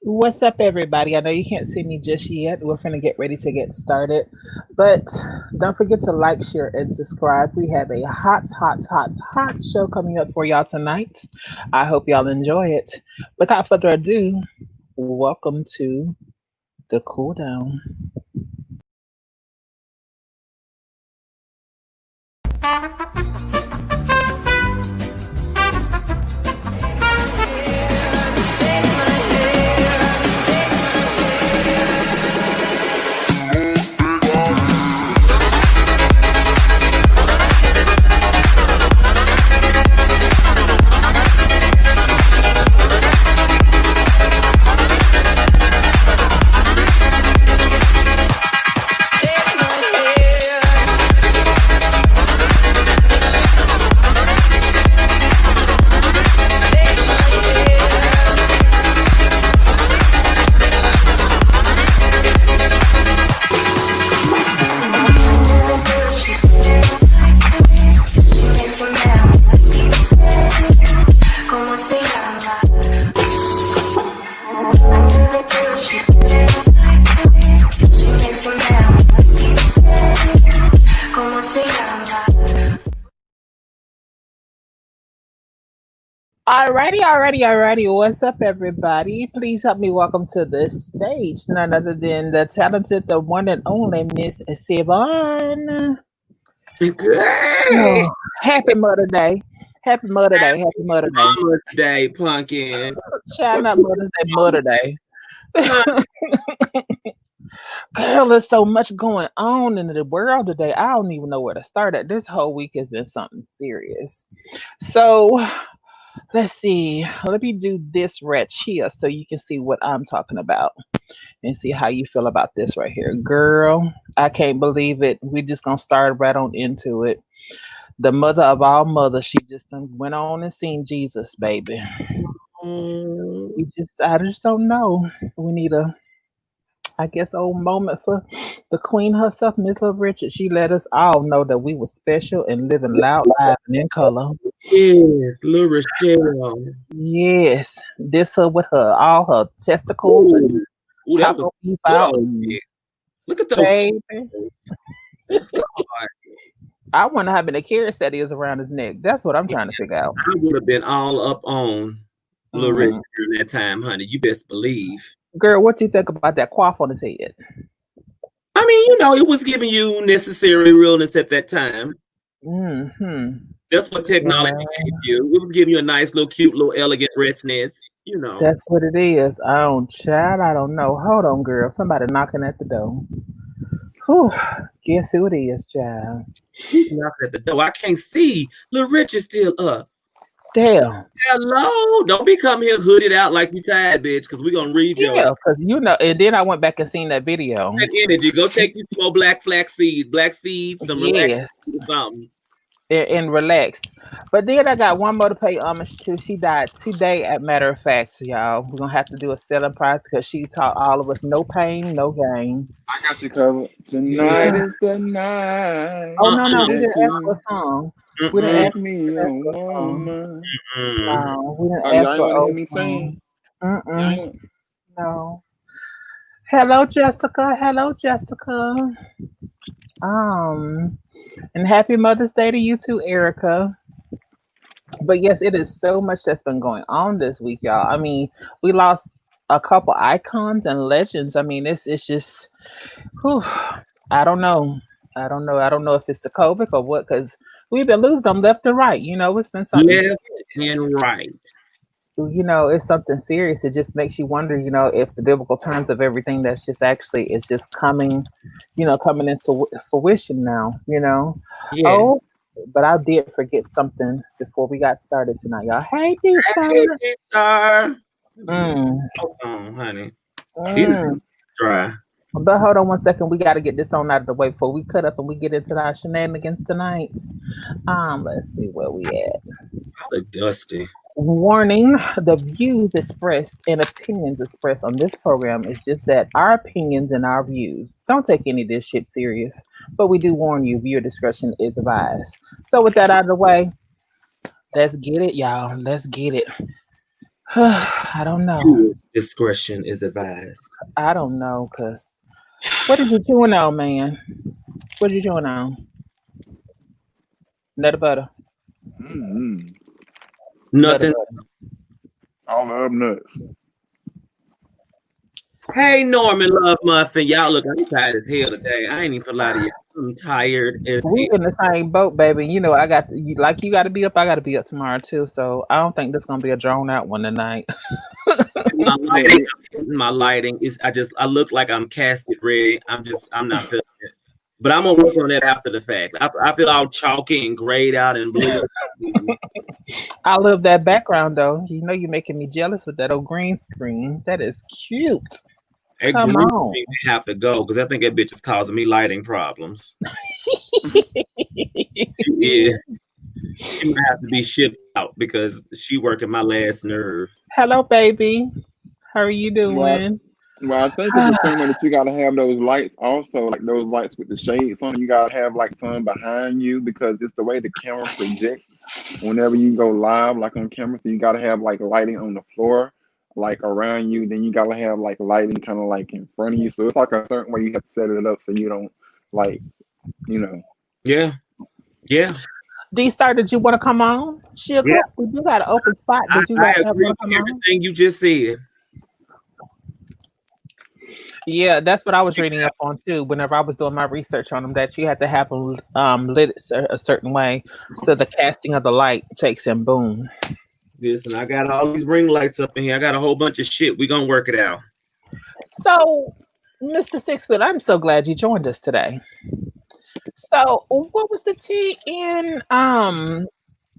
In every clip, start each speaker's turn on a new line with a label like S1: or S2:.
S1: What's up, everybody? I know you can't see me just yet. We're going to get ready to get started. But don't forget to like, share, and subscribe. We have a hot show coming up for y'all tonight. I hope y'all enjoy it. Without further ado, welcome to the cool down.
S2: ¿Cómo se llama? ¿Cómo se llama?
S1: Alrighty. What's up, everybody? Please help me welcome to the stage none other than the talented, the one and only Miss Savon.
S3: Good.
S1: Oh, happy Mother Day. Happy Mother Day. Happy Mother Day.
S3: Mama's Day, Plunkin.
S1: Shout out Mother's Day, Mother Day.
S3: Huh?
S1: Girl, there's so much going on in the world today. I don't even know where to start at. This whole week has been something serious. So let's see. Let me do this wretch here so you can see what I'm talking about and see how you feel about this right here. Girl, I can't believe it. We just gonna start right on into it. The mother of all mothers, she just done went on and seen Jesus, baby.
S3: Mm,
S1: I just don't know. We need a, I guess, old moment for the queen herself, Miss Little Richard. She let us all know that we were special and living loud, live, and in color.
S3: yes, Lil Rochelle.
S1: Yes, this her with her all her testicles and
S3: Ooh, ooh, that was
S1: taco beef
S3: good
S1: out
S3: old
S1: and
S3: shit. Look at those
S1: baby.
S3: toes. God,
S1: I wonder how many carats that is around his neck. That's what I'm trying to figure out.
S3: I would have been all up on Lil Richard
S1: Mm.
S3: during that time, honey. You best believe.
S1: Girl, what do you think about that quaff on his head?
S3: I mean, it was giving you necessary realness at that time.
S1: Hmm.
S3: That's what technology gave you. It was giving you a nice little cute little elegant redness.
S1: That's what it is. I don't, child. I don't know. Hold on, girl. Somebody knocking at the door. Whew. Guess who it is, child?
S3: He's knocking at the door. I can't see. Lil Rich is still up.
S1: Damn.
S3: Hello. Don't be coming here hooded out like you tired, bitch, because we're gonna read your
S1: Yeah, because and then I went back and seen that video.
S3: that energy. Go take you some more black seeds, some relax
S1: Yes,
S3: or something.
S1: and relaxed. But then I got one more to pay homage to. She died today, at matter of fact, so y'all. We're going to have to do a selling price because she taught all of us no pain, no gain.
S4: I got you covered.
S3: Yeah.
S4: Tonight is the night
S1: Oh, no, we
S4: that
S1: didn't ask for
S4: you
S1: a song. We didn't
S3: Mm-mm.
S4: make
S1: ask,
S4: me
S1: we
S4: a
S1: didn't ask for a song.
S4: woman.
S1: No, we
S4: Oh,
S1: didn't
S4: y'all
S1: ask
S4: ain't
S1: for
S4: want to hear
S1: old
S4: me
S1: song.
S4: sing? Y'all
S1: Mm-mm,
S4: ain't.
S1: no. Hello, Jessica. Hello, Jessica. Um, and happy Mother's Day to you too, Erica. But yes, it is so much that's been going on this week, y'all. I mean, we lost a couple icons and legends. I mean, it's just, whew, I don't know. I don't know if it's the COVID or what, because we've been losing them left and right. It's been something
S3: Left
S1: serious.
S3: and right.
S1: It's something serious. It just makes you wonder, if the biblical terms of everything that's just actually is just coming, coming into fruition now.
S3: Yeah.
S1: Oh, but I did forget something before we got started tonight, y'all. Hey, D Star.
S3: Hey, star.
S1: Mm,
S3: Oh, honey. These are
S1: mm.
S3: dry.
S1: But hold on one second. We got to get this on out of the way before we cut up and we get into our shenanigans tonight. Let's see where we at.
S3: Look dusty.
S1: Warning: the views expressed and opinions expressed on this program is just that our opinions and our views. Don't take any of this shit serious, but we do warn you, viewer discretion is advised. So, with that out of the way, let's get it, y'all. Let's get it. I don't know.
S3: Viewers' discretion is advised.
S1: I don't know, cause what did you chewing on, man? What you chewing on? Nut butter.
S4: Mm-hmm.
S1: Nut
S3: Nothing.
S1: butter.
S4: I love nuts.
S3: Hey, Norman Love Muffin. Y'all look, I'm tired as hell today. I ain't even gonna lie to you. I'm tired as
S1: We
S3: hell.
S1: in the same boat, baby. You know, I got to, like you got to be up. I got to be up tomorrow too. So I don't think this gonna be a drawn out one tonight.
S3: My lighting, my lighting is. I look like I'm casket ready. I'm not feeling it. But I'm gonna work on that after the fact. I feel all chalky and grayed out and blue.
S1: I love that background though. You know, you're making me jealous with that old green screen. That is cute.
S3: That
S1: Come
S3: green
S1: on.
S3: thing may have to go because I think that bitch is causing me lighting problems. Yeah, she might have to be shipped out because she working my last nerve.
S1: Hello, baby. How are you
S4: Well,
S1: doing?
S4: well, I think it's the same way that you gotta have those lights also, like those lights with the shades on. You gotta have like some behind you because it's the way the camera projects whenever you go live, like on camera. So you gotta have like lighting on the floor, like around you. Then you gotta have like lighting kind of like in front of you. So it's like a certain way you have to set it up so you don't like, you know.
S3: Yeah, yeah,
S1: D-Star, did you want to come on? Sugar,
S3: yeah.
S1: we do got an open spot.
S3: I
S1: Did you
S3: agree
S1: want
S3: with
S1: to come on?
S3: everything you just said.
S1: Yeah, that's what I was reading up on too. Whenever I was doing my research on them, that you had to have them lit a certain way, so the casting of the light takes in boom.
S3: Listen, I got all these ring lights up in here. I got a whole bunch of shit. We gonna work it out.
S1: So, Mr. Sixfoot, I'm so glad you joined us today. So, what was the tea in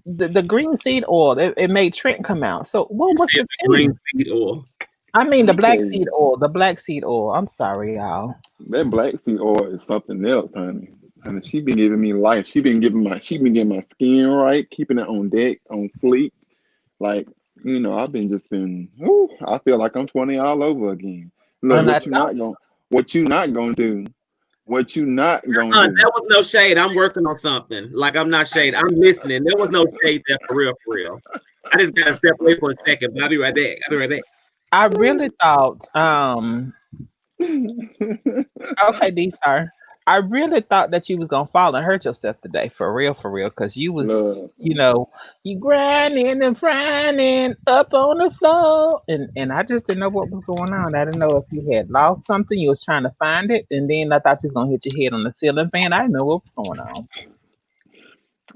S1: the green seed oil? It made Trent come out. So, what was the tea?
S3: Green seed oil.
S1: I mean, the
S4: Let me
S1: black
S4: tell you,
S1: seed oil. The black seed oil. I'm sorry, y'all.
S4: that black seed oil is something else, honey. And she been giving me life. She been getting my skin right, keeping it on deck, on fleek. Like, I've been, whew, I feel like I'm 20 all over again. Look,
S1: And I
S4: what you not gonna do, what you not gonna do.
S3: There was no shade. I'm working on something. Like I'm not shade. I'm listening. There was no shade there for real, for real. I just gotta step away for a second, but I'll be right back.
S1: I really thought, okay, D-Star. I really thought that you was gonna fall and hurt yourself today, for real, because you was,
S4: Look,
S1: you grinding and grinding up on the floor, and I just didn't know what was going on. I didn't know if you had lost something, you was trying to find it, and then I thought you was gonna hit your head on the ceiling fan. I didn't know what was going on.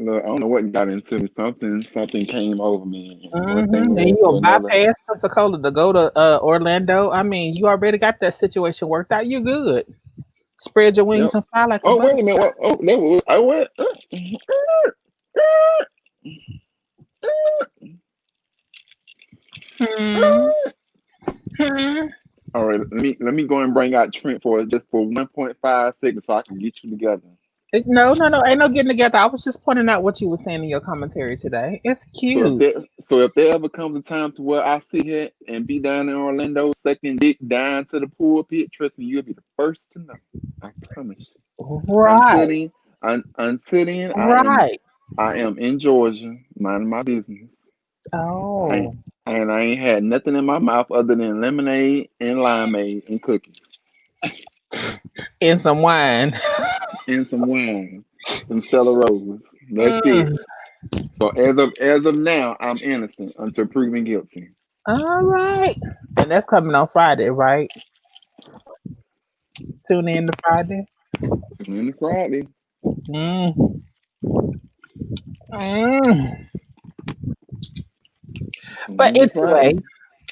S4: look, I don't know what got into me. Something came over me, and one thing
S1: And
S4: led
S1: you
S4: to
S1: will
S4: another.
S1: bypass Pensacola to go to Orlando. I mean, you already got that situation worked out. You good. Spread your
S4: Yep.
S1: wings and fly like a
S4: Oh, wait
S1: bird.
S4: a minute. What? Oh, that was. I went.
S1: Hmm. Hmm.
S4: All right, let me go and bring out Trent for just for 1.5 seconds so I can get you together.
S1: No, ain't no getting together. I was just pointing out what you were saying in your commentary today. It's cute.
S4: So if there ever comes a time to where I sit here and be down in Orlando, sucking dick down to the pulpit, trust me, you'll be the first to know. I promise you.
S1: Right,
S4: Until then,
S1: right.
S4: I am in Georgia, minding my business. I,
S1: Oh,
S4: and I ain't had nothing in my mouth other than lemonade and limeade and cookies
S1: and some wine.
S4: and some wine, some Stella Rose. That's it.
S1: Mm.
S4: So as of now, I'm innocent until proven guilty.
S1: All right, and that's coming on Friday, right? Tune in to Friday.
S4: Tune in Friday.
S1: Mm. Mm. But
S4: Tune in Friday.
S1: anyway,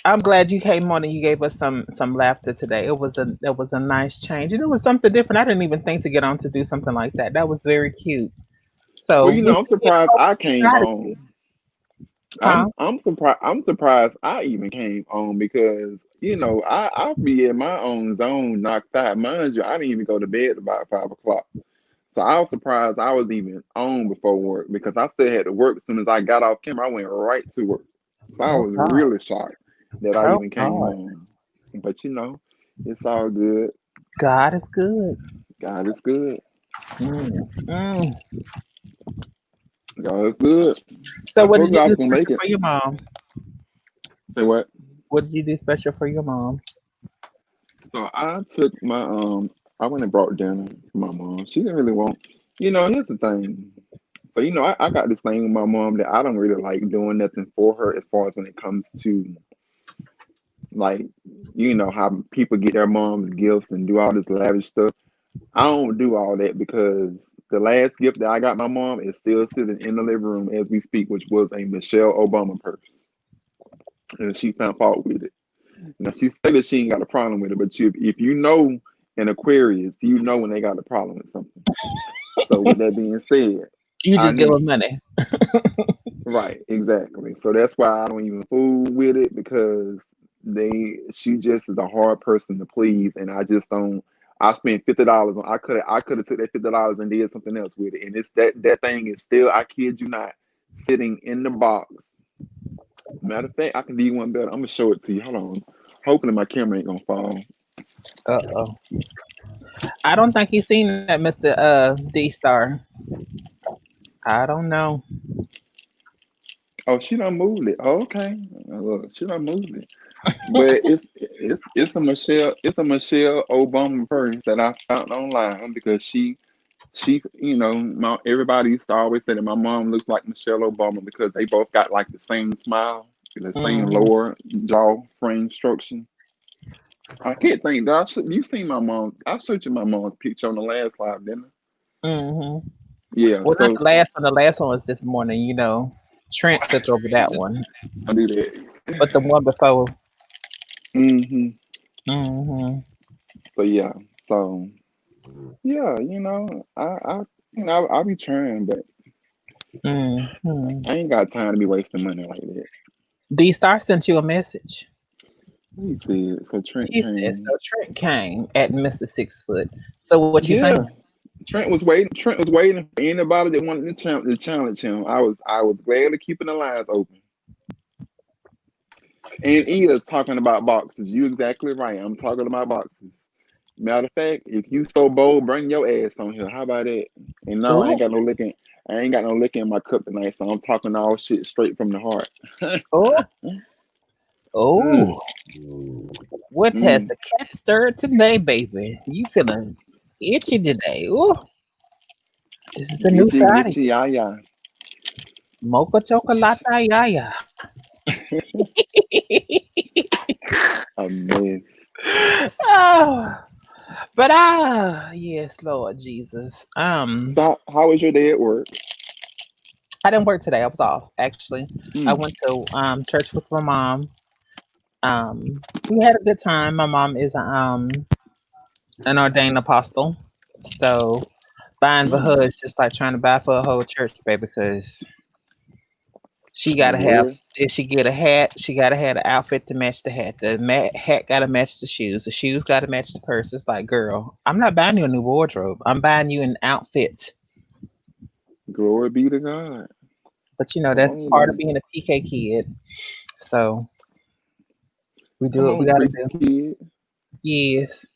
S1: I'm glad you came on and you gave us some laughter today. It was a nice change, and it was something different. I didn't even think to get on to do something like that. That was very cute. So
S4: Well,
S1: we
S4: I'm surprised I came
S1: started,
S4: on.
S1: huh?
S4: I'm surprised. I'm surprised I even came on because I'll be in my own zone, knocked out. Mind you, I didn't even go to bed about 5 o'clock. So I was surprised I was even on before work because I still had to work. As soon as I got off camera, I went right to work. So I
S1: Oh
S4: was
S1: God.
S4: really shocked that I
S1: Oh
S4: even came
S1: God.
S4: on. But it's all good.
S1: God is good.
S4: God is good.
S1: Mm. Mm.
S4: God is good.
S1: So
S4: I
S1: what
S4: told
S1: did
S4: you
S1: you
S4: I
S1: do
S4: was gonna make
S1: special
S4: it.
S1: for your mom?
S4: Say what?
S1: What did you do special for your mom?
S4: So I took my I went and brought dinner for my mom. She didn't really want, here's the thing. So I got this thing with my mom that I don't really like doing nothing for her as far as when it comes to like how people get their moms gifts and do all this lavish stuff. I don't do all that because the last gift that I got my mom is still sitting in the living room as we speak, which was a Michelle Obama purse, and she found fault with it. She said that she ain't got a problem with it, but if you know an Aquarius, you know when they got a problem with something. So with that being said,
S1: You
S4: I
S1: just give
S4: knew.
S1: them money.
S4: Right, exactly. So that's why I don't even fool with it because she just is a hard person to please, and I just don't. I spent $50 on. I could have took that $50 and did something else with it, and it's that thing is still. I kid you not, sitting in the box. Matter of fact, I can do you one better. I'm gonna show it to you. Hold on. Hopefully my camera ain't gonna fall.
S1: Uh-oh. I don't think he's seen that, Mr. D Star. I don't know.
S4: Oh, she done moved it. Oh, okay. Look, she done moved it. But it's a Michelle Obama purse that I found online because she everybody used to always say that my mom looks like Michelle Obama because they both got like the same smile, the same
S1: Hmm.
S4: lower jaw frame structure. I can't think. You seen my mom? I showed you my mom's picture on the last live, didn't I?
S1: Hmm.
S4: Yeah.
S1: Well, not
S4: So
S1: the last one. The last one was this morning. Trent took over that one,
S4: I do that.
S1: but the one before.
S4: Hmm.
S1: Hmm.
S4: So yeah. So yeah. I'll be trying, but
S1: Hmm.
S4: I ain't got time to be wasting money like that.
S1: D Star sent you a message.
S4: Let me see. So Trent
S1: He said,
S4: came.
S1: "So Trent came at Mr. 6 foot. So what you
S4: Yeah.
S1: saying?"
S4: Trent was waiting. Trent was waiting for anybody that wanted to challenge him. I was glad to keeping the lines open. And he is talking about boxes. You exactly right. I'm talking about boxes. Matter of fact, if you so bold, bring your ass on here. How about that? And no, I ain't
S1: Oh,
S4: got no licking. I ain't got no licking in my cup tonight, so I'm talking all shit straight from the heart.
S1: oh,
S4: Mm,
S1: oh! What has
S4: mm.
S1: the cat stirred today, baby? You feeling itchy today? Oh, this is the new
S4: Itchy,
S1: side of
S4: itchy,
S1: you.
S4: yeah, yeah.
S1: Mocha chocolate, yaya.
S4: A mess.
S1: Oh, but yes, Lord Jesus.
S4: So, how was your day at work?
S1: I didn't work today. I was off actually. I
S4: Mm,
S1: went to church with my mom. We had a good time. My mom is an ordained apostle, so buying for her
S4: mm.
S1: is just like trying to buy for a whole church, baby, because she
S4: Oh,
S1: gotta have.
S4: really?
S1: If she get a hat, she gotta have the outfit to match the hat. The hat gotta match the shoes. The shoes gotta match the purse. It's like, girl, I'm not buying you a new wardrobe. I'm buying you an outfit.
S4: Glory be to God.
S1: But
S4: Come
S1: that's
S4: on,
S1: part of
S4: then.
S1: being a PK kid. So we do
S4: Come
S1: what we
S4: on,
S1: gotta
S4: preacher
S1: do.
S4: kid.
S1: Yes.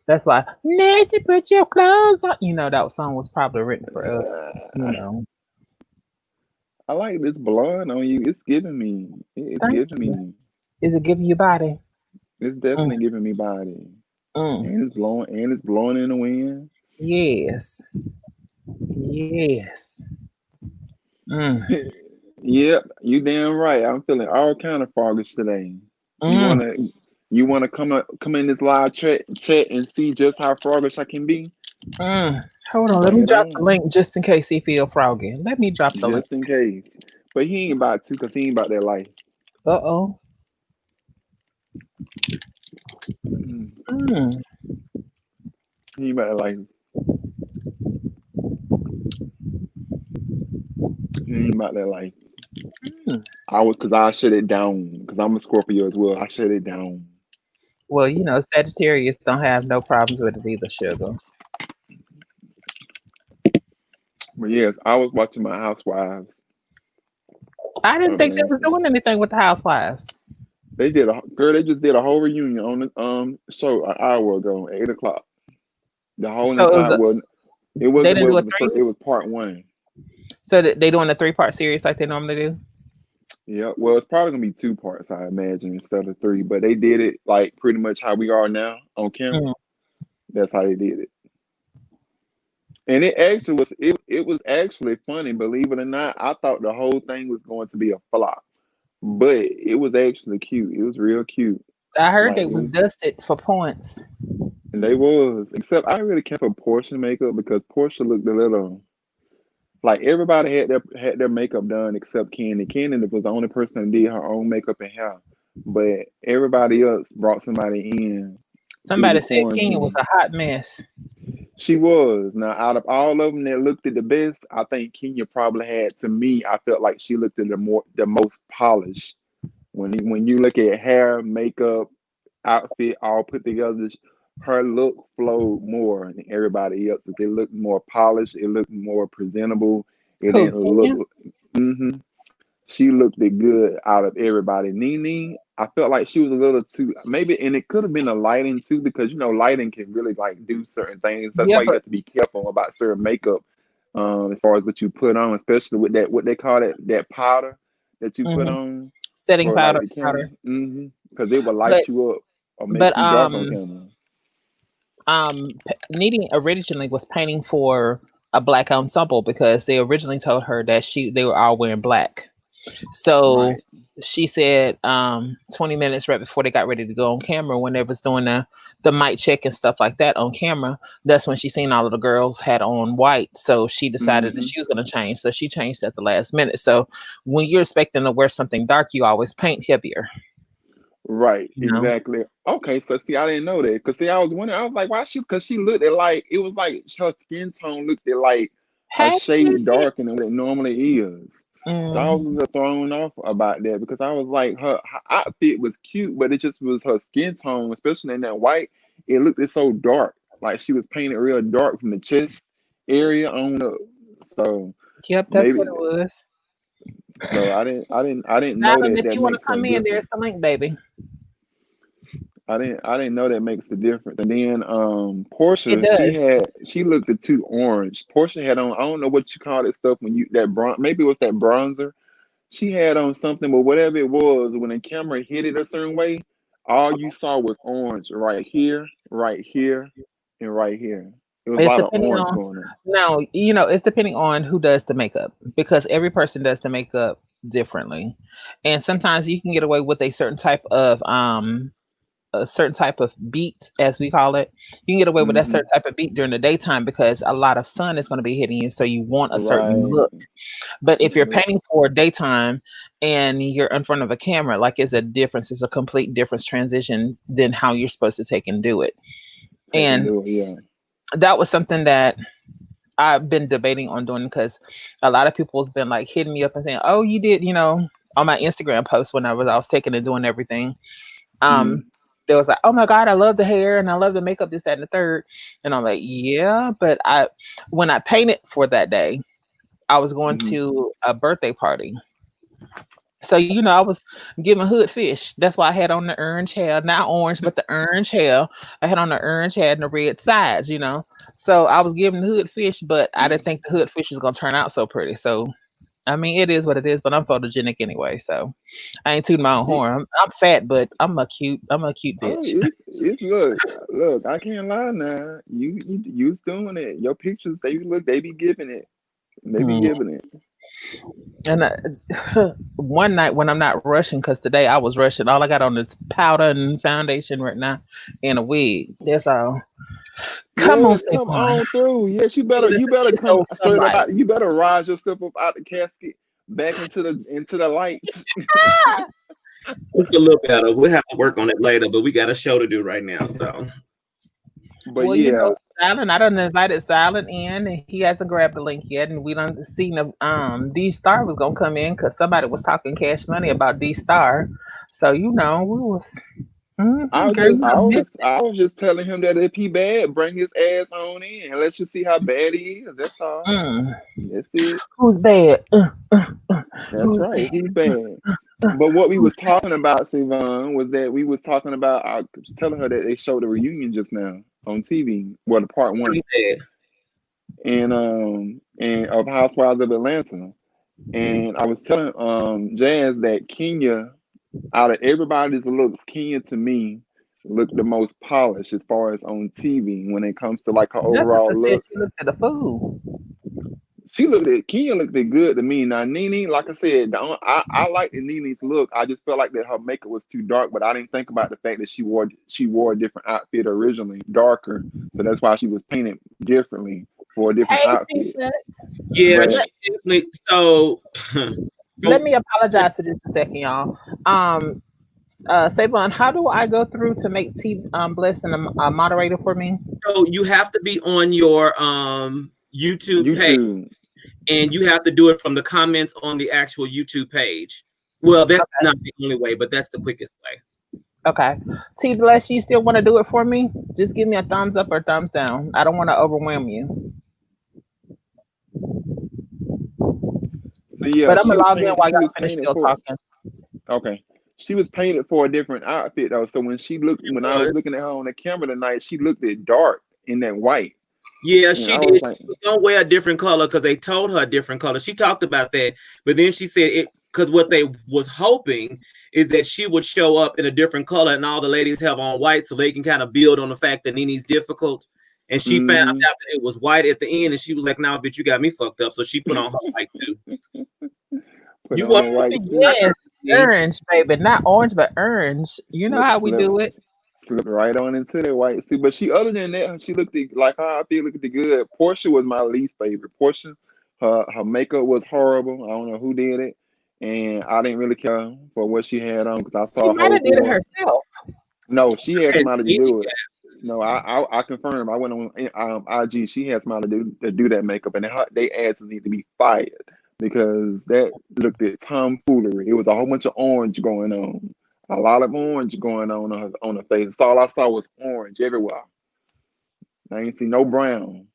S1: That's why Nathan put your clothes on. That song was probably written for us. You
S4: Uh,
S1: know.
S4: I like this blonde on you. It's giving me. It's
S1: Thank
S4: giving
S1: you.
S4: me.
S1: Is it giving you body?
S4: It's
S1: Mm,
S4: definitely giving me body.
S1: mm.
S4: And it's blowing. And it's blowing in the wind.
S1: Yes. Yes. Mm,
S4: Yep, you damn right. I'm feeling all kind of froggish today. You
S1: mm,
S4: wanna you wanna come in this live chat and see just how froggish I can be?
S1: mm. Hold on. Let
S4: Bring
S1: me
S4: it
S1: drop the
S4: on,
S1: link just in case he feel froggy. Let me drop the link.
S4: just in case. But he ain't about to, cause he ain't about that life.
S1: Uh-oh.
S4: Mm,
S1: Mm,
S4: he ain't about that life. He ain't about that life.
S1: mm.
S4: Cause I shut it down. Cause I'm a Scorpio as well. I shut it down.
S1: Well, Sagittarius don't have no problems with it either, sugar.
S4: But yes, I was watching my Housewives
S1: I didn't think they
S4: last
S1: was
S4: night.
S1: doing anything with the housewives.
S4: They just did a whole reunion on the show an hour ago, 8 o'clock. The whole
S1: So
S4: entire well, it
S1: they
S4: wasn't
S1: didn't
S4: well,
S1: do
S4: it
S1: a
S4: was the
S1: three.
S4: first, it was part one.
S1: So they doing a 3-part series like they normally do.
S4: Yeah, well, it's probably gonna be 2 parts, I imagine, instead of 3. But they did it like pretty much how we are now on camera.
S1: Mm.
S4: That's how they did it, and it actually was. It was actually funny, believe it or not. I thought the whole thing was going to be a flop, but it was actually cute. It was real cute.
S1: I heard
S4: Like
S1: they
S4: it
S1: was
S4: was,
S1: dusted for points.
S4: and they was. Except I really care for Portia makeup because Portia looked a little like everybody had their makeup done except Candy. Candy was the only person that did her own makeup and hair, but everybody else brought somebody in through the
S1: Somebody said Kenya was
S4: quarantine.
S1: a hot mess.
S4: She was. Now, out of all of them that looked at the best, I think Kenya probably had. To me, I felt like she looked at the most polished. When you look at hair, makeup, outfit all put together, her look flowed more than everybody else. It looked more polished. It looked more presentable. It
S1: Who,
S4: didn't look.
S1: Kenya?
S4: hmm She looked it good out of everybody. Nene, I felt like she was a little too maybe, and it could have been the lighting too, because lighting can really like do certain things. That's
S1: Yeah,
S4: why you
S1: but
S4: have to be careful about certain makeup, as far as what you put on, especially with that what they call that powder that you put
S1: mhm.
S4: on
S1: Setting
S4: for like
S1: powder,
S4: the camera.
S1: powder.
S4: Because it will
S1: But
S4: light you up or make
S1: but
S4: you dark on camera.
S1: Needy originally was painting for a black ensemble because they originally told her that they were all wearing black. So
S4: Right.
S1: she said 20 minutes right before they got ready to go on camera, when they was doing the mic check and stuff like that on camera, that's when she seen all of the girls had on white. So she decided that
S4: hmm
S1: she was going to change. So she changed at the last minute. So when you're expecting to wear something dark, you always paint heavier,
S4: Right,
S1: you know?
S4: exactly. Okay, so see, I didn't know that. Because see, I was wondering, I was like, why because she looked at like it was like her skin tone looked at like a
S1: Hey.
S4: shade darker than what it normally is. So I was
S1: Mm,
S4: a little thrown off about that because I was like, her outfit was cute, but it just was her skin tone, especially in that white. It looked so dark, like she was painted real dark from the chest area on up. So
S1: yep, that's what
S4: maybe,
S1: it was.
S4: so I didn't know
S1: Alan,
S4: that
S1: if
S4: that
S1: you want to
S4: makes a
S1: come in, there's
S4: difference.
S1: the link, baby.
S4: I didn't know that makes the difference. And then
S1: It
S4: Portia,
S1: does.
S4: she looked too orange. Portia had on, I don't know what you call that stuff when you that maybe it was that bronzer. She had on something, but whatever it was, when the camera hit it a certain way, all you saw was orange right here, and right here. It was a
S1: It's
S4: lot of
S1: depending
S4: orange
S1: on
S4: going on.
S1: no, it's depending on who does the makeup because every person does the makeup differently. And sometimes you can get away with a certain type of beat, as we call it. You can get away with that
S4: hmm
S1: certain type of beat during the daytime because a lot of sun is going to be hitting you, so you want a certain
S4: Right.
S1: look. But if you're
S4: Yeah.
S1: painting for daytime and you're in front of a camera, like it's a difference, it's a complete difference transition than how you're supposed to take and do it.
S4: Take and
S1: And
S4: do it. Yeah.
S1: that was something that I've been debating on doing because a lot of people has been like hitting me up and saying, "Oh, you did," on my Instagram post when I was taking and doing everything.
S4: hmm
S1: Um, there was like, "Oh my God, I love the hair and I love the makeup, this, that, and the third." And I'm like, "Yeah," but when I painted for that day, I was going
S4: hmm
S1: to a birthday party. So, I was giving hood fish. That's why I had on the orange hair, not orange, but the orange hair. I had on the orange hair and the red sides. So I was giving the hood fish, but I didn't think the hood fish is going to turn out so pretty. So, I mean, it is what it is, but I'm photogenic anyway. So I ain't tooting my own horn. I'm fat, but I'm a cute
S4: Oh,
S1: bitch.
S4: it's look. I can't lie now. You's doing it. Your pictures, they be giving it. They be
S1: Mm.
S4: giving it.
S1: And one night when I'm not rushing, because today I was rushing, all I got on is powder and foundation right now and a wig. That's all. Come on,
S4: Yeah, come
S1: Stefan.
S4: on through. Yes, you
S1: Give
S4: better
S1: us
S4: you
S1: a
S4: better
S1: kiss
S4: come
S1: over
S4: straight up
S1: sunlight.
S4: out. You better rise yourself up out the casket back into the lights.
S3: It's a little better. We'll have to work on it later, but we got a show to do right now. So
S4: But
S1: Well,
S4: yeah,
S1: Silent, I done invited Silent in, and he hasn't grabbed the link yet, and we done seen D Star was gonna come in because somebody was talking cash money about D Star. So we was, girl, you
S4: I
S1: done
S4: was
S1: missed
S4: just
S1: it.
S4: I was just telling him that if he bad, bring his ass on in and let's just see how bad he is. That's all.
S1: Mm,
S4: That's it.
S1: who's bad?
S4: That's
S1: Who's
S4: right.
S1: bad?
S4: Who's bad?
S1: Uh,
S4: But what we
S1: who's
S4: was talking about, Sivan, was that we was talking about. I was telling her that they showed a reunion just now on TV. Well, the part
S3: pretty
S4: one,
S3: bad.
S4: and of Housewives of Atlanta, And I was telling Jazz that Kenya, out of everybody's looks, Kenya to me looked the most polished as far as on TV when it comes to like her
S1: Jessica
S4: overall
S1: said
S4: look.
S1: she looked at the food.
S4: Kenya looked it good to me. Now Nene, like I said, I like the Nene's look. I just felt like that her makeup was too dark, but I didn't think about the fact that she wore a different outfit originally, darker. So that's why she was painted differently for a different
S1: Hey,
S4: outfit.
S1: Sis.
S3: Yeah,
S4: But
S3: she definitely. So,
S1: Let me apologize for just a second, y'all. Savon, how do I go through to make T Blessing a moderator for me?
S3: so you have to be on your YouTube page,
S4: YouTube,
S3: and you have to do it from the comments on the actual YouTube page. Well, that's
S1: Okay.
S3: not the only way, but that's the quickest way.
S1: Okay. T Bless, you still want to do it for me? Just give me a thumbs up or thumbs down. I don't want to overwhelm you.
S4: so yeah,
S1: But I'm
S4: she
S1: gonna
S4: was
S1: log in
S4: painted.
S1: while
S4: She
S1: y'all
S4: was
S1: finish
S4: painted
S1: still
S4: for
S1: talking.
S4: okay. She was painted for a different outfit though. So when I was
S3: was.
S4: looking at her on the camera tonight, she looked at dark in that white,
S3: Yeah,
S4: and
S3: she
S4: I
S3: did.
S4: was
S3: She
S4: like,
S3: was gonna wear a different color because they told her a different color. She talked about that, but then she said it because what they was hoping is that she would show up in a different color and all the ladies have on white so they can kind of build on the fact that Nene's difficult. And she found out
S4: mm-hmm.
S3: that it was white at the end, and she was like, "Nah, bitch, you got me fucked up." So she put on her white too.
S4: Put
S3: You
S4: on
S3: want
S4: a white suit,
S1: Yes, orange, baby. Not orange, but orange. You know how we
S4: slip,
S1: do it.
S4: slip right on into that white suit. But other than that, she looked like her outfit looked good. Portia was my least favorite. Portia, her makeup was horrible. I don't know who did it, and I didn't really care for what she had on because I
S1: She
S4: saw a
S1: might
S4: whole
S1: have did it
S4: board.
S1: herself.
S4: No, she had
S3: and
S4: somebody to
S3: Nene
S4: do it. No, I confirmed. I went on IG. She had somebody to do that makeup, and they ads need to be fired because that looked at tomfoolery. It was a whole bunch of orange going on, a lot of orange going on her face. That's all I saw was orange everywhere. I ain't see no brown.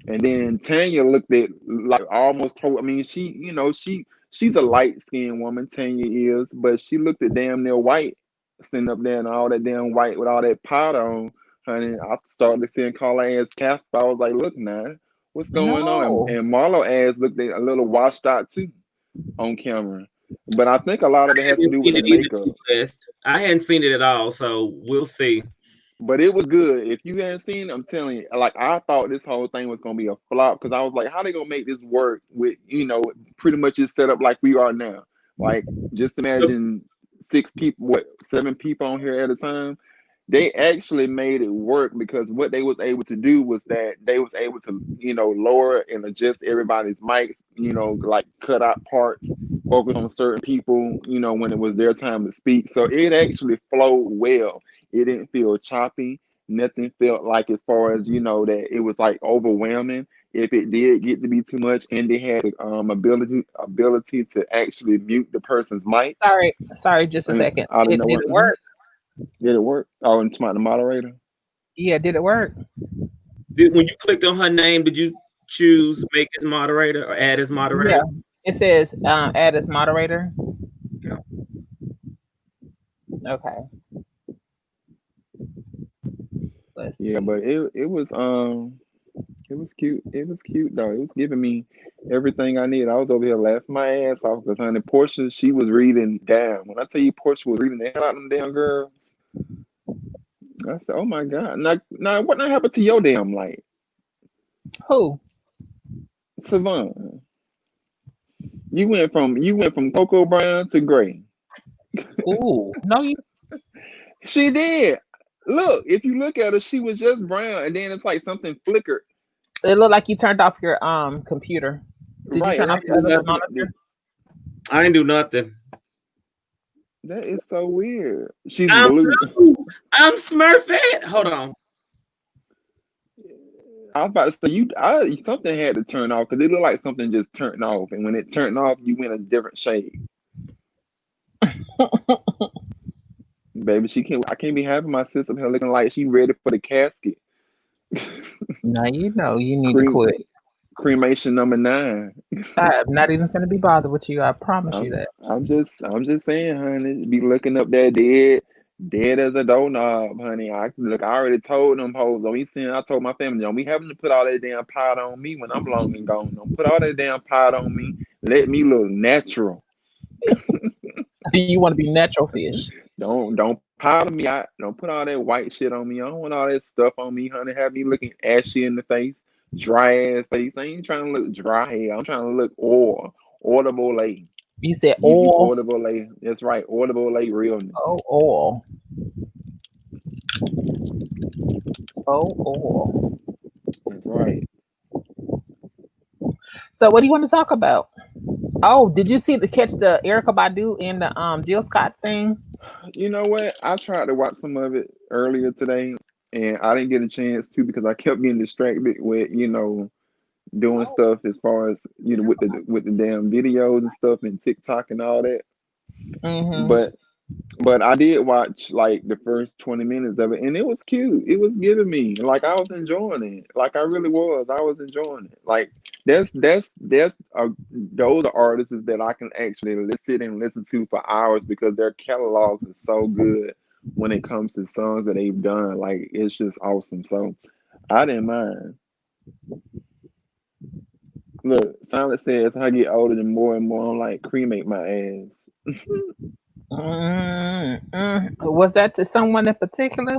S4: And then Tanya looked at like almost. I mean, she's a light skinned woman. Tanya is, but she looked at damn near white, sitting up there and all that damn white with all that powder on. Honey, I started seeing call her ass Casper. I was like, look now, what's going on?
S1: No.
S4: And Marlo ass looked a little washed out too on camera. But I think a lot of it has to
S3: haven't
S4: do with
S3: seen
S4: the
S3: it either.
S4: makeup.
S3: List. I hadn't seen it at all, so we'll see.
S4: But it was good. If you hadn't seen it, I'm telling you, like I thought this whole thing was gonna be a flop because I was like, how they gonna make this work with pretty much it's set up like we are now. Like just imagine 6 people, what 7 people on here at a time. They actually made it work because what they was able to do was that they was able to lower and adjust everybody's mics, like cut out parts, focus on certain people, when it was their time to speak. So it actually flowed well. It didn't feel choppy. Nothing felt like as far as that it was like overwhelming. If it did get to be too much, and they had ability to actually mute the person's mic.
S1: Sorry, just a second.
S4: Out of
S1: Did
S4: nowhere.
S1: it work?
S4: Did it work? Oh, and the moderator.
S1: Yeah, did it work?
S3: When you clicked on her name, did you choose make as moderator or add as moderator?
S1: Yeah. It says add as moderator.
S3: Yeah.
S1: Okay.
S4: Yeah, but it was cute. It was cute though. It was giving me everything I need. I was over here laughing my ass off because honey, Portia, she was reading down. When I tell you Portia was reading the hell out of them damn girls, I said, "Oh my god!" Now, what happened to your damn light,
S1: Who?
S4: Savon? You went from cocoa brown to gray.
S1: Ooh, no, you.
S4: She did. Look, if you look at her, she was just brown, and then it's like something flickered.
S1: It looked like you turned off your computer. Did you turn off your other monitor?
S3: I didn't do nothing.
S4: That is so weird. She's
S3: I'm
S4: blue.
S3: I'm Smurfette. Hold on.
S4: I was about to say something had to turn off because it looked like something just turned off, and when it turned off, you went a different shade. Baby, I can't be having my sister here looking like she ready for the casket.
S1: Now you know you need to quit.
S4: Cremation number 9.
S1: I'm not even going to be bothered with you. I promise you that.
S4: I'm just saying, honey. Be looking up there dead as a doorknob, honey. I already told them hoes. I told my family, don't be having to put all that damn powder on me when I'm long and gone. Don't put all that damn powder on me. Let me look natural.
S1: You want to be natural fish.
S4: Don't powder me out. Don't put all that white shit on me. I don't want all that stuff on me, honey. Have me looking ashy in the face, dry ass face. I ain't trying to look dry here. I'm trying to look audible lay.
S1: You said
S4: Give you
S1: oil.
S4: audible lay. That's right, audible lay realness.
S1: Oh, oil. Oh, oil.
S4: That's right.
S1: So what do you want to talk about? Oh, did you catch the Erica Badu and the Jill Scott thing?
S4: You know what? I tried to watch some of it earlier today, and I didn't get a chance to because I kept getting distracted with doing stuff as far as with the damn videos and stuff and TikTok and all that.
S1: Mm-hmm.
S4: But I did watch like the first 20 minutes of it, and it was cute. It was giving me like I was enjoying it. Like I really was. I was enjoying it. Like those are artists that I can actually sit and listen to for hours because their catalogs are so good when it comes to songs that they've done. Like it's just awesome. So I didn't mind. Look, Silent says I get older and more I'm like cremate my ass.
S1: Was that to someone in particular?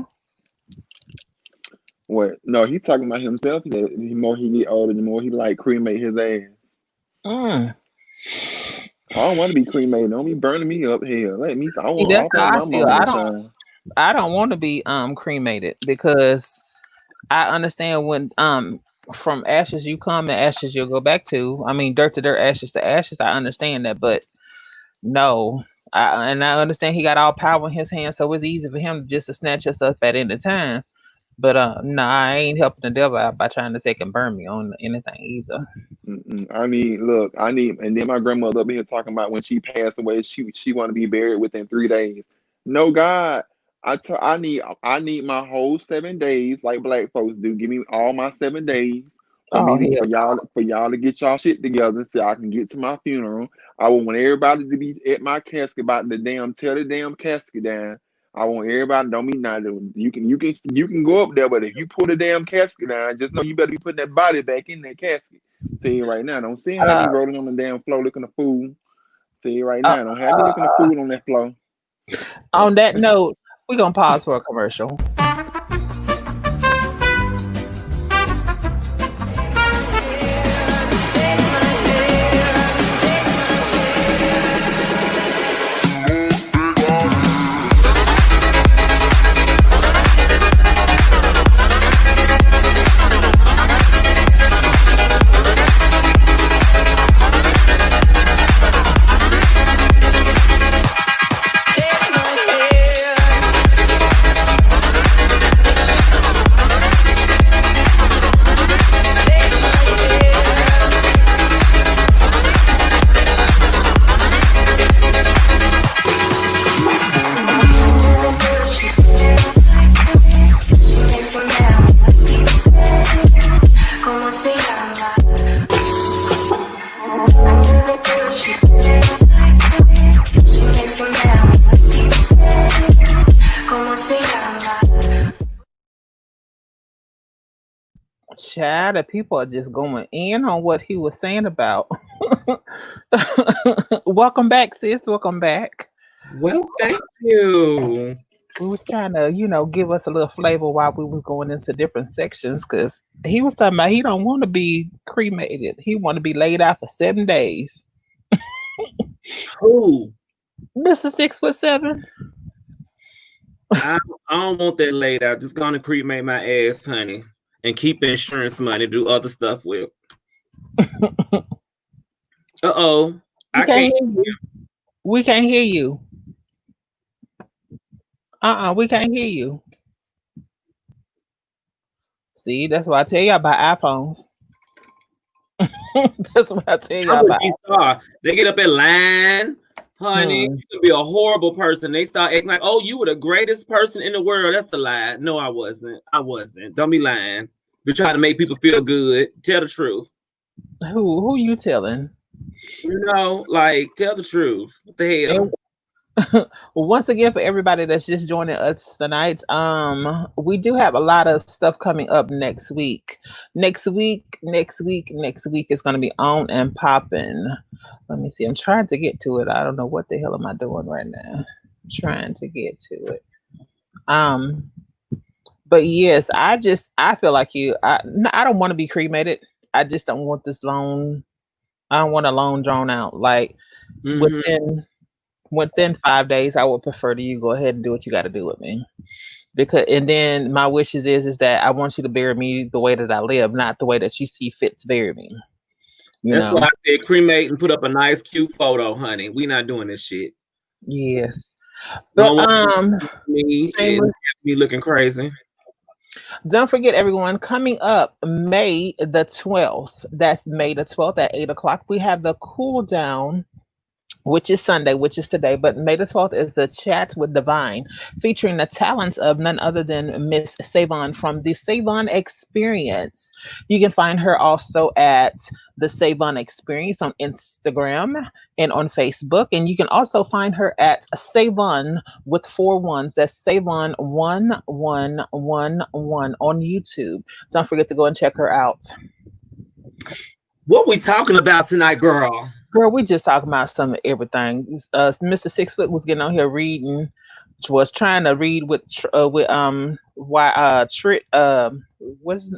S4: What? No, he's talking about himself. That the more he get older, the more he like cremate his ass.
S1: Mm.
S4: I don't want to be cremated. Don't be burning me up here. Let me. I
S1: See,
S4: want.
S1: that's how
S4: I
S1: I
S4: want my
S1: feel.
S4: moment to shine.
S1: I don't want to be cremated because I understand when from ashes you come and ashes you'll go back to. I mean, dirt to dirt, ashes to ashes. I understand that, but no. And I understand he got all power in his hands, so it's easy for him just to snatch us up at any time. But no, I ain't helping the devil out by trying to take and burn me on anything either.
S4: I mean, look, and then my grandmother up here talking about when she passed away, she want to be buried within 3 days. No, God, I need my whole 7 days like black folks do. Give me all my 7 days for
S1: Oh,
S4: me to,
S1: hell.
S4: for y'all to get y'all shit together so I can get to my funeral. I want everybody to be at my casket about the damn tear the damn casket down. I want everybody. Don't be not. You can go up there, but if you pull the damn casket down, just know you better be putting that body back in that casket. Tell you right now, don't see have
S1: Uh,
S4: me rolling on the damn floor looking a fool. Tell you right
S1: uh,
S4: now, don't have me looking a fool on that floor.
S1: on that note, we're gonna pause for a commercial.
S2: ¿Cómo se llama? ¿Cómo se llama?
S1: Child, the people are just going in on what he was saying about. Welcome back, sis. Welcome back.
S3: Well, thank you.
S1: We was trying to, give us a little flavor while we were going into different sections because he was talking about he don't want to be cremated. He want to be laid out for 7 days.
S3: Who?
S1: Mr. 6'7".
S3: I don't want that laid out. Just gonna cremate my ass, honey, and keep the insurance money. Do other stuff with. Uh-oh. I can't
S1: hear you. We can't hear you. We can't hear you. See, that's why I tell you about iPhones. That's what I tell you about.
S3: They get up in line, honey. You could be a horrible person. They start acting like, oh, you were the greatest person in the world. That's a lie. No, I wasn't. Don't be lying. We try to make people feel good. Tell the truth.
S1: Who you telling?
S3: Like, tell the truth. What the hell?
S1: Once again, for everybody that's just joining us tonight, we do have a lot of stuff coming up next week. Next week is going to be on and popping. Let me see. I'm trying to get to it. I don't know what the hell am I doing right now. Trying to get to it. Um, but yes, I feel like you. I don't want to be cremated. I just don't want this long. I don't want a long drawn out. Like
S3: Mhm.
S1: within 5 days, I would prefer to you go ahead and do what you got to do with me. Because and then my wishes is that I want you to bury me the way that I live, not the way that you see fit to bury me. You
S3: That's why
S1: know.
S3: I said cremate and put up a nice, cute photo, honey. We not doing this shit.
S1: Yes.
S3: Don't
S1: But
S3: want me and
S1: shameless.
S3: me looking crazy.
S1: Don't forget, everyone, coming up May the 12th. That's May the 12th at 8 o'clock. We have the cool down, which is Sunday, which is today, but May the 12th is the Chat with Divine, featuring the talents of none other than Miss Savon from the Savon Experience. You can find her also at the Savon Experience on Instagram and on Facebook. And you can also find her at Savon with 4 1s. That's Savon 1111 on YouTube. Don't forget to go and check her out.
S3: What we talking about tonight, girl?
S1: Girl, we just talking about some of everything. Mr. 6 Foot was getting on here reading, was trying to read what's his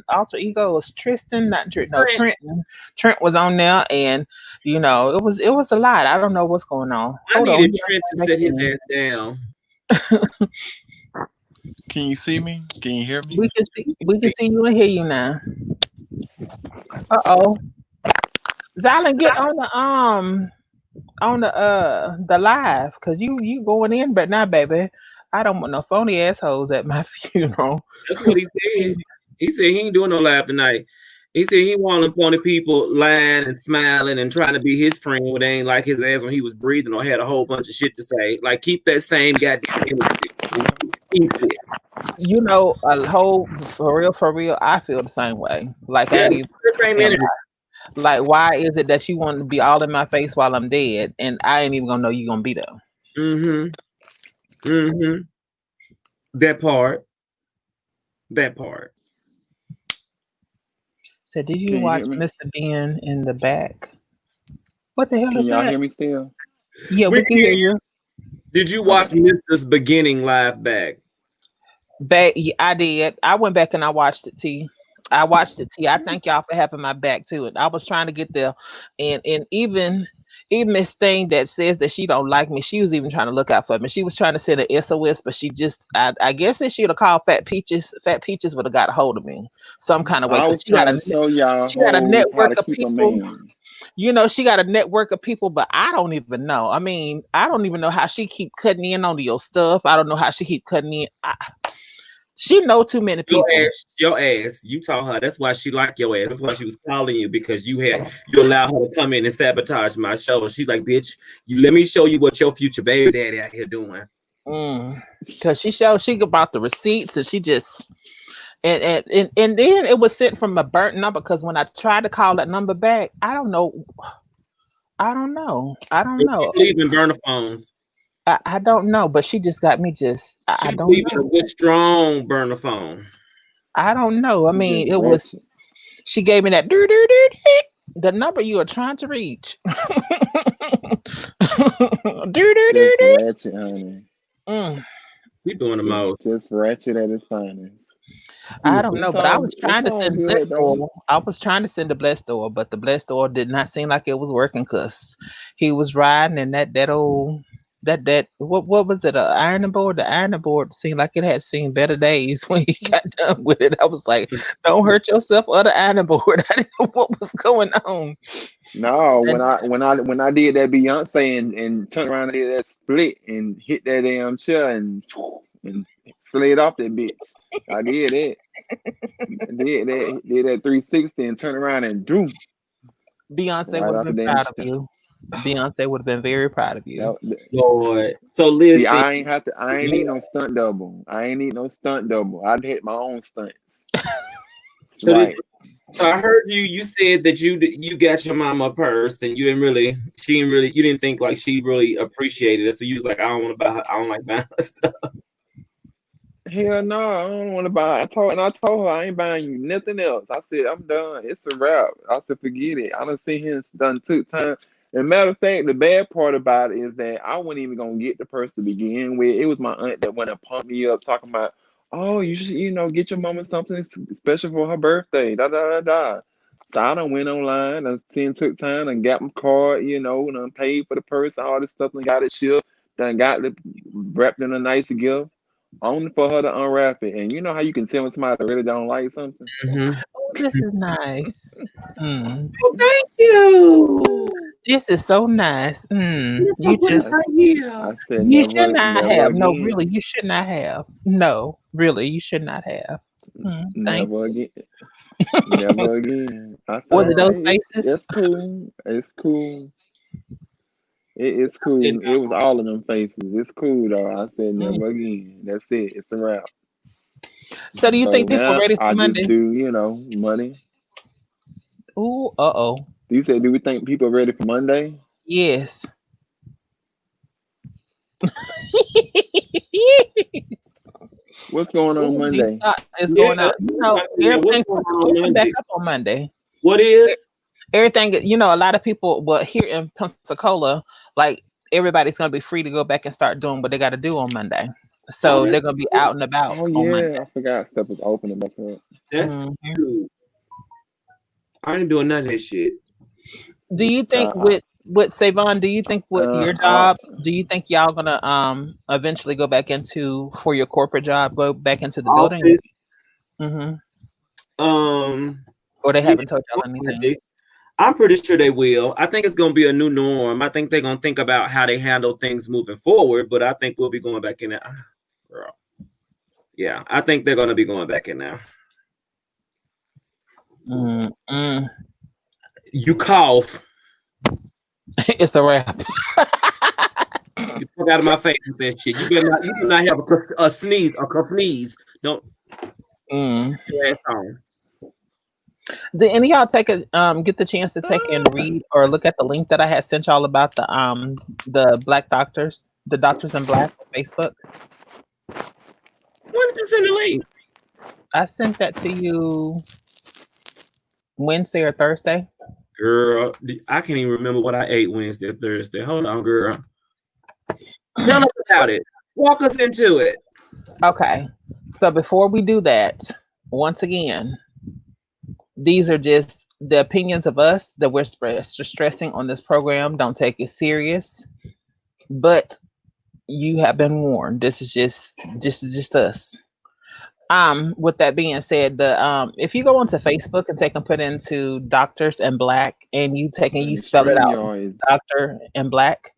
S1: alter ego? It was Tristan, not Trent, no
S3: Trent.
S1: Trenton. Trent was on there, and it was a lot. I don't know what's going on.
S3: I
S1: Hold on,
S3: needed Trent to sit his ass down.
S5: Can you see me? Can you hear me?
S1: we can see you and hear you now. Uh-oh. Zylan, get on the live, because you going in, but now, baby, I don't want no phony assholes at my funeral.
S3: That's what he said. He said he ain't doing no live tonight. He said he wanted funny people lying and smiling and trying to be his friend when they ain't like his ass when he was breathing or had a whole bunch of shit to say. Like, keep that same goddamn energy. Keep it.
S1: A whole for real, I feel the same way. Like I
S3: Yeah,
S1: ain't even
S3: the same
S1: saying
S3: energy.
S1: like, why is it that you want to be all in my face while I'm dead, and I ain't even gonna know you gonna be there?
S3: That part.
S1: So did you
S4: Can you
S1: watch
S4: hear me?
S1: Mr. Ben in the back? What the hell
S4: Can
S1: is
S4: y'all
S1: that?
S4: hear me still?
S1: Yeah, we can hear you.
S3: Did you watch Mr.'s beginning live back?
S1: Yeah, I did. I went back and I watched it. I watched it. I thank y'all for having my back to it. I was trying to get there, and even this thing that says that she don't like me, she was even trying to look out for me. She was trying to send an SOS, but she just, I guess if she'd have called Fat Peaches would have got a hold of me some kind of way,
S4: I
S1: because
S4: was trying to show y'all
S1: she got a
S4: hoes how
S1: network
S4: to
S1: of
S4: keep a
S1: people.
S4: man.
S1: She got a network of people, but I don't even know. I mean, I don't even know how she keep cutting in on your stuff. I don't know how she keep cutting in. She know too many people.
S3: Your ass. You taught her. That's why she liked your ass. That's why she was calling you, because you allowed her to come in and sabotage my show. She like, bitch, let me show you what your future baby daddy out here doing.
S1: Because she about the receipts, and she just and then it was sent from a burnt number, because when I tried to call that number back, I don't know. I don't know.
S3: You believe in burner phones.
S1: I don't know, but she just got me I don't
S3: believe
S1: know.
S3: in a good strong burner phone.
S1: I don't know. I mean, it was. She gave me that the number you are trying to reach.
S4: Just ratchet, honey.
S3: You doing the most.
S4: Just ratchet at its finest.
S1: I don't know, but I was trying to send Blessed Oil. I was trying to send the Blessed Oil, but the Blessed Oil did not seem like it was working, because he was riding, and that old what was it, ironing board? The ironing board seemed like it had seen better days when he got done with it. I was like, don't hurt yourself or the ironing board. I didn't know what was going on.
S4: No, when I did that Beyonce and turned around and did that split and hit that damn chair and slid off that bitch. I did it. Did that 360 and turned around and doom.
S1: Beyonce would have been proud of you. Beyonce would have been very proud of you.
S3: Lord. So listen.
S4: See, I ain't need no stunt double. I ain't need no stunt double. I'd hit my own stunts. That's right.
S3: So I heard you. You said that you got your mama a purse, and you didn't think like she really appreciated it. So you was like, I don't want to buy. I don't like buying her stuff.
S4: Hell no, I don't want to buy. I told her I ain't buying you nothing else. I said I'm done. It's a wrap. I said forget it. I done seen him done 2 times. And matter of fact, the bad part about it is that I wasn't even gonna get the purse to begin with. It was my aunt that went and pumped me up, talking about, oh, you should, get your mama something special for her birthday. Da da da da. So I done went online and took time and got my card, and done paid for the purse, all this stuff, and got it shipped. Done got it wrapped in a nice gift. Only for her to unwrap it. And you know how you can tell when somebody really don't like something?
S1: Oh, this is nice.
S3: Well, thank you.
S1: This is so nice. You just
S4: I said
S1: you
S4: never,
S1: should not
S4: never
S1: have. No,
S4: again.
S1: really, you should not have. No, really, you should not have. Thank
S4: Never again. Never again. I said,
S1: Was it those
S4: okay,
S1: faces?
S4: it's cool. It's cool. It's cool. It was all of them faces. It's cool though. I said never again. That's it. It's a wrap.
S1: So do you
S4: So
S1: think people
S4: now
S1: ready for
S4: I
S1: Monday?
S4: just do, money.
S1: Ooh, uh-oh.
S4: You said, do we think people are ready for Monday?
S1: Yes.
S4: What's going on
S1: Ooh,
S4: Monday?
S1: it's going out. Everything's
S3: what's
S1: supposed to
S3: going on
S1: open
S3: Monday?
S1: back up on Monday.
S3: What is?
S1: Everything, a lot of people, but here in Pensacola, like everybody's going to be free to go back and start doing what they got to do on Monday. So they're going to be out and about
S4: Oh
S1: on Monday.
S4: yeah, I forgot stuff is opening back up.
S3: That's cool. I ain't doing none of this shit.
S1: Do you think with Savon, do you think with your job, do you think y'all gonna eventually go back into for your corporate job, go back into the building? Or they haven't told y'all anything?
S3: I'm pretty sure they will. I think it's gonna be a new norm. I think they're gonna think about how they handle things moving forward, but I think we'll be going back in there. Girl. Yeah, I think they're gonna be going back in now. You cough.
S1: It's a wrap.
S3: You took out of my face with that shit. You do not have a sneeze, a sneeze. Don't. Ass on.
S1: Did any of y'all get the chance to take and read or look at the link that I had sent y'all about the Black doctors, the Doctors in Black on Facebook?
S3: When did you send the link?
S1: I sent that to you Wednesday or Thursday.
S3: Girl, I can't even remember what I ate Wednesday or Thursday. Hold on, girl. Tell us about it. Walk us into it.
S1: Okay. So before we do that, once again, these are just the opinions of us that we're stressing on this program. Don't take it serious. But you have been warned. This is just us. With that being said, if you go onto Facebook and take and put into Doctors in Black and you take and you spell it out, Doctor in Black.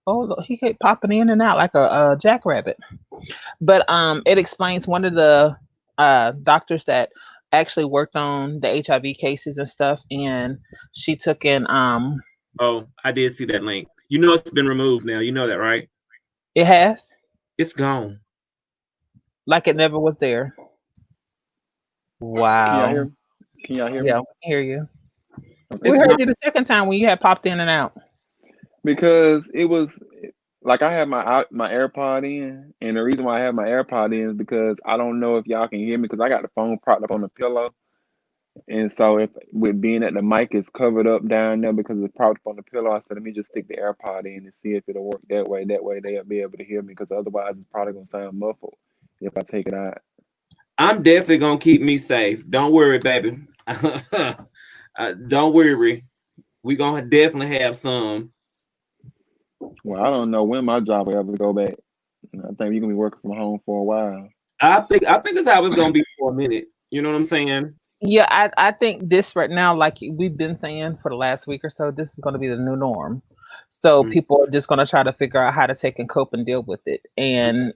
S1: Oh, look, he kept popping in and out like a jackrabbit. But it explains one of the doctors that actually worked on the HIV cases and stuff, and she took in
S3: Oh, I did see that link. You know it's been removed now. You know that, right?
S1: It has.
S3: It's gone.
S1: Like it never was there. Wow.
S4: Can y'all hear me?
S1: Yeah, we can hear you. We heard you the second time when you had popped in and out.
S4: Because it was like I had my AirPod in, and the reason why I have my AirPod in is because I don't know if y'all can hear me because I got the phone propped up on the pillow. And so if with being that the mic is covered up down there because it's propped up on the pillow, I said, let me just stick the AirPod in and see if it'll work that way. That way they'll be able to hear me because otherwise it's probably going to sound muffled if I take it out.
S3: I'm definitely going to keep me safe. Don't worry, baby. Don't worry. We're going to definitely have some.
S4: Well, I don't know when my job will ever go back. I think you're going to be working from home for a while.
S3: I think it's how it's going to be for a minute. You know what I'm saying?
S1: Yeah, I think this right now, like we've been saying for the last week or so, this is going to be the new norm. So people are just going to try to figure out how to take and cope and deal with it. And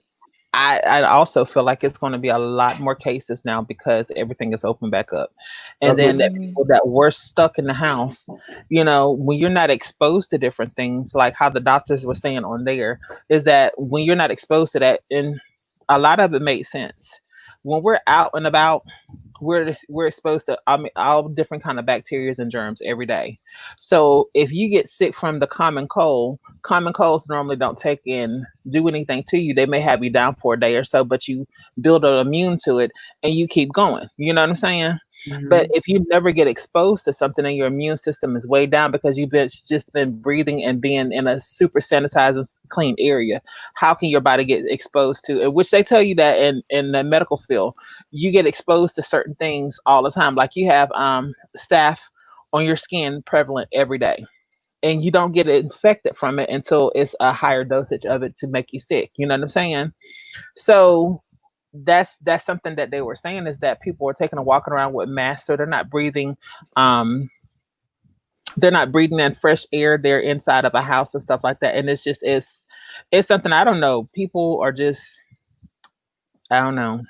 S1: I also feel like it's going to be a lot more cases now because everything is open back up. And then the people that were stuck in the house, when you're not exposed to different things, like how the doctors were saying on there, is that when you're not exposed to that, and a lot of it made sense. When we're out and about, we're exposed to, I mean, all different kind of bacteria and germs every day. So if you get sick from the common colds normally don't take in do anything to you. They may have you down for a day or so, but you build an immune to it and you keep going. You know what I'm saying? But
S3: Mhm.
S1: if you never get exposed to something and your immune system is way down because you've been just been breathing and being in a super sanitized and clean area, how can your body get exposed to it? Which they tell you that in the medical field, you get exposed to certain things all the time. Like you have staph on your skin prevalent every day, and you don't get infected from it until it's a higher dosage of it to make you sick. You know what I'm saying? So that's something that they were saying is that people are taking and walking around with masks, so um they're not breathing in fresh air. They're inside of a house and stuff like that, and it's something, I don't know. People are just, I don't know.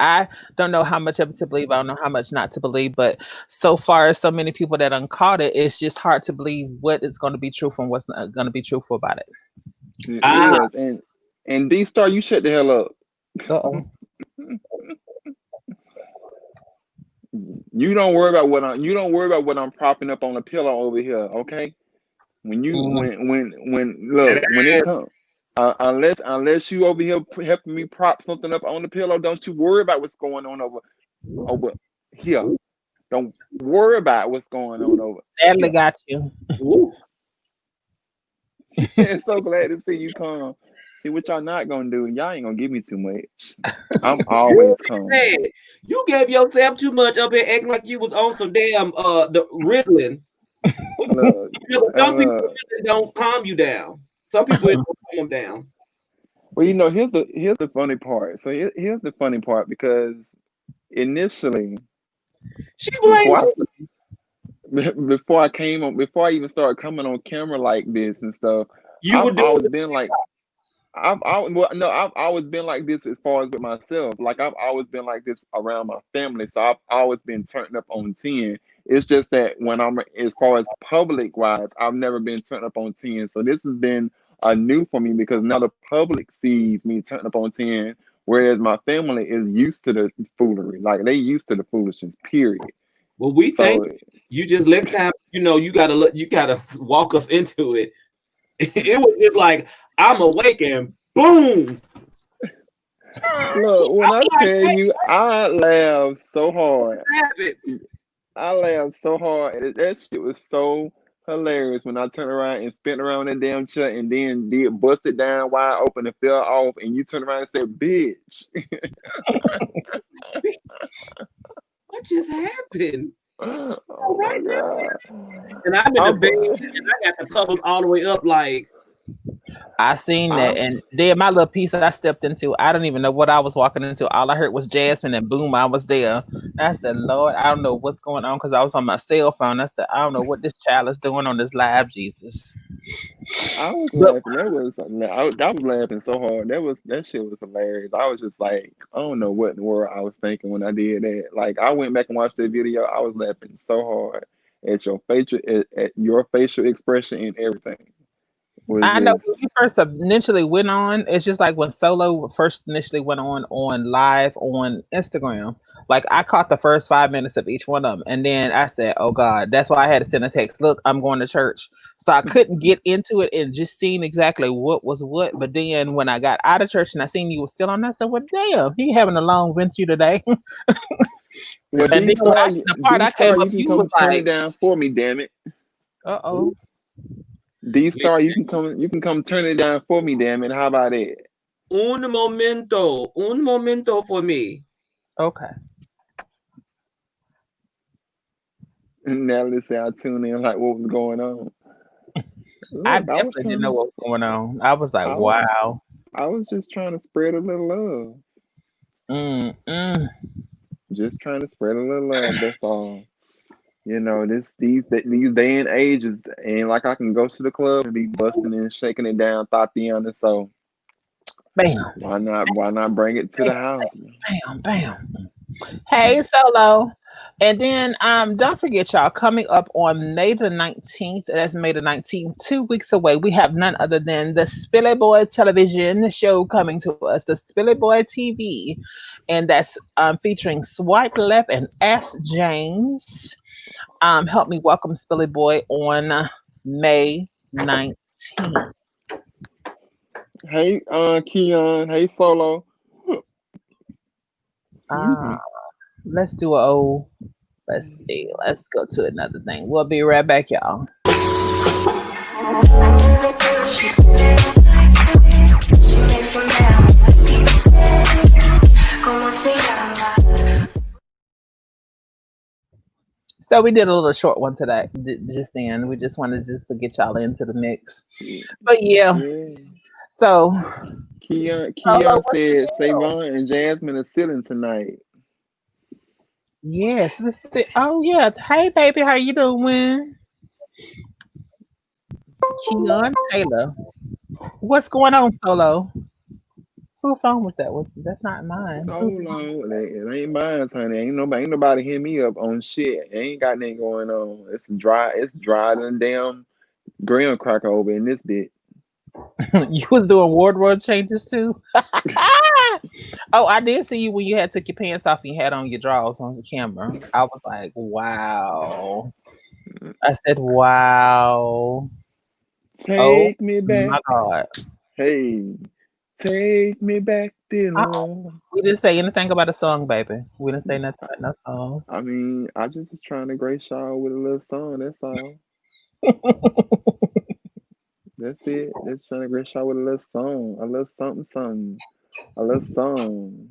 S1: I don't know how much of it to believe. I don't know how much not to believe. But so far, so many people that uncaught it, it's just hard to believe what is going to be truthful and what's not going to be truthful about it.
S4: It
S3: Ah,
S4: is. And D Star, you shut the hell up.
S1: Uh oh.
S4: You don't worry about what I'm propping up on the pillow over here, okay?
S1: Mm.
S4: When look, when it comes, unless you over here helping me prop something up on the pillow, don't you worry about what's going on over here. Don't worry about what's going on over
S1: Natalie
S4: here.
S1: got you.
S3: ooh.
S4: And so glad to see you come. See what y'all not gonna do. Y'all ain't gonna give me too much. I'm
S3: You
S4: always calm.
S3: said you gave yourself too much up here acting like you was on some damn the Ritalin.
S4: Look,
S3: You know, some people
S4: look.
S3: don't calm you down. Some people it don't calm them down.
S4: Well, here's the funny part. So here's the funny part because initially,
S3: She
S4: before
S3: blamed me.
S4: before I even started coming on camera like this and stuff,
S3: You
S4: I've
S3: were doing
S4: always been like I've always been like this as far as with myself. Like I've always been like this around my family. So I've always been turned up on 10. It's just that when I'm as far as public wise, I've never been turned up on 10. So this has been new for me because now the public sees me turned up on 10, whereas my family is used to the foolery. Like they used to the foolishness, period.
S3: well, we think
S4: So
S3: you just next time, you gotta walk us into it. It was just like I'm awake and boom.
S4: look, when I
S3: I'm
S4: tell you I laughed so hard.
S3: like,
S4: I laughed so hard. That shit was so hilarious when I turned around and spent around that damn chair and then did bust it down wide open and fell off. And you turned around and said, "Bitch."
S3: what just happened?
S4: Oh my god.
S3: And I'm in the
S4: I'm
S3: bed and I got the covers all the way up, like
S1: I seen that,
S4: I'm
S1: and then my little piece that I stepped into, I don't even know what I was walking into. All I heard was Jasmine, and boom, I was there. I said, Lord, I don't know what's going on because I was on my cell phone. I said, I don't know what this child is doing on this live, Jesus.
S4: I was
S1: But
S4: laughing. I was laughing so hard. That shit was hilarious. I was just like, I don't know what in the world I was thinking when I did that. Like I went back and watched that video. I was laughing so hard at at your facial expression and everything. Was
S1: I know
S4: just
S1: when you first initially went on, it's just like when Solo first initially went on live on Instagram. Like I caught the first 5 minutes of each one of them, and then I said, "Oh God!" That's why I had to send a text. Look, I'm going to church, so I couldn't get into it and just seeing exactly what was what. But then when I got out of church and I seen you were still on, I said, "Well, damn, he having a long venture today."
S4: well,
S1: And then when I the part
S4: D
S1: I came
S4: Star,
S1: up,
S4: you can
S1: you was
S4: come turn it
S1: like,
S4: down for me, damn it.
S1: "Uh oh,
S4: D Star, you can come turn it down for me, damn it. How about it?
S3: un momento for me.
S1: okay."
S4: And now let's say I tuned in like what was going on.
S1: I
S4: Look,
S1: definitely didn't know what was going on. I was like,
S4: I was
S1: "Wow."
S4: I was just trying to spread a little love.
S1: Mm, mm.
S4: Just trying to spread a little love. That's all. You know, these day and ages ain't like I can go to the club and be busting and shaking it down, Tatiana. So
S1: Bam,
S4: why not bring it to the house?
S1: bam, bam. Hey, Solo. And then don't forget y'all, coming up on May the 19th, that's May the 19th, 2 weeks away, we have none other than the Spilly Boy television show coming to us, the Spilly Boy TV. And that's featuring Swipe Left and Ask James. Help me welcome Spilly Boy on May 19th.
S4: Hey, Keon. Hey, Solo. Excuse
S1: Uh,
S4: me.
S1: let's do a old, let's see, let's go to another thing. We'll be right back, y'all.
S2: She makes me mad. ¿Cómo se llama?
S1: So we did a little short one today, just then. We just wanted just to get y'all into the mix. But yeah,
S4: Yeah.
S1: so
S4: Keon
S1: Solo, what's the
S4: said
S1: deal?
S4: Savon and Jasmine are sitting tonight.
S1: Yes, let's see. Oh yeah, hey baby, how you doing? Keon Taylor. What's going on, Solo? Who phone was that? Was that's not mine?
S4: So
S1: Who's
S4: long. It ain't mine, honey. Ain't nobody hit me up on shit. Ain't got nothing going on. It's dry than damn graham cracker over in this bit.
S1: you was doing wardrobe changes too? Oh, I did see you when you had took your pants off and you had on your drawers on the camera. I was like, wow. I said, wow. Oh
S4: Take me back.
S1: my God.
S4: Hey, take me back, dear
S1: Oh,
S4: Lord.
S1: we didn't say anything about a song, baby. We didn't say nothing about no song.
S4: I mean, I just was trying to grace y'all with a little song. That's all. That's it. Just trying to grace y'all with a little song. A little something, something. A little song.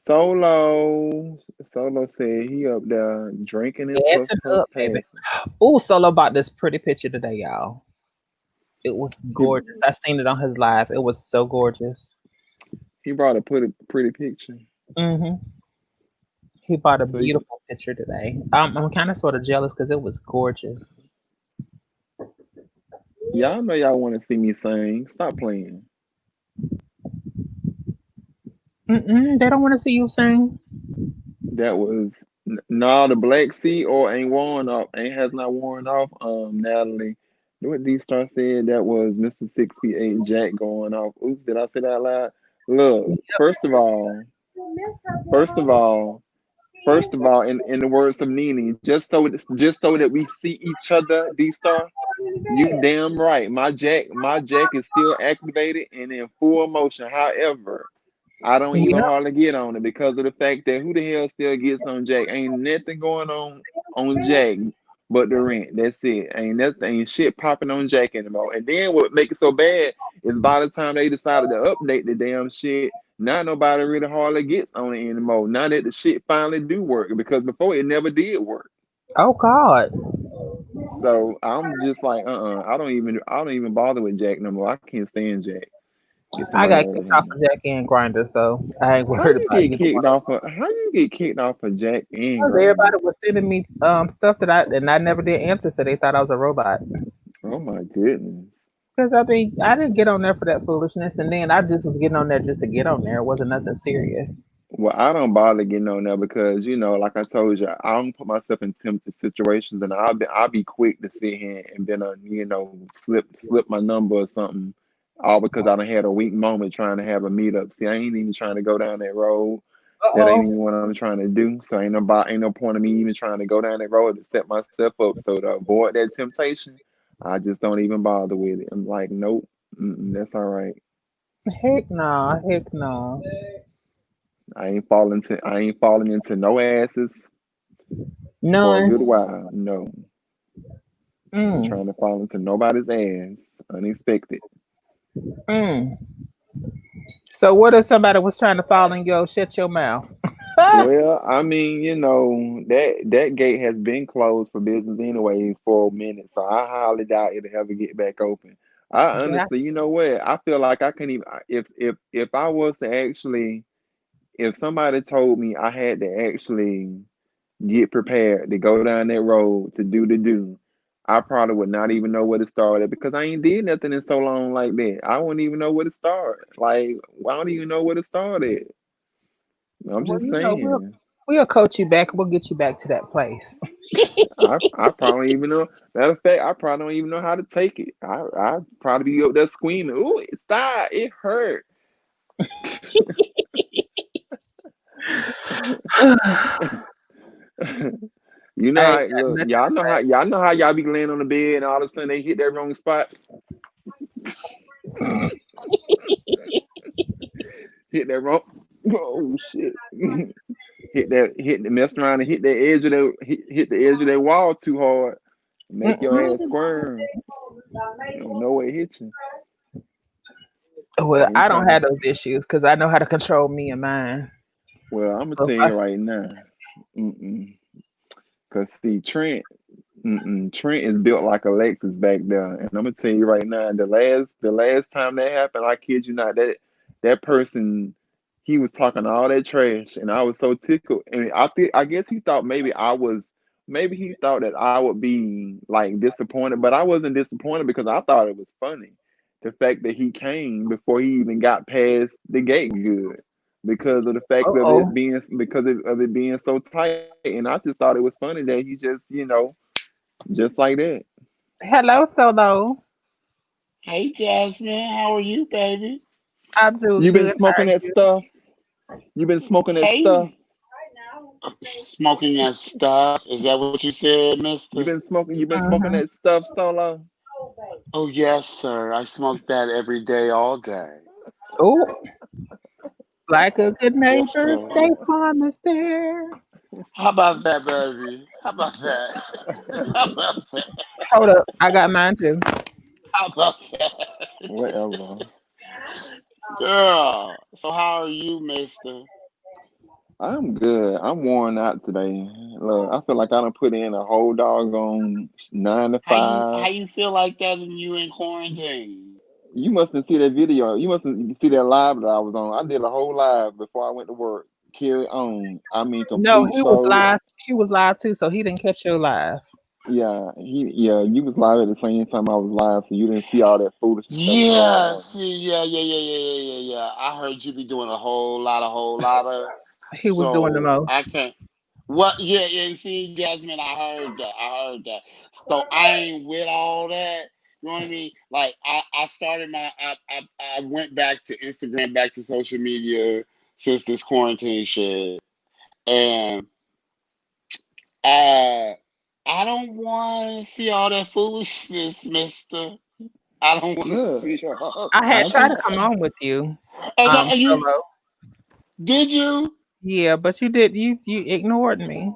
S4: Solo said he up there drinking and puff
S1: Dancing
S4: puff
S1: up, baby.
S4: passing.
S1: Oh, Solo bought this pretty picture today, y'all. It was
S4: He
S1: gorgeous. I seen it on his live. It was so gorgeous.
S4: he brought a pretty picture.
S1: hmm He bought a
S4: So he,
S1: beautiful picture today. I'm kind of sort of jealous because it was gorgeous.
S4: y'all know y'all want to see me sing. Stop playing.
S1: They don't want to see you sing.
S4: That was nah, the Black Sea or ain't worn off. Ain't has not worn off. Natalie. What D Star said that was Mr. 6'8" Jack going off. Oops, did I say that out loud? Look, first of all, first of all, in the words of Nene, just so that we see each other, D Star, you damn right. My jack is still activated and in full motion. However, I don't even
S1: Yep.
S4: hardly get on it because of the fact that who the hell still gets on Jack? Ain't nothing going on Jack but the rent. That's it. Ain't shit popping on Jack anymore. And then what make it so bad is by the time they decided to update the damn shit, now nobody really hardly gets on it anymore. Now that the shit finally do work because before it never did work.
S1: Oh God.
S4: So I'm just like, I don't even bother with Jack no more. I can't stand Jack. Get
S1: I
S4: somebody
S1: got
S4: over
S1: kicked off
S4: him.
S1: of Jack and Grinder, so I ain't
S4: How
S1: worried
S4: you
S1: about
S4: get
S1: either
S4: kicked
S1: one of
S4: off of how you get kicked off of Jack and
S1: them. Everybody
S4: Grinder?
S1: was sending me stuff that I never did answer, so they thought I was a robot.
S4: Oh my goodness.
S1: Because I mean, I didn't get on there for that foolishness, and then I just was getting on there just to get on there. It wasn't nothing serious.
S4: Well, I don't bother getting on there because like I told you, I don't put myself in tempted situations, and I'll be quick to sit here and then slip my number or something, all because I done had a weak moment trying to have a meetup. See, I ain't even trying to go down that road.
S1: Uh
S4: That ain't
S1: oh.
S4: even what I'm trying to do. So ain't no point of me even trying to go down that road to set myself up. So to avoid that temptation, I just don't even bother with it. I'm like, nope, that's all right.
S1: Heck no. Heck no.
S4: I ain't falling into no asses for a
S1: None.
S4: good while. No, ain't
S1: Mm.
S4: trying to fall into nobody's ass unexpected.
S1: Mm. So what if somebody was trying to fall in your shut your mouth?
S4: Well, I mean, that gate has been closed for business anyways for a minute, so I highly doubt it'll ever get back open. I
S1: Yeah.
S4: honestly, you know what? I feel like I can even if I was to actually if somebody told me I had to actually get prepared to go down that road to do the do, I probably would not even know where to start at because I ain't did nothing in so long like that. I wouldn't even know where to start. Like, I don't even know where to start at. I'm
S1: Well,
S4: just saying.
S1: We'll coach you back. We'll get you back to that place.
S4: I probably even know. Matter of fact, I probably don't even know how to take it. I probably be up there screaming. Ooh, it stop! It hurt. You know
S1: I
S4: how
S1: ain't got
S4: look,
S1: nothing
S4: y'all know how y'all be laying on the bed and all of a sudden they hit that wrong spot, hit that wrong. Oh shit! hit the mess around and hit the edge of hit the edge of that wall too hard, make your ass
S1: Mm-mm.
S4: squirm. You don't know where it hit you.
S1: Well,
S4: I'm
S1: I don't
S4: trying.
S1: have those issues because I know how to control me and mine.
S4: Well, I'm gonna
S1: So
S4: tell
S1: if I,
S4: you right now. Mm-mm. Cause see, Trent is built like a Lexus back there, and I'm gonna tell you right now, the last time that happened, I kid you not, that person, he was talking all that trash, and I was so tickled, and I guess he thought maybe he thought that I would be like disappointed, but I wasn't disappointed because I thought it was funny, the fact that he came before he even got past the gate good. Because of the fact of
S1: oh,
S4: it being of it being so tight, and I just thought it was funny that he just just like that.
S1: hello, Solo.
S6: Hey Jasmine, how are you, baby?
S1: I'm doing
S4: You been
S1: good. How
S4: smoking
S1: are
S4: that
S1: you?
S4: stuff. You been smoking that stuff.
S6: Hey, smoking that stuff. Is that what you said,
S4: You
S6: mister?
S4: been smoking. You been smoking
S1: Hmm.
S4: that stuff, Solo.
S6: Oh, yes, sir. I smoke that every day, all day.
S1: Oh, like a good
S6: Yes,
S1: neighbor,
S6: sir.
S1: State Farm is there.
S6: How about that, baby? How about that? How about that?
S1: Hold up, I got mine too.
S6: How about that?
S4: Whatever.
S6: Girl, so how are you, mister?
S4: I'm good. I'm worn out today. Look, I feel like I done put in a whole doggone nine to
S6: How
S4: five.
S6: you feel like that when you in quarantine?
S4: You mustn't see that video. You mustn't see that live that I was on. I did a whole live before I went to work. Carry on. I mean,
S1: No,
S4: complete
S1: he was
S4: show.
S1: live. He was live too, so he didn't catch your live.
S4: Yeah, you was live at the same time I was live, so you didn't see all that foolishness that was going
S6: Yeah,
S4: on.
S6: see, yeah. I heard you be doing a whole lot of.
S1: He was doing the
S6: So I
S1: most.
S6: can't. What? Yeah. See, Jasmine, I heard that. I heard that. So I ain't with all that. You know what I mean? Like I started I went back to Instagram, back to social media since this quarantine shit, and uh, I don't want to see all that foolishness, Mister. I don't want to
S4: Look,
S6: see all
S1: I had
S4: I
S1: tried to
S4: just
S1: come on with you,
S6: and you
S1: Solo.
S6: did you?
S1: Yeah, but you did. You ignored me.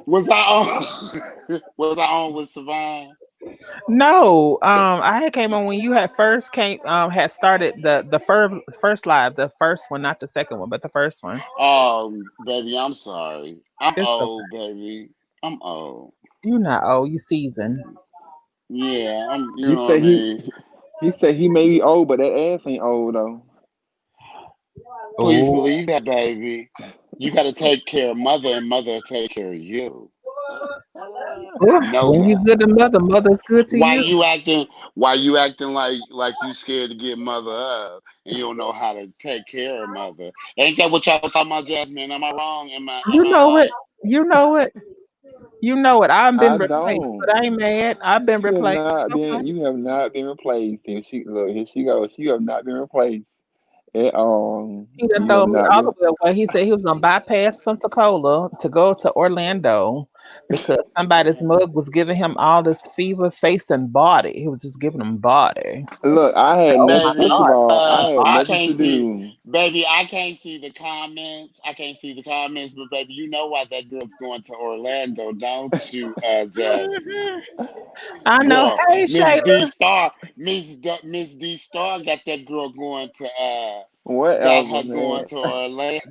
S6: Was I on? Was I on with Savine?
S1: No, I had came on when you had first came had started the first live, the first one, not the second one, but the first one.
S6: Baby, I'm sorry. I'm
S1: It's okay.
S6: old, baby. I'm old.
S1: You not old, you seasoned.
S6: Yeah, I'm. You
S4: he
S6: know what I
S4: said
S6: mean.
S4: he said he may be old, but that ass ain't old though.
S6: Please
S1: Oh,
S6: believe that, baby. You got to take care of mother, and mother take care of you. Know
S1: when you
S6: that.
S1: good to mother, mother's good to
S6: Why
S1: you.
S6: you acting? Why you acting like you scared to get mother up, and you don't know how to take care of mother? Ain't that what y'all was talking about, Jasmine? Am I wrong? Am
S1: You
S6: I
S1: know it.
S6: like
S1: You know it. You know it. I've been
S4: I
S1: replaced,
S4: don't.
S1: but I ain't mad. I've been replaced. It's okay.
S4: You have not been replaced. Here she goes. You have not been replaced at all.
S1: He done
S4: You have
S1: throw me
S4: not
S1: all the
S4: been.
S1: way away. He said he was gonna bypass Pensacola to go to Orlando because somebody's mug was giving him all this fever, face, and body. He was just giving him body.
S4: Look, I had
S1: Oh my
S4: first
S6: baby?
S4: of
S1: God.
S4: all, I had
S6: I
S4: nothing
S6: can't
S4: to
S6: see,
S4: do.
S6: baby. I can't see the comments. I can't see the comments, but baby, you know why that girl's going to Orlando, don't you, Jasmine?
S1: I know.
S6: Girl,
S1: Hey, Shayla.
S6: Miss D Star got that girl going to got
S4: Whatever,
S6: her going
S4: man.
S6: to Orlando.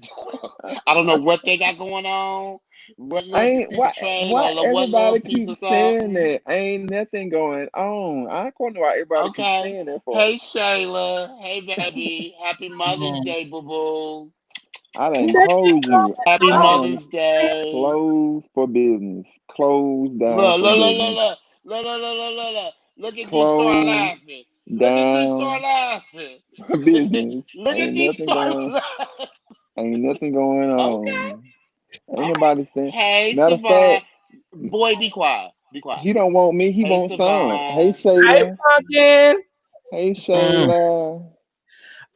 S6: I don't know what they got going on. What
S4: I
S6: little
S4: ain't
S6: piece of trade
S4: why
S6: or what little
S4: everybody
S6: piece of
S4: keeps saying
S6: something.
S4: that. Ain't nothing going on. I don't know why everybody keeps
S6: Okay.
S4: saying that for.
S6: Hey Shayla. Hey baby. Happy Mother's
S1: Mhm.
S6: Day, boo boo.
S4: I done
S1: There you
S4: told
S1: go.
S4: you.
S6: Happy
S4: I am
S6: Mother's Day.
S4: closed for business. Closed down
S6: Look,
S4: for
S6: look, look, look,
S4: business.
S6: look. Look, look, look, look, look, look. Look at D Star
S4: Closed
S6: laughing. Look at D Star
S4: down
S6: laughing.
S4: for business.
S6: Look at
S4: Ain't
S6: D
S4: nothing
S6: Star
S4: going.
S6: laughing.
S4: Ain't nothing going
S6: Okay.
S4: on. Ain't nobody saying.
S6: Hey,
S4: Matter of
S6: Savon.
S4: fact,
S6: Boy, be quiet. Be quiet.
S4: he don't want me. He
S6: Hey,
S4: won't silent. Hey,
S6: Savon.
S3: Hey,
S4: Shayla.
S3: pumpkin.
S4: Hey,
S1: Mm.
S4: Shayla.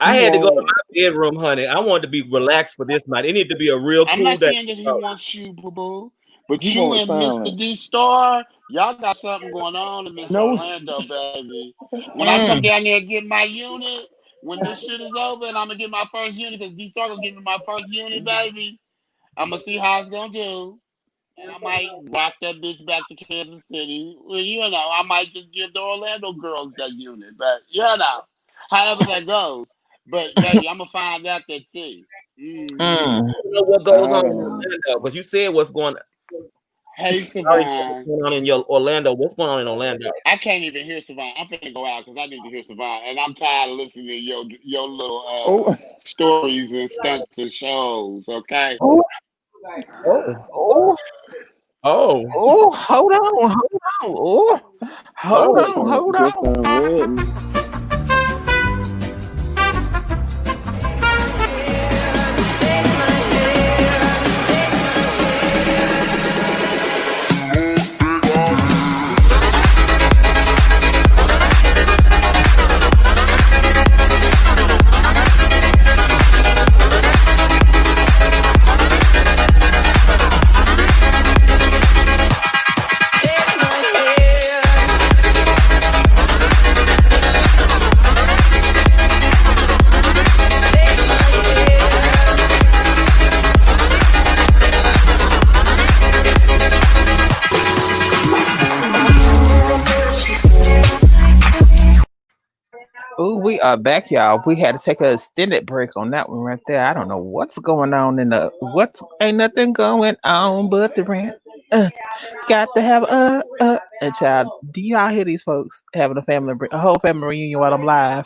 S3: I
S4: He
S3: had to go to
S4: won't.
S3: my bedroom, honey. I wanted to be relaxed for this night. It needed to be a real
S6: I'm
S3: cool
S6: not
S3: day.
S6: saying that he wants you, boo boo, but
S4: He
S6: you
S4: won't
S6: and Mr.
S4: silent.
S6: D Star, y'all got something going on in Miss
S4: No.
S6: Orlando, baby. When I come
S1: Mm.
S6: down there and get my unit, when this shit is over and I'm gonna get my first unit, because D Star gonna give me my first unit, baby. I'm gonna see how it's gonna do. And I might rock that bitch back to Kansas City. Well, you know, I might just give the Orlando girls that unit, but you know, however that goes. But baby, I'm gonna find out that too. Mm-hmm.
S1: Mm.
S3: You know what goes on in
S4: Um,
S3: Orlando? Because you said what's going on.
S6: Hey,
S3: What's
S6: Savon.
S3: going on in your Orlando? What's going on in Orlando?
S6: I can't even hear Savon. I'm finna go out because I need to hear Savon, and I'm tired of listening to your little
S4: oh,
S6: stories and stunts and shows. Okay.
S1: Oh,
S3: Oh,
S1: oh,
S3: oh,
S1: oh, hold on, hold on. Oh, hold
S3: oh.
S1: on, hold
S4: just
S1: on.
S4: read me.
S1: Oh, we are back, y'all. We had to take an extended break on that one right there. I don't know what's going on in the what's ain't nothing going on but the rent. Got to have a child. Do y'all hear these folks having a whole family reunion while I'm live?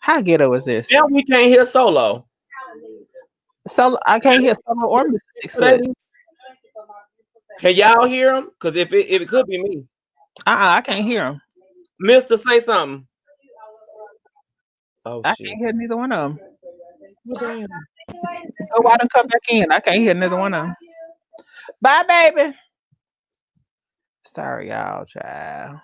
S1: How ghetto is this?
S3: Now we can't hear solo.
S1: So I can't hear Summer or Mr. 6 Foot.
S3: Can y'all hear him? Because if it could be me,
S1: I can't hear them.
S3: Mister, say something. Oh
S1: I
S3: shit!
S1: can't hear neither one of them.
S3: Oh, damn.
S1: Go out and come back in. I can't hear neither one of them. Bye, baby. Sorry, y'all, child.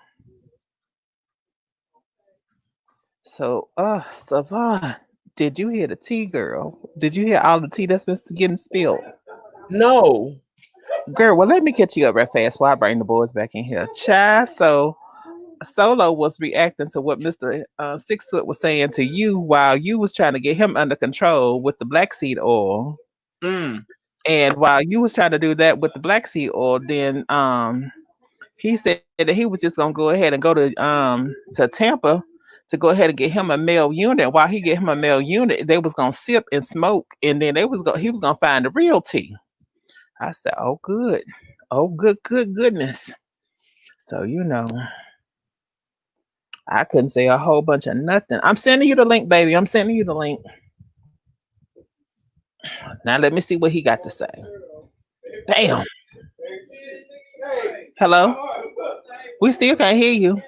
S1: So, Savon, did you hear the tea, girl? Did you hear all the tea that's been getting spilled?
S3: No.
S1: Girl, well, let me catch you up right fast while I bring the boys back in here. Child, so Solo was reacting to what Mr. 6 Foot was saying to you while you was trying to get him under control with the black seed oil.
S3: Mm.
S1: And while you was trying to do that with the black seed oil, then he said that he was just gonna go ahead and go to Tampa to go ahead and get him a male unit. While he get him a male unit, they was gonna sip and smoke, and then he was gonna find the real tea. I said, "Oh, good, oh, goodness." So I couldn't say a whole bunch of nothing. I'm sending you the link, baby. I'm sending you the link. Now let me see what he got to say. Damn. Hello? We still can't hear you.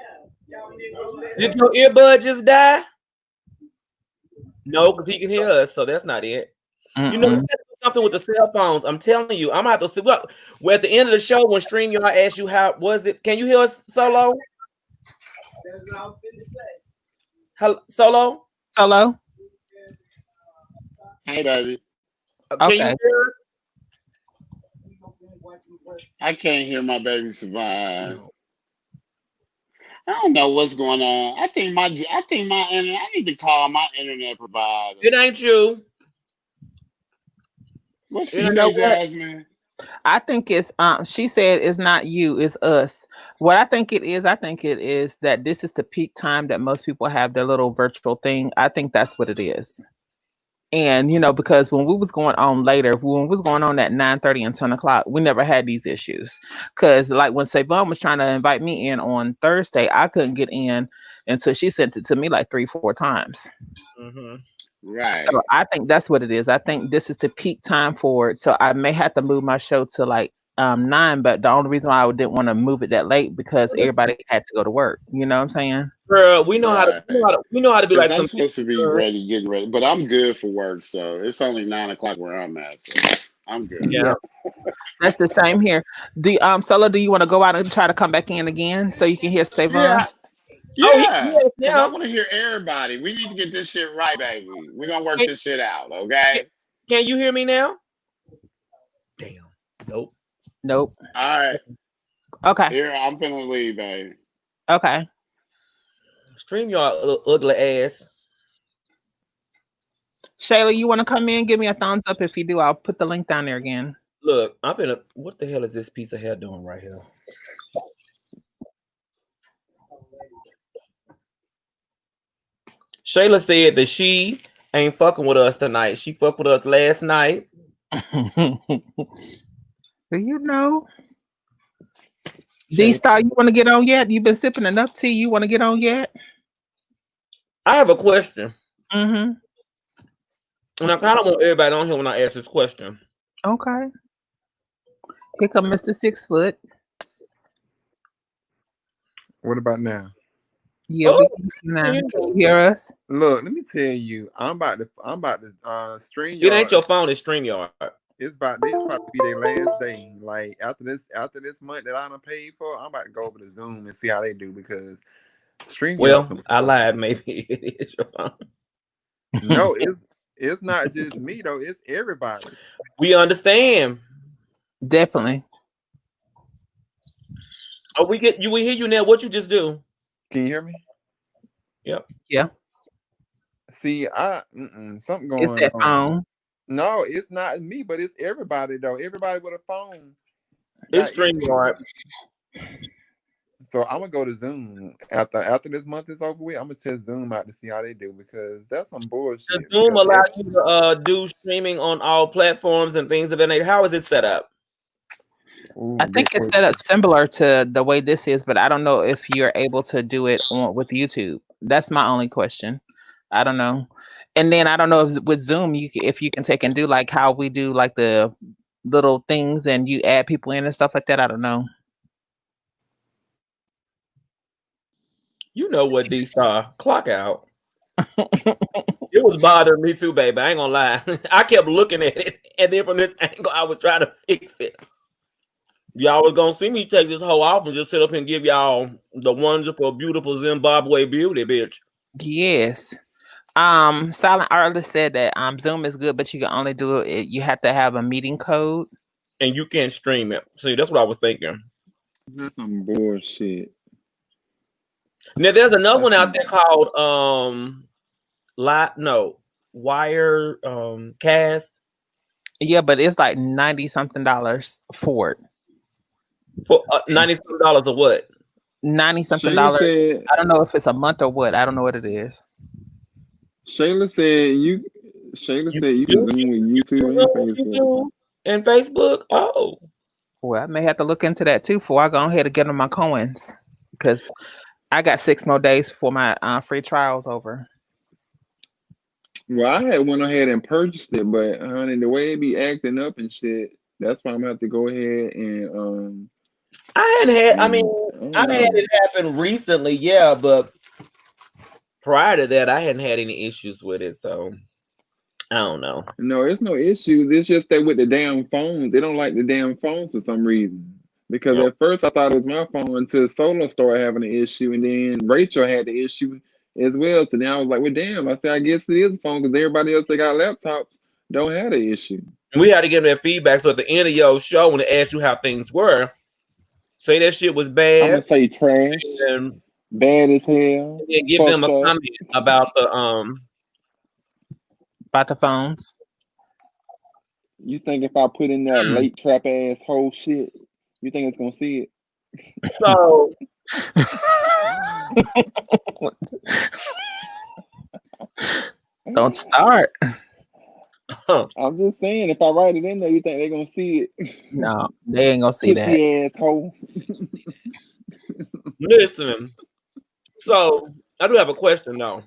S3: Did your earbud just die? No, because he can hear us, so that's not it.
S1: Mm-mm.
S3: You know, we got to do something with the cell phones. I'm telling you, I'm gonna have to see. Well, at the end of the show, when StreamYard asks you how was it, can you hear us, Solo? Hello, Solo?
S1: Solo?
S6: Hey, baby.
S3: Can you
S1: Okay.
S3: hear us?
S6: I can't hear my baby Savon. I don't know what's going on. I think my internet. I need to call my internet provider.
S3: It ain't you.
S6: What she
S3: You
S1: You
S6: say,
S1: know what?
S6: Jasmine?
S1: I think it's she said it's not you, it's us. What I think it is that this is the peak time that most people have their little virtual thing. I think that's what it is. And because when we was going on later, when we was going on at 9:30 and 10 o'clock, we never had these issues. Cause like when Savon was trying to invite me in on Thursday, I couldn't get in until she sent it to me like 3-4 times.
S3: Mm-hmm.
S6: Right.
S1: So I think that's what it is. I think this is the peak time for it. So I may have to move my show to like 9, but the only reason why I didn't want to move it that late because everybody had to go to work. You know what I'm saying?
S3: Girl, we know how to.
S6: Right.
S3: We know how to be
S6: Because
S3: like
S6: I'm
S3: some.
S6: supposed to be ready, getting ready. But I'm good for work, so it's only 9 o'clock where I'm at. So I'm good.
S3: Yeah.
S1: That's the same here. Solo, do you want to go out and try to come back in again so you can hear Savon?
S6: Yeah.
S3: Oh,
S6: Yeah. Because I
S3: yeah.
S6: want to hear everybody. We need to get this shit right, baby. We're going to work
S3: Can,
S6: this shit out, okay?
S3: can you hear me now? Damn. Nope.
S1: Nope.
S6: All right.
S1: Okay.
S6: Here, I'm finna leave, baby.
S1: Okay.
S3: Stream your ugly ass.
S1: Shayla, you want to come in? Give me a thumbs up. If you do, I'll put the link down there again.
S3: Look, I'm finna. What the hell is this piece of hair doing right here? Shayla said that she ain't fucking with us tonight. She fucked with us last night.
S1: You know. D-Star, you want to get on yet? You've been sipping enough tea. You want to get on yet?
S3: I have a question.
S1: Mm-hmm.
S3: And I kind of want everybody on here when I ask this question.
S1: Okay. Here come Mr. 6 foot.
S5: What about now?
S1: Yeah, we can now. Can you hear us?
S5: Look, let me tell you, I'm about to stream.
S3: It ain't your phone, it's StreamYard.
S5: It's about to be their last day. Like after this month that I done paid for, I'm about to go over to Zoom and see how they do because StreamYard.
S3: Well, I lied. Maybe it is your phone.
S5: No, it's not just me though. It's everybody.
S3: We understand.
S1: Definitely.
S3: Oh, we hear you now. What you just do?
S5: Can you hear me?
S3: Yep.
S1: Yeah.
S5: See, something going
S1: It's that
S5: on.
S1: phone.
S5: No, it's not me, but it's everybody though. Everybody with a phone.
S3: It's
S5: Like,
S3: StreamYard.
S5: So I'm gonna go to Zoom after this month is over with. I'm gonna test Zoom out to see how they do because that's some bullshit.
S3: Does Zoom
S5: because
S3: allow you to do streaming on all platforms and things of that nature? How is it set up?
S5: Ooh,
S1: I think
S5: good
S1: it's set up similar to the way this is, but I don't know if you're able to do it with YouTube. That's my only question. I don't know. And then I don't know if with Zoom if you can take and do like how we do like the little things and you add people in and stuff like that. I don't know.
S3: You know what, D-Star? Clock out. It was bothering me too, baby. I ain't gonna lie. I kept looking at it, and then from this angle, I was trying to fix it. Y'all was gonna see me take this hoe off and just sit up and give y'all the wonderful, beautiful Zimbabwe beauty, bitch.
S1: Yes. Silent Artist said that Zoom is good, but you can only do it. You have to have a meeting code,
S3: and you can't stream it. See, that's what I was thinking.
S4: That's some bullshit.
S3: Now there's another one out there called Wire Cast.
S1: Yeah, but it's like $90-something for it.
S3: For $90-something or what?
S1: $90-something.
S4: Said,
S1: I don't know if it's a month or what. I don't know what it is.
S4: Shayla said you can Zoom with YouTube
S3: and Facebook. Oh,
S1: well, I may have to look into that too before I go ahead and get on my coins because I got 6 more days before my free trial's over.
S4: Well, I had went ahead and purchased it, but honey, the way it be acting up and shit, that's why I'm gonna have to go ahead and
S3: I hadn't had. I mean, I've had it happen recently, yeah, but prior to that, I hadn't had any issues with it, so I don't know.
S4: No, it's no issue. It's just that with the damn phones, they don't like the damn phones for some reason. Because at first I thought it was my phone until Solo started having an issue, and then Rachel had the issue as well. So now I was like, well, damn. I said, I guess it is a phone because everybody else that got laptops don't have the issue.
S3: And we had to give them that feedback. So at the end of your show, when they asked you how things were, say that shit was bad.
S4: I'm gonna say trash,
S3: and
S4: bad as hell.
S3: And then give them a comment about
S1: the phones.
S4: You think if I put in that late trap ass whole shit, you think it's gonna see it?
S3: So
S1: don't start.
S4: I'm just saying, if I write it in there, you think they're gonna see it?
S1: No, they ain't gonna see that.
S4: Asshole.
S3: Listen. So I do have a question though.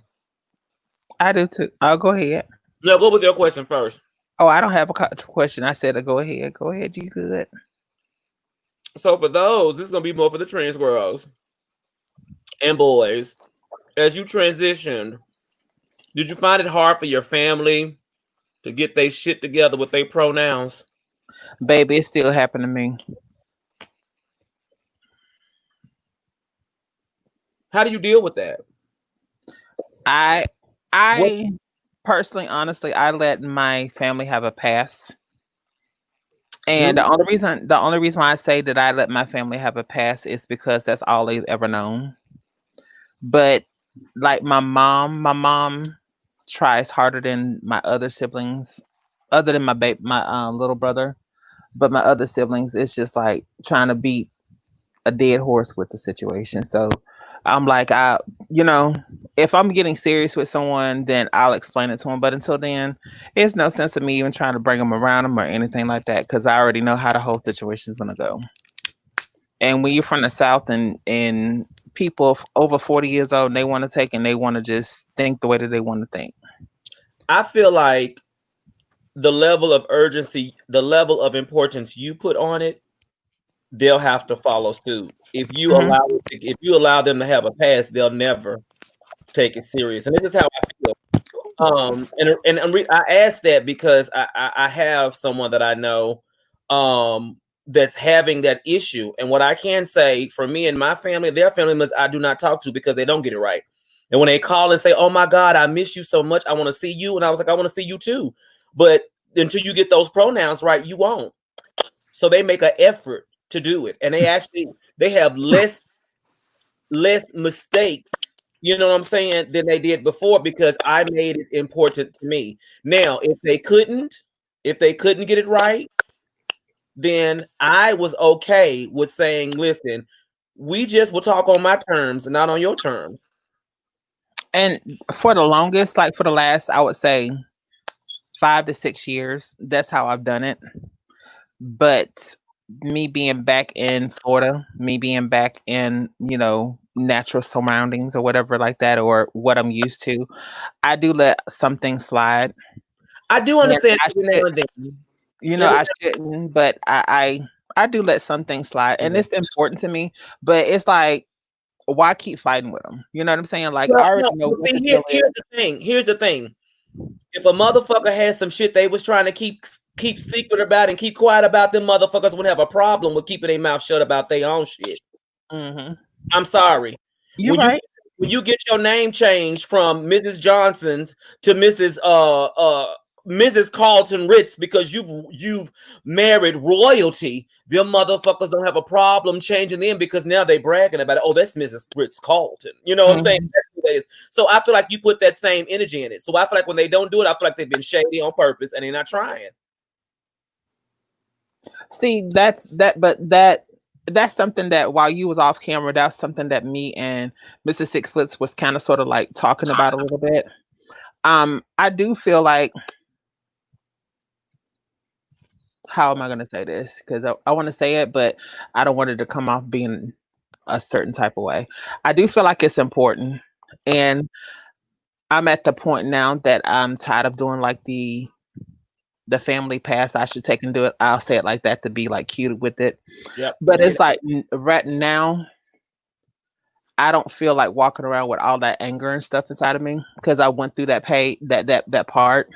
S1: I do too. I'll go ahead.
S3: No, go with your question first.
S1: Oh, I don't have a question. I said to go ahead. Go ahead. You good?
S3: So for those, this is gonna be more for the trans girls and boys. as you transitioned, did you find it hard for your family to get their shit together with their pronouns?
S1: Baby, it still happened to me.
S3: How do you deal with that?
S1: I
S3: What?
S1: I personally, honestly, I let my family have a pass. And
S3: Do
S1: the only reason why I say that I let my family have a pass is because that's all they've ever known. But like my mom tries harder than my other siblings, other than my little brother. But my other siblings, it's just like trying to beat a dead horse with the situation. So I'm like, you know, if I'm getting serious with someone, then I'll explain it to them. But until then, it's no sense of me even trying to bring them around them or anything like that because I already know how the whole situation is gonna go. And when you're from the South and people over 40 years old, and they want to take and they want to just think the way that they want to think.
S3: I feel like the level of urgency, the level of importance you put on it, they'll have to follow suit. If you
S1: Mhm.
S3: allow them to have a pass, they'll never take it serious. And this is how I feel. I asked that because I have someone that I know that's having that issue. And what I can say for me and my family, their family members I do not talk to because they don't get it right. And when they call and say, "Oh my God, I miss you so much. I want to see you." And I was like, "I want to see you too." But until you get those pronouns right, you won't. So they make an effort to do it. And they have less mistakes, you know what I'm saying, than they did before because I made it important to me. Now, if they couldn't get it right, then I was okay with saying, "Listen, we just will talk on my terms and not on your terms."
S1: And for the longest, like for the last, I would say 5 to 6 years, that's how I've done it. But me being back in Florida, me being back in, natural surroundings or whatever like that, or what I'm used to, I do let some things slide.
S3: I do
S1: And
S3: understand
S1: I
S3: every now
S1: should,
S3: and then.
S1: I shouldn't, but I do let some things slide, and it's important to me. But it's like, why keep fighting with them? You know what I'm saying? Like,
S3: Well,
S1: I already
S3: no,
S1: know what
S3: see,
S1: the deal is.
S3: here's the thing. If a motherfucker has some shit they was trying to keep secret about and keep quiet about, them motherfuckers would have a problem with keeping their mouth shut about their own shit.
S1: Mm-hmm.
S3: I'm sorry.
S1: You're right.
S3: When you get your name changed from Mrs. Johnson's to Mrs. Carlton Ritz because you've married royalty, them motherfuckers don't have a problem changing them because now they bragging about it. Oh, that's Mrs. Ritz Carlton. You know what I'm saying?
S1: Mhm.
S3: That's who that is. So I feel like you put that same energy in it. So I feel like when they don't do it, I feel like they've been shady on purpose and they're not trying.
S1: See, that's something that while you was off camera, that's something that me and Mr. Six Foots was kind of sort of like talking about a little bit. I do feel like, how am I gonna say this? Because I want to say it, but I don't want it to come off being a certain type of way. I do feel like it's important, and I'm at the point now that I'm tired of doing like the family pass. I should take and do it. I'll say it like that to be like cute with it.
S3: Yep.
S1: But it's like right now, I don't feel like walking around with all that anger and stuff inside of me because I went through that part.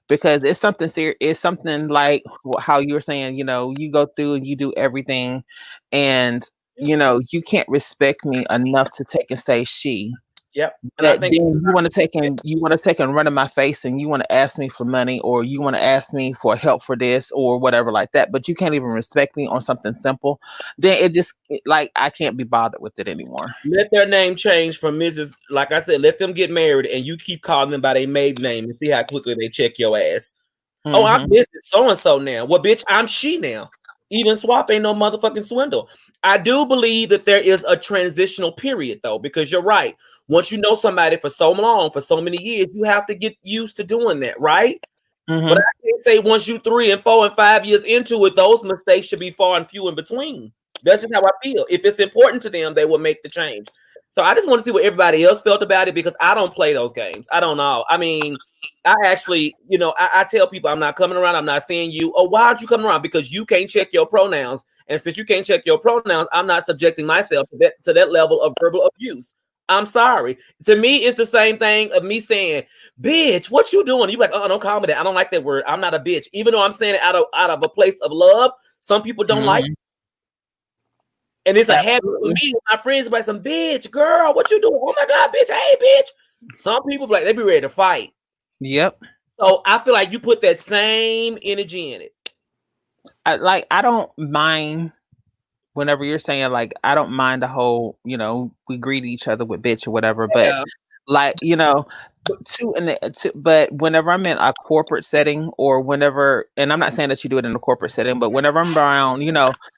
S1: Because it's something serious. It's something like how you were saying. You go through and you do everything, and you can't respect me enough to take and say she.
S3: Yep. And
S1: That
S3: I
S1: then
S3: think
S1: you want to take and run in my face, and you want to ask me for money, or you want to ask me for help for this or whatever like that, but you can't even respect me on something simple. Then like I can't be bothered with it anymore.
S3: let their name change from Mrs. Like I said, let them get married and you keep calling them by their maiden name and see how quickly they check your ass. Oh, I'm
S1: Mhm.
S3: Mrs. So-and-so now. Well, bitch, I'm she now. Even swap ain't no motherfucking swindle. I do believe that there is a transitional period though, because you're right. Once you know somebody for so long, for so many years, you have to get used to doing that, right? But
S1: Mhm.
S3: I can't say once you 3 and 4 and 5 years into it, those mistakes should be far and few in between. That's just how I feel. If it's important to them, they will make the change. So I just want to see what everybody else felt about it because I don't play those games. I don't know. I mean, I actually, I tell people I'm not coming around. I'm not seeing you. Oh, why aren't you coming around? Because you can't check your pronouns. And since you can't check your pronouns, I'm not subjecting myself to that level of verbal abuse. I'm sorry. To me, it's the same thing of me saying, bitch, what you doing? You like, oh, don't call me that. I don't like that word. I'm not a bitch. Even though I'm saying it out of a place of love, some people don't like it. And it's a habit for me. My friends be like, some bitch, girl, what you doing? Oh my God, bitch, hey, bitch. Some people be like, they be ready to fight.
S1: Yep.
S3: So I feel like you put that same energy in it.
S1: I don't mind whenever you're saying like, I don't mind the whole, we greet each other with bitch or whatever, but like, but whenever I'm in a corporate setting or whenever, and I'm not saying that you do it in a corporate setting, but whenever I'm around,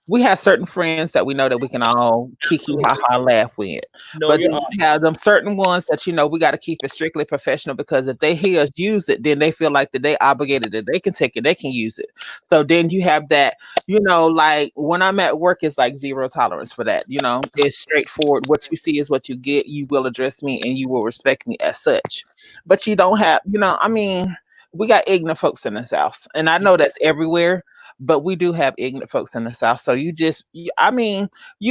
S1: we have certain friends that we know that we can all kiki ha laugh with. But then we have them certain ones that we got to keep it strictly professional, because if they hear us use it, then they feel like that they obligated, that they can take it, they can use it. So then you have that, like when I'm at work, it's like zero tolerance for that. It's straightforward. What you see is what you get. You will address me and you will respect me as such. But you don't have, we got ignorant folks in the South, and I know that's everywhere, but we do have ignorant folks in the South. So you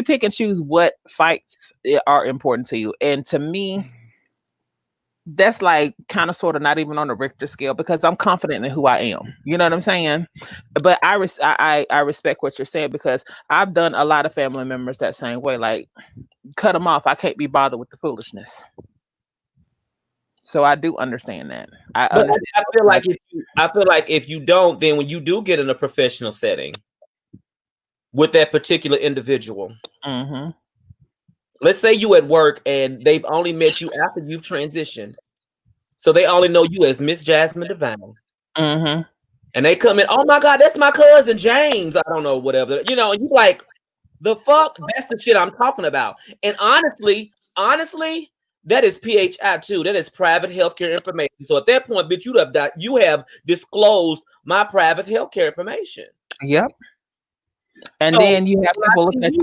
S1: pick and choose what fights are important to you. And to me, that's like kind of sort of not even on the Richter scale, because I'm confident in who I am. You know what I'm saying? But I respect what you're saying, because I've done a lot of family members that same way, like cut them off. I can't be bothered with the foolishness. So I do understand that. I
S3: feel like if you don't, then when you do get in a professional setting with that particular individual, let's say you at work and they've only met you after you've transitioned, so they only know you as Miss Jasmine Divine, and they come in, oh my God, that's my cousin James. I don't know, whatever, and you like, the fuck, that's the shit I'm talking about. And honestly. That is PHI too. That is private healthcare information. So at that point, bitch, you have disclosed my private healthcare information.
S1: Yep. And so, then you have people looking at you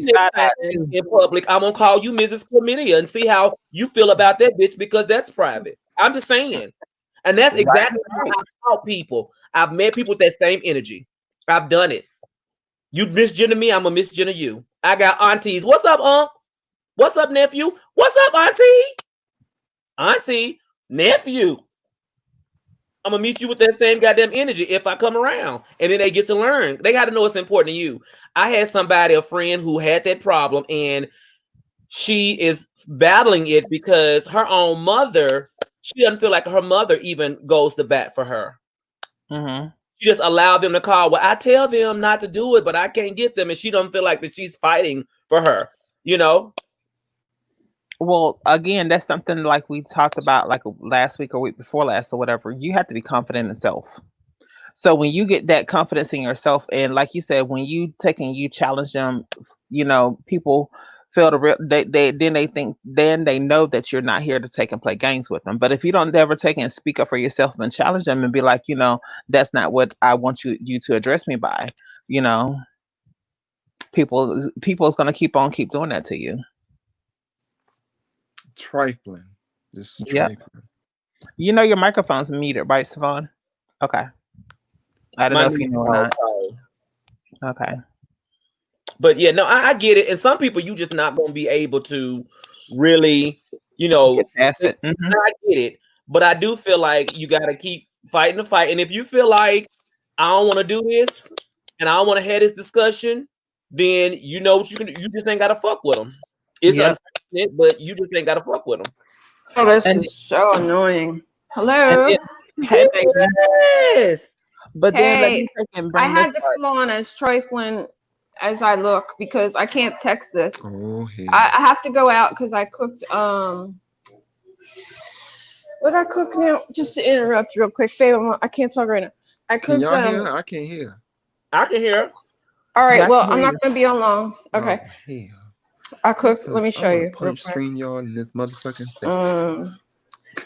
S3: in public. I'm gonna call you Mrs. Chlamydia and see how you feel about that bitch, because that's private. I'm just saying, and that's exactly how I taught people. I've met people with that same energy. I've done it. You misgender me, I'm gonna misgender you. I got aunties. What's up, Unc? What's up, nephew? What's up, auntie, nephew? I'm gonna meet you with that same goddamn energy if I come around. And then they get to learn. They got to know it's important to you. I had a friend who had that problem, and she is battling it because her own mother, she doesn't feel like her mother even goes to bat for her. She just allowed them to call. Well, I tell them not to do it, but I can't get them. And she doesn't feel like that she's fighting for her,
S1: Well, again, that's something like we talked about like last week or week before last or whatever. You have to be confident in self. So when you get that confidence in yourself, and like you said, when you challenge them, people feel then they know that you're not here to take and play games with them. But if you don't ever take and speak up for yourself and challenge them and be like, that's not what I want you to address me by, people is going to keep doing that to you.
S5: Trifling. Just trifling.
S1: Your microphone's muted, right, Savon? Okay. I don't know if you know or not. Okay.
S3: But yeah, no, I get it. And some people you just not gonna be able to really, get past it. I get it. But I do feel like you gotta keep fighting the fight. And if you feel like I don't want to do this and I don't want to have this discussion, then you know what you can do. You just ain't gotta fuck with them. It's unfortunate, but you just ain't gotta fuck with them.
S7: Oh, this is so annoying. Hello.
S3: Yes.
S1: But then
S7: I had to come on as trifling as I look because I can't text this.
S5: Oh, yeah.
S7: I have to go out because I cooked what I cook now? Just to interrupt real quick, babe. I can't talk right now. I cooked.
S5: Can y'all hear? I can't hear.
S3: I can hear.
S7: All right. Well, I'm not gonna be on long. Okay.
S5: Oh,
S7: I cooked. Let me show you.
S5: Punch screen y'all in this motherfucking thing.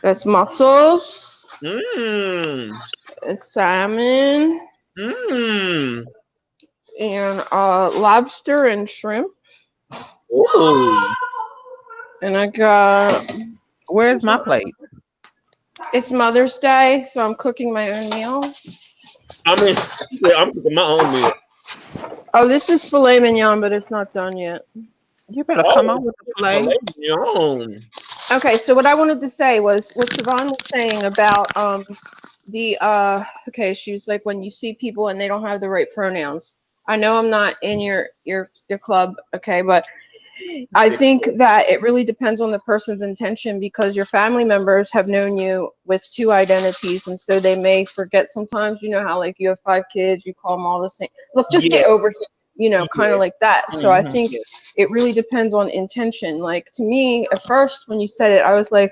S7: That's mussels.
S3: And
S7: salmon. And lobster and shrimp.
S3: Ooh.
S7: And I got.
S1: Where's my plate?
S7: It's Mother's Day, so I'm cooking my own meal.
S3: I'm cooking my own meal.
S7: Oh, this is filet mignon, but it's not done yet.
S1: You better come on with the filet.
S7: Okay, so what I wanted to say was what Siobhan was saying about okay, she was like when you see people and they don't have the right pronouns. I know I'm not in your club, okay, but I think that it really depends on the person's intention because your family members have known you with two identities, and so they may forget sometimes. You know how like you have 5 kids, you call them all the same. Look, just
S3: Yeah,
S7: get over here. You know, kind
S3: yeah,
S7: of like that. So I
S1: Mhm.
S7: think it really depends on intention. Like to me, at first when you said it, I was like,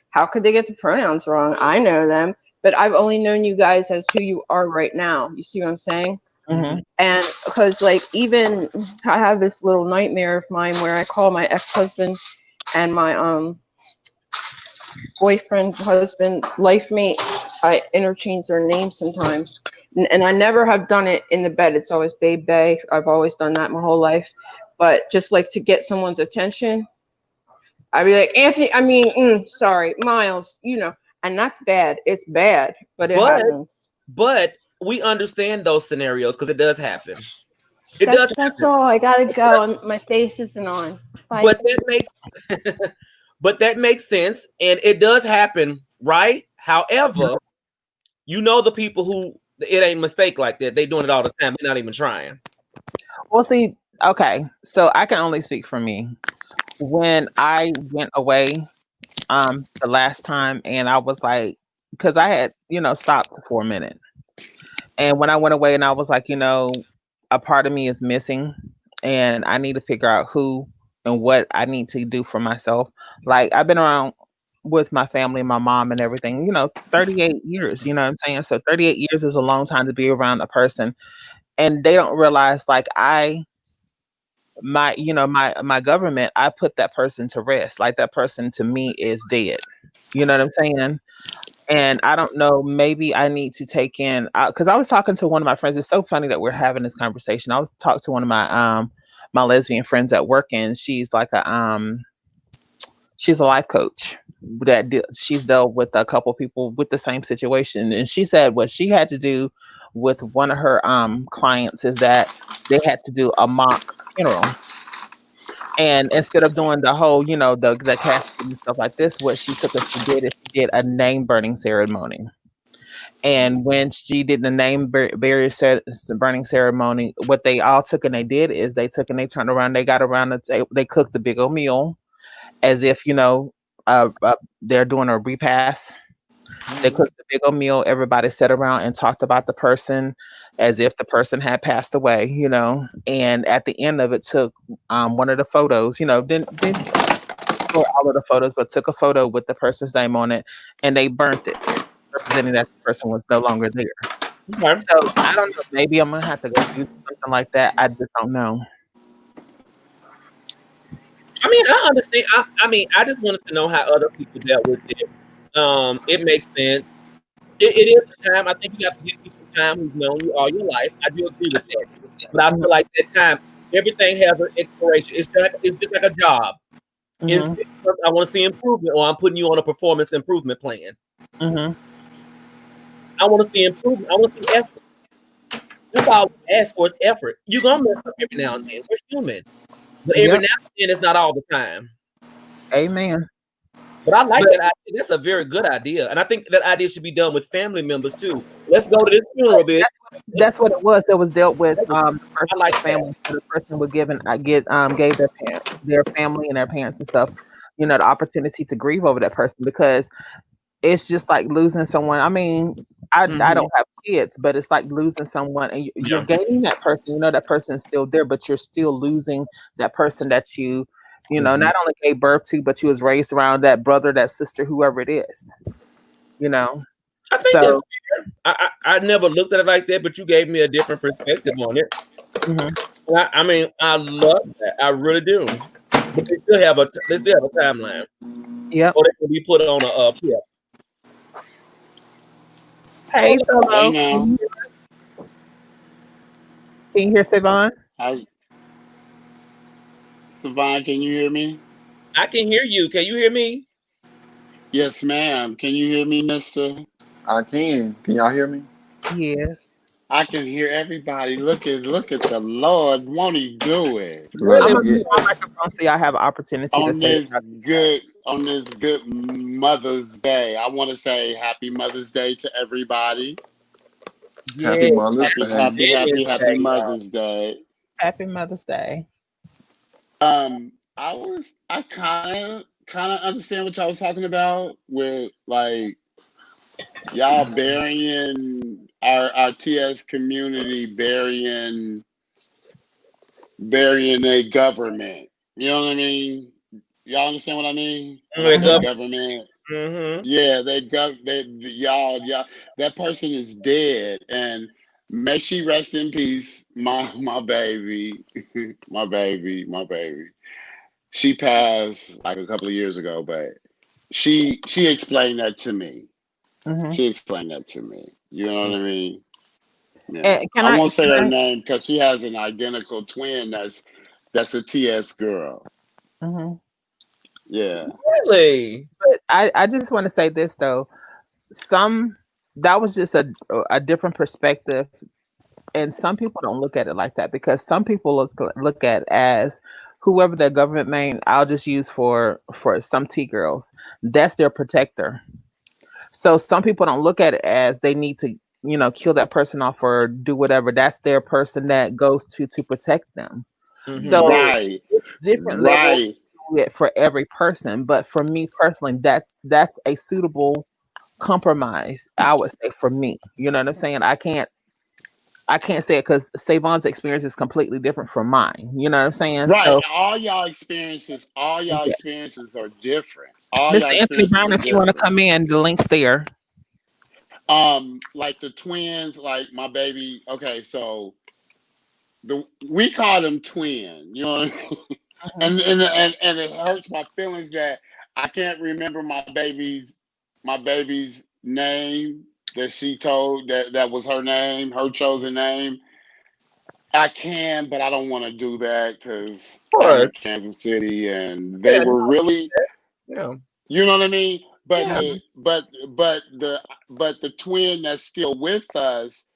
S7: how could they get the pronouns wrong? I know them, but I've only known you guys as who you are right now. You see what I'm saying?
S1: Mhm.
S7: And because like even I have this little nightmare of mine where I call my ex-husband and my boyfriend, husband, life mate, I interchange their names sometimes. And I never have done it in the bed. It's always babe, bae. I've always done that my whole life. But just like to get someone's attention, I'd be like, Anthony, sorry, Miles, you know, and that's bad. It's bad, but it
S3: but
S7: happens.
S3: we understand those scenarios because it does happen. It does
S7: That's
S3: happen.
S7: all. I gotta go. My face isn't on. Bye.
S3: But that makes but that makes sense, and it does happen, right? However, you know the people who it ain't mistake like that. They doing it all the time. They're not even trying.
S1: Well, see, okay, so I can only speak for me. When I went away, the last time, and I was like, because I had, stopped for a minute, and when I went away, and I was like, a part of me is missing, and I need to figure out who and what I need to do for myself. Like I've been around with my family, my mom, and everything, 38 years. You know what I'm saying? So 38 years is a long time to be around a person, and they don't realize like my government, I put that person to rest. Like that person to me is dead. You know what I'm saying? And I don't know, maybe I need to take in because I was talking to one of my friends. It's so funny that we're having this conversation. I was talking to one of my lesbian friends at work, and she's like she's a life coach she's dealt with a couple people with the same situation, and she said what she had to do with one of her clients is that they had to do a mock funeral. And instead of doing the whole, the casket and stuff like this, what she took and she did is she did a name burning ceremony. And when she did the burning ceremony, what they all took and they did is they took and they turned around, they got around the table, they cooked the big old meal as if, they're doing a repast. They cooked the big old meal. Everybody sat around and talked about the person as if the person had passed away, And at the end of it, took one of the photos, didn't for all of the photos, but took a photo with the person's name on it, and they burnt it, representing that the person was no longer there.
S3: Okay.
S1: So I don't know. Maybe I'm gonna have to go do something like that. I just don't know.
S3: I mean, I understand. I just wanted to know how other people dealt with it. It makes sense. It is the time. I think you have to give people time who've known you all your life. I do agree with that. But I feel like that time, everything has an expiration. It's just like a job.
S1: Mm-hmm.
S3: I want to see improvement, or I'm putting you on a performance improvement plan.
S1: Mm-hmm.
S3: I want to see improvement. I want to see effort. That's all we ask for is effort. You're gonna mess up every now and then. We're human. But every
S1: Yep.
S3: now and then, it's not all the time.
S1: Amen.
S3: But I like that idea. That's a very good idea. And I think that idea should be done with family members too. Let's go to this funeral, bitch.
S1: That's what it was. That was dealt with the
S3: I
S1: person's
S3: like that.
S1: family. So the person would gave their family and their parents and stuff, the opportunity to grieve over that person, because it's just like losing someone. I mean, I don't have kids, but it's like losing someone, and you're gaining that person. That person's still there, but you're still losing that person that you not only gave birth to, but you was raised around, that brother, that sister, whoever it is.
S3: I think
S1: So
S3: I never looked at it like that, but you gave me a different perspective on it. I mean, I love that. I really do. But they still have a timeline.
S1: yeah.
S3: Or they can be put on a PF.
S1: Hey, Solo.
S6: Hey, now.
S1: Can you hear Savon?
S6: Savon, can you hear me?
S3: I can hear you. Can you hear me?
S6: Yes, ma'am. Can you hear me, mister?
S5: I can. Can y'all hear me?
S1: Yes.
S6: I can hear everybody. Look at the Lord. Won't he do it?
S3: Really?
S1: I'm gonna mute my microphone so y'all have an opportunity to
S6: On
S1: say
S6: this good good Mother's Day, I want to say Happy Mother's Day to everybody.
S3: Yeah,
S4: Happy Mother's
S6: Happy,
S4: Day.
S6: happy, happy,
S3: Women's
S6: happy
S3: Day, y'all.
S6: Mother's Day.
S1: Happy Mother's Day.
S6: I kind of understand what y'all was talking about with like y'all burying our TS community, burying a government. You know what I mean? Y'all understand what I mean? When I say government, yeah, y'all, that person is dead, and may she rest in peace, my baby, my baby. She passed like a couple of years ago, but she explained that to me.
S1: Mhm.
S6: She explained that to me. You know what I mean? Yeah.
S1: And
S6: I won't say her name because she has an identical twin that's a TS girl.
S1: Mhm.
S6: Yeah.
S3: Really?
S1: But I just want to say this though. That was just a different perspective, and some people don't look at it like that, because some people look at it as whoever their government main, I'll just use for some T girls, that's their protector. So some people don't look at it as they need to, kill that person off or do whatever. That's their person that goes to protect them. So
S6: Right.
S1: different levels
S6: Right.
S1: to it for every person. But for me personally, that's a suitable compromise, I would say, for me. You know what I'm saying? I can't say it because Savon's experience is completely different from mine. You know what I'm saying?
S6: Right.
S1: So,
S6: All y'all experiences are different. All
S1: Mr.
S6: y'all
S1: Anthony
S6: experiences
S1: Brown,
S6: are
S1: if you want to
S6: different.
S1: come in, the link's there.
S6: Like the twins, like my baby. Okay, so we call them twin. You know what I mean? And it hurts my feelings that I can't remember my baby's name that she told that was her name, her chosen name. I can, but I don't want to do that because I'm in Kansas City, and they were really,
S3: Yeah.
S6: you know what I mean. But
S3: Yeah.
S6: the twin that's still with us,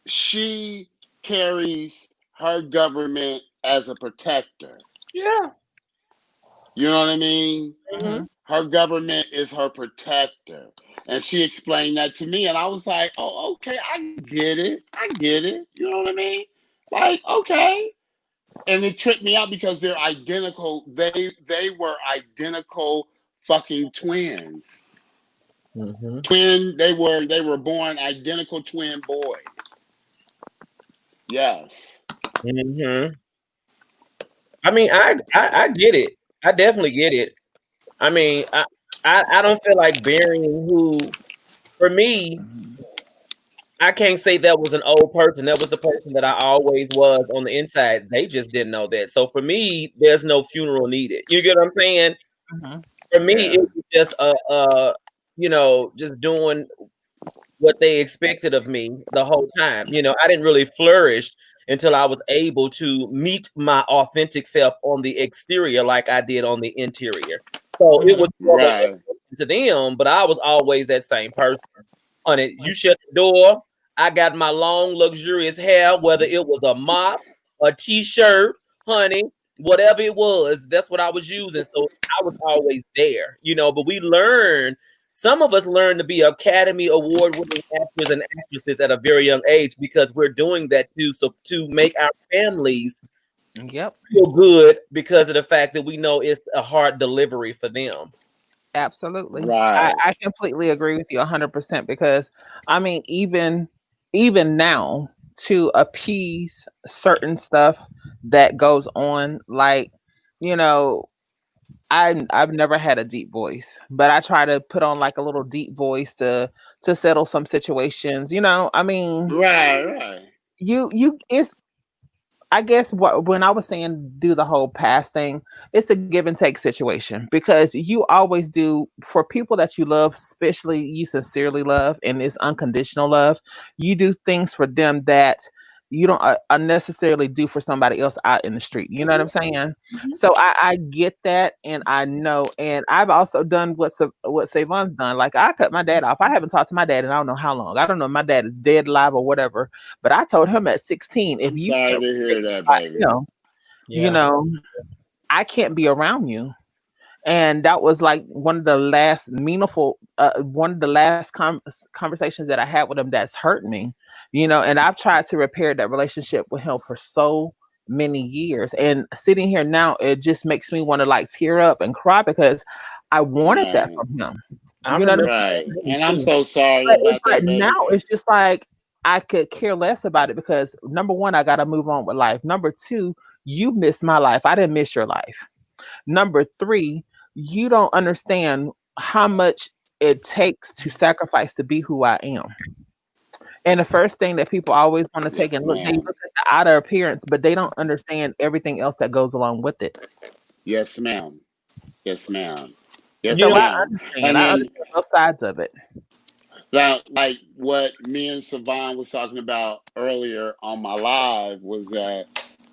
S6: she carries her government as a protector.
S3: Yeah.
S6: You know what I mean?
S3: Mhm.
S6: Her government is her protector. And she explained that to me, and I was like, oh, okay, I get it. You know what I mean? Like, okay. And it tripped me out because they're identical. They were identical fucking twins. They were born identical twin boys. Yes.
S3: I mean, I get it. I definitely get it. I mean, I don't feel like burying who. For me, I can't say that was an old person. That was the person that I always was on the inside. They just didn't know that. So for me, there's no funeral needed. You get what I'm saying? For me,
S6: Yeah.
S3: it was just just doing what they expected of me the whole time. I didn't really flourish until I was able to meet my authentic self on the exterior like I did on the interior. So it was
S6: Right.
S3: to them, but I was always that same person. Honey, you shut the door. I got my long, luxurious hair, whether it was a mop, a t-shirt, honey, whatever it was, that's what I was using. So I was always there, but some of us learn to be Academy Award winning actors and actresses at a very young age because we're doing that to make our families feel good because of the fact that we know it's a hard delivery for them.
S1: Absolutely.
S6: Right.
S1: I completely agree with you 100%, because I mean, even now, to appease certain stuff that goes on, like, I've never had a deep voice, but I try to put on like a little deep voice to settle some situations. I mean,
S6: Right.
S1: it's, I guess when I was saying do the whole past thing, it's a give and take situation, because you always do for people that you love, especially you sincerely love and it's unconditional love. You do things for them that you don't unnecessarily do for somebody else out in the street. You know what I'm saying? So I get that, and I know, and I've also done what Savon's done. Like, I cut my dad off. I haven't talked to my dad in I don't know how long. I don't know if my dad is dead, alive, or whatever. But I told him at 16, if
S6: I'm
S1: you
S6: sorry
S1: can't
S6: to hear
S1: relate
S6: that,
S1: to my
S6: baby.
S1: I can't be around you. And that was like one of the last meaningful, one of the last conversations that I had with him that's hurt me, and I've tried to repair that relationship with him for so many years. And sitting here now, it just makes me want to like tear up and cry because I wanted that
S6: Right.
S1: from him.
S3: I
S1: You know what
S3: remember
S1: I'm
S6: Right.
S1: saying?
S6: And I'm so sorry
S1: But,
S6: about
S1: but
S6: that, baby.
S1: now it's just like I could care less about it because number one, I got to move on with life. Number two, you missed my life. I didn't miss your life. Number three, you don't understand how much it takes to sacrifice to be who I am. And the first thing that people always want to take
S6: Yes,
S1: and look, they
S6: ma'am.
S1: look at the outer appearance, but they don't understand everything else that goes along with it.
S6: Yes, ma'am. Yes, ma'am. Yes,
S1: So
S3: you.
S1: I
S6: ma'am.
S1: understand.
S6: And
S1: I
S6: then
S1: understand both sides of it.
S6: now, like what me and Savon was talking about earlier on my live was that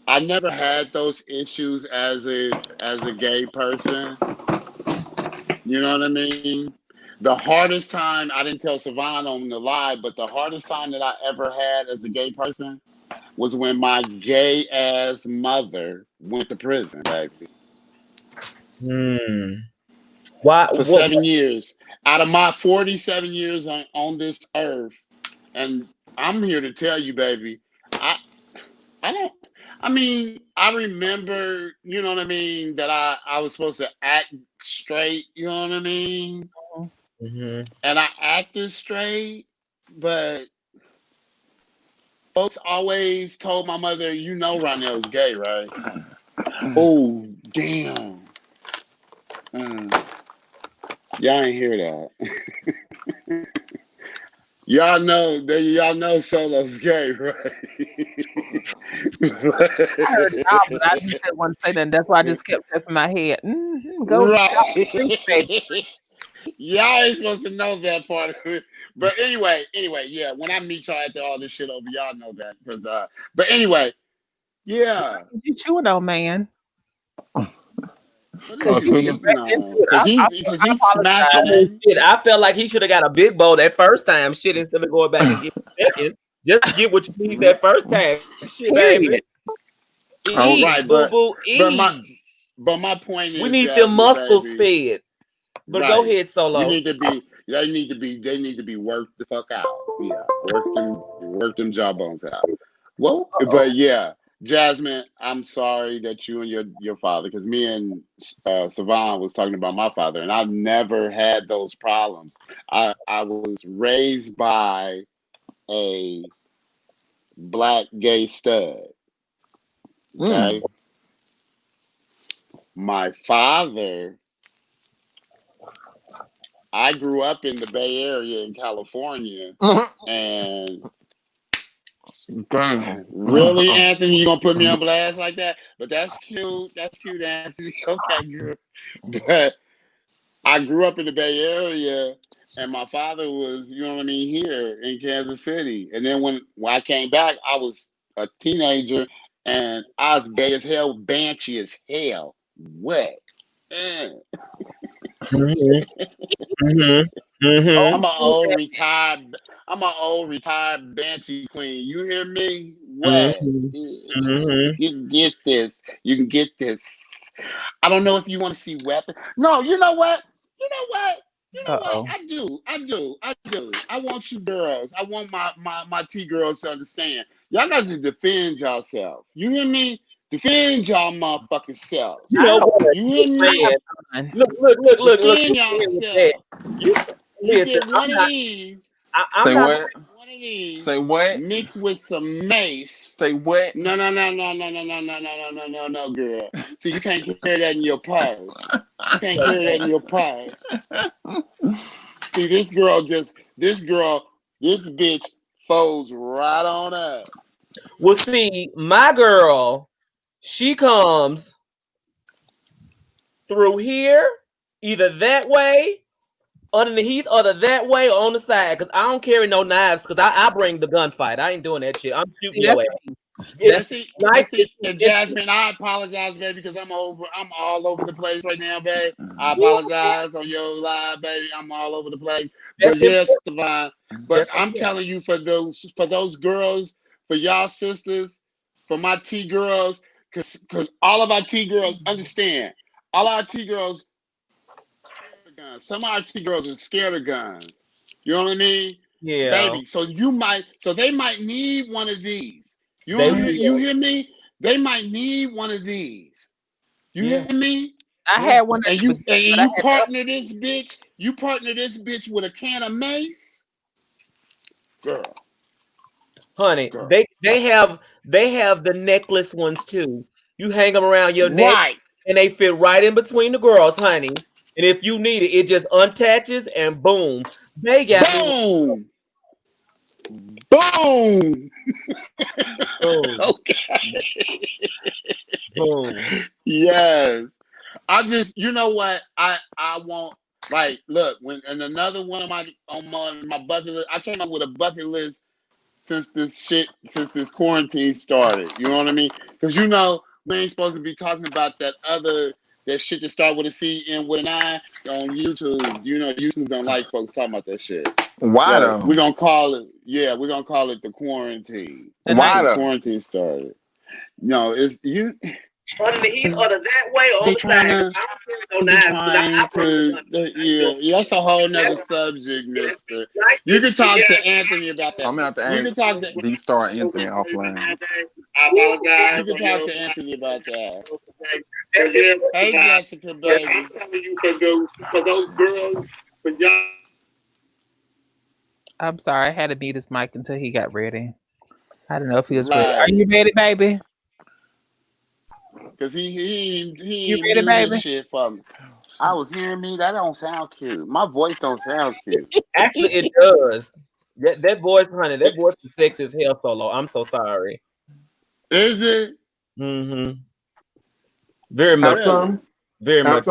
S6: I never had those issues as a gay person. You know what I mean? The hardest time I didn't tell Savon on the live, but the hardest time that I ever had as a gay person was when my gay ass mother went to prison, baby,
S3: Hmm. Why?
S6: for
S3: What?
S6: 7 years. Out of my 47 years on this earth, and I'm here to tell you, baby, I I don't. I mean, I remember, you know what I mean, that I was supposed to act straight, you know what I mean,
S3: Mhm.
S6: and I acted straight, but folks always told my mother, you know, Ronell's gay, right? Oh, damn. Mm, y'all ain't hear that. Y'all know Solo's gay, right?
S1: I heard it all, but I just didn't want to say that. That's why I just kept tapping my head. Go out the street, baby.
S6: Right. Y'all ain't supposed to know that part of it. But anyway, yeah. When I meet y'all after all this shit over, y'all know that. Cause but anyway, yeah.
S1: You chewing on, man?
S6: What
S1: Because
S6: did
S1: you
S6: you
S1: get
S6: eat?
S1: back into
S6: No.
S1: it.
S6: Cause he
S1: I
S6: because
S1: I
S6: he's
S3: I
S6: smacking
S1: apologize.
S3: mean,
S6: me.
S3: shit. I felt like he should have got a big bowl that first time. Shit, instead of going back and getting seconds, just to get what you need that first time. Shit, baby.
S1: Period.
S4: Oh,
S3: Eat,
S6: Right,
S3: boo boo,
S6: but my
S3: eat.
S6: but my point
S3: We
S6: is,
S3: need them
S6: Jasmine,
S3: muscles
S6: baby.
S3: fed. But go
S6: Right.
S3: ahead,
S6: You
S3: Solo.
S6: need to be. They need to be worked the fuck out. Yeah, work them jawbones out. Well, but yeah, Jasmine, I'm sorry that you and your father, because me and Savon was talking about my father, and I've never had those problems. I was raised by a black gay stud.
S4: mm.
S6: Okay, my father. I grew up in the Bay Area in California, and
S4: Damn.
S6: really, Anthony, you gonna put me on blast like that? But that's cute. That's cute, Anthony. Okay, girl. But I grew up in the Bay Area, and my father was, you know what I mean, here in Kansas City. And then when I came back, I was a teenager, and I was gay as hell, banshee as hell. What? Eh.
S3: Mm-hmm. Mm-hmm. Mm-hmm.
S6: I'm an old retired. I'm an old retired banshee queen. You hear me? What?
S3: Mm-hmm.
S6: You can get this. You can get this. I don't know if you want to see weapons. No, you know what? You know what? You know what?
S1: Uh-oh.
S6: I do. I do. I do. I want you girls. I want my T girls to understand. Y'all got to defend yourself. You hear me? Defend y'all motherfucking selves.
S3: You
S1: I
S3: know
S1: don't
S3: what?
S6: You hear
S1: I
S6: me?
S1: have
S3: Man,
S1: fun.
S3: look.
S6: Defend
S3: You playing with that.
S6: yourself.
S3: You
S6: You
S3: listen.
S6: get one of these.
S3: I'm
S4: Say
S3: not.
S4: what?
S6: One of these
S4: Say what?
S6: mixed with some mace.
S4: Say what?
S6: No, girl. See, you can't carry that in your purse. You can't carry that in your purse. See, this bitch folds right on up.
S3: Well, see, my girl, she comes through here, either that way, underneath, or that way, or on the side. Cause I don't carry no knives. Cause I bring the gunfight. I ain't doing that shit. I'm shooting
S1: See,
S3: your
S1: that's
S3: ass.
S6: And
S3: If
S6: see,
S3: knife
S6: and
S3: is
S6: see, and Jasmine, I apologize, baby, because I'm all over the place right now, babe. I
S3: yeah,
S6: apologize on your live, baby. I'm all over the place.
S3: that's
S6: But yes,
S3: important.
S6: Savon. But
S3: That's
S6: I'm
S3: important.
S6: telling you, for those girls, for y'all sisters, for my T girls, because all of our T girls understand. All our T girls guns. Some RT girls are scared of guns. You know what I mean?
S3: Yeah,
S6: Baby. So they might need one of these. You
S3: they
S6: hear me? They might need one of these. You
S3: yeah.
S6: hear me?
S1: I
S3: Yeah.
S1: had one at
S6: And
S1: the
S6: you
S1: beginning, but I had to
S6: partner this bitch. You partner this bitch with a can of mace, girl.
S3: Honey,
S6: Girl.
S3: they have the necklace ones too. You hang them around your neck,
S6: Right.
S3: and they fit right in between the girls, honey. And if you need it, it just unattaches and boom. They got me.
S6: Boom. Boom.
S3: Boom,
S6: Okay.
S3: boom.
S6: Yes. I just, you know what? I want, like, look, when and another one of my bucket list. I came up with a bucket list since this quarantine started. You know what I mean? Because we ain't supposed to be talking about that shit that start with a C and with an I on YouTube. You know, YouTube don't like folks talking about that shit.
S5: Why
S6: So
S5: though?
S6: we're gonna call it the quarantine.
S5: Why
S6: The
S5: though?
S6: quarantine started. No, it's you.
S3: On the east or the that way or
S6: They
S3: on the
S6: trying
S3: side.
S6: to.
S3: I don't
S6: Is it
S3: know now.
S6: trying to? Yeah, that's a whole nother subject, Mister. You can talk to Anthony about that.
S5: I'm gonna have to
S6: You can talk to.
S5: ask D-Star Anthony offline.
S6: I apologize You can talk to Anthony about that. Hey, Jessica, baby.
S3: I'm telling you, for those girls, for y'all.
S1: I'm sorry, I had to mute his mic until he got ready. I don't know if he was ready. Are
S6: Right.
S1: you ready, baby?
S6: Because he
S1: You
S6: ain't
S1: ready,
S6: do
S1: baby?
S6: this shit for me. I was hearing me. That don't sound cute. My voice don't sound cute.
S3: Actually, it does. That voice, honey, that voice is sexy as hell, Solo. I'm so sorry.
S6: Is it?
S3: Mm-hmm. Very much,
S6: Really?
S3: very much.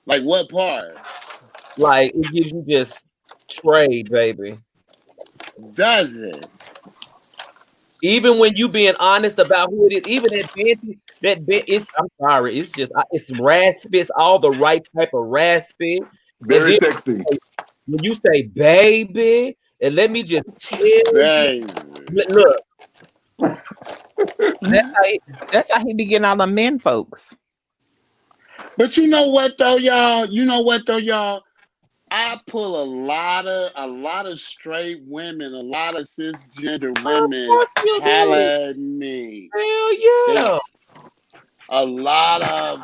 S6: Like what part?
S3: Like it gives you just trade, baby.
S6: Does it?
S3: Even when you being honest about who it is, even it's I'm sorry, it's just it's raspy, it's all the right type of raspy.
S8: Very
S3: And then
S8: sexy.
S3: when you say baby, and let me just tell you,
S6: Baby.
S3: look,
S1: That's how he be getting all the men folks.
S6: But you know what though, y'all? I pull a lot of straight women, a lot of cisgender women
S3: course you do.
S6: holler at me.
S3: Hell yeah.
S6: A lot of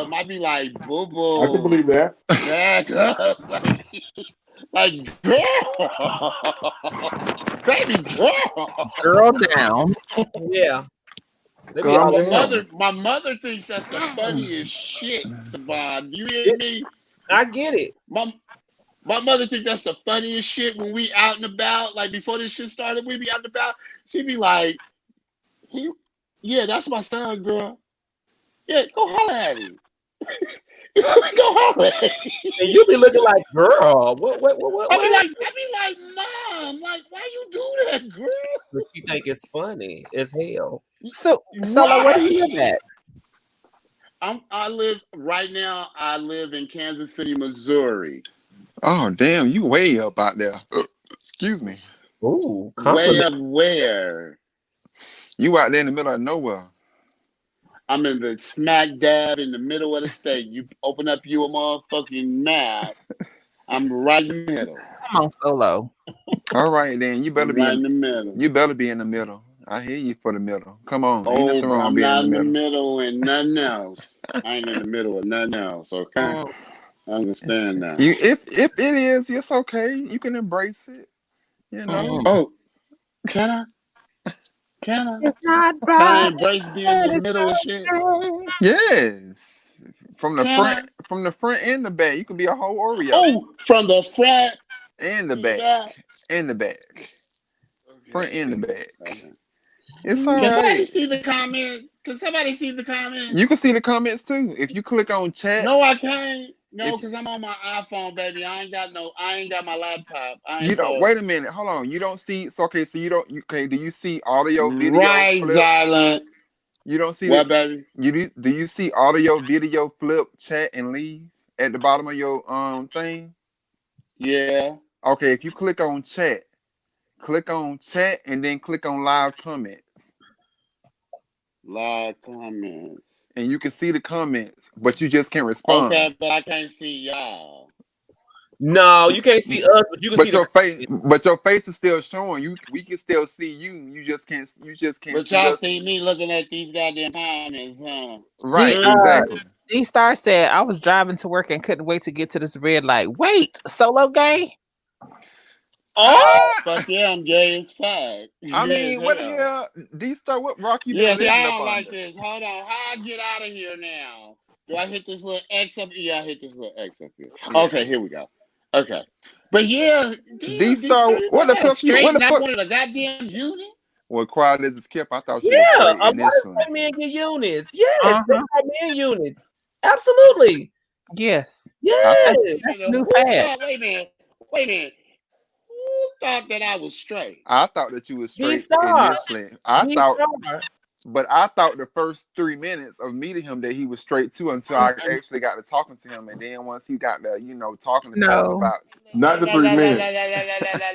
S6: them. I be like, boo boo.
S8: I can believe that.
S6: Back up. Like girl. Baby girl.
S1: Girl down.
S3: Yeah. They be
S8: Calm
S3: all
S8: down.
S6: My mother thinks that's the funniest shit, Savon. You hear me?
S3: I get it.
S6: My mother think that's the funniest shit when we out and about. Like before this shit started, we be out and about. She be like, yeah, that's my son, girl. Yeah, go holler at him. Go holler at him.
S3: And you be looking like, girl, what?
S6: I be like, Mom, like, why you do that, girl?
S3: But you think it's funny as hell.
S1: So, Solo, where do you live at?
S6: I live in Kansas City, Missouri.
S5: Oh damn, you way up out there. Excuse me.
S3: Ooh,
S6: Way up where?
S5: You out there in the middle of nowhere.
S6: I'm in the smack dab in the middle of the state. You open up you a motherfucking map. I'm right in the middle.
S1: Come on, Solo.
S5: All right then, you better
S6: I'm
S5: be
S6: right in the middle.
S5: You better be in the middle. I hear you for the middle. Come on, ain't
S6: Oh,
S5: nothing
S6: but
S5: wrong
S6: I'm
S5: being
S6: not
S5: in the
S6: in the
S5: middle.
S6: middle and nothing else. I ain't in the middle of nothing else. Okay, I understand that.
S5: If it is, it's okay. You can embrace it. You know.
S6: Oh, can I?
S1: It's not
S6: Can I
S1: right.
S6: embrace being in the middle of shit?
S5: Yes. From the
S6: Can
S5: front and the back. You can be a whole Oreo.
S6: Oh, from the front
S5: And the
S6: to
S5: back. And the back. Front and the back.
S6: Okay.
S5: It's all
S6: Can somebody
S5: right.
S6: see the comments?
S5: You can see the comments too. If you click on chat.
S6: No, I can't. No, because I'm on my iPhone, baby. I ain't got my laptop.
S5: Wait a minute. Hold on. You don't see do you see audio, video,
S6: right,
S5: flip?
S6: Silent.
S5: You don't see
S6: what, baby?
S5: Do you see audio, video, flip, chat, and leave at the bottom of your thing?
S6: Yeah.
S5: Okay, if you click on chat and then click on live comments.
S6: Live comments.
S5: and you can see the comments, but you just can't respond.
S6: Okay, but I can't see y'all.
S3: No, you can't see us, but you can see
S5: But your face is still showing. We can still see you. You just can't.
S6: But
S5: see
S6: y'all
S5: us.
S6: see me looking at these goddamn comments, huh?
S5: Right,
S1: D-
S5: exactly.
S1: D-Star said, I was driving to work and couldn't wait to get to this red light. Wait, solo gay?
S3: Oh,
S6: Fuck yeah, I'm gay as fuck.
S5: I
S6: Gay
S5: mean,
S6: as
S5: what the
S6: hell.
S5: hell? D-Star, what rock you
S6: Yeah,
S5: been
S6: see,
S5: living
S6: I
S5: up
S6: don't like
S5: under?
S6: this. Hold on. How I get out of here now? Do I hit this little X up? Yeah, I hit this little X up here.
S5: Yeah.
S6: Okay, here we go. Okay. But yeah, damn,
S5: D-Star, what the fuck you? What
S6: straighten
S5: the
S6: out
S5: fuck?
S6: one of the goddamn unit?
S5: Well, quiet as a skip. I thought you
S3: yeah.
S5: were straight
S3: A lot of
S5: initially.
S3: white men get units. Yes,
S1: Uh-huh.
S3: they got men units. Absolutely.
S1: Yes.
S3: Yes.
S1: That's new
S6: Who
S1: fad.
S6: thought, wait a minute. Who thought that I was straight?
S5: I thought that you were straight
S3: D-Star.
S5: initially. I thought
S3: D-Star.
S5: the first 3 minutes of meeting him that he was straight too until I actually got to talking to him, and then once he got to talking to us
S1: No.
S5: about.
S4: Not the 3 minutes.